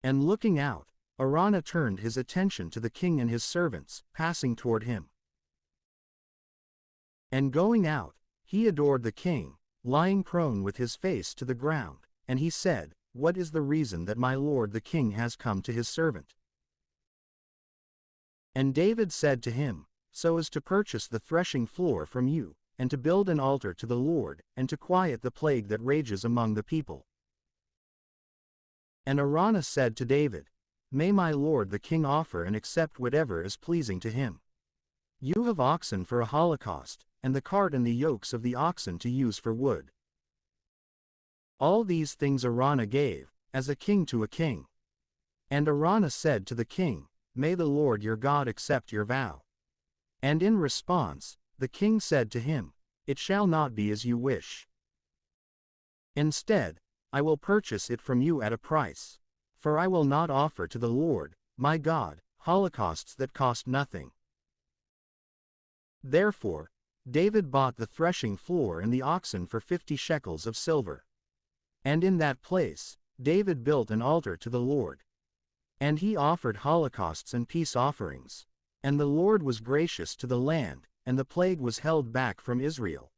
And looking out, Araunah turned his attention to the king and his servants, passing toward him. And going out, he adored the king, lying prone with his face to the ground, and he said, What is the reason that my lord the king has come to his servant? And David said to him, So as to purchase the threshing floor from you, and to build an altar to the Lord, and to quiet the plague that rages among the people. And Araunah said to David, May my lord the king offer and accept whatever is pleasing to him. You have oxen for a holocaust, and the cart and the yokes of the oxen to use for wood. All these things Araunah gave, as a king to a king. And Araunah said to the king, May the Lord your God accept your vow. And in response, the king said to him, It shall not be as you wish. Instead, I will purchase it from you at a price. For I will not offer to the Lord, my God, holocausts that cost nothing. Therefore, David bought the threshing floor and the oxen for 50 shekels of silver. And in that place, David built an altar to the Lord. And he offered holocausts and peace offerings. And the Lord was gracious to the land, and the plague was held back from Israel.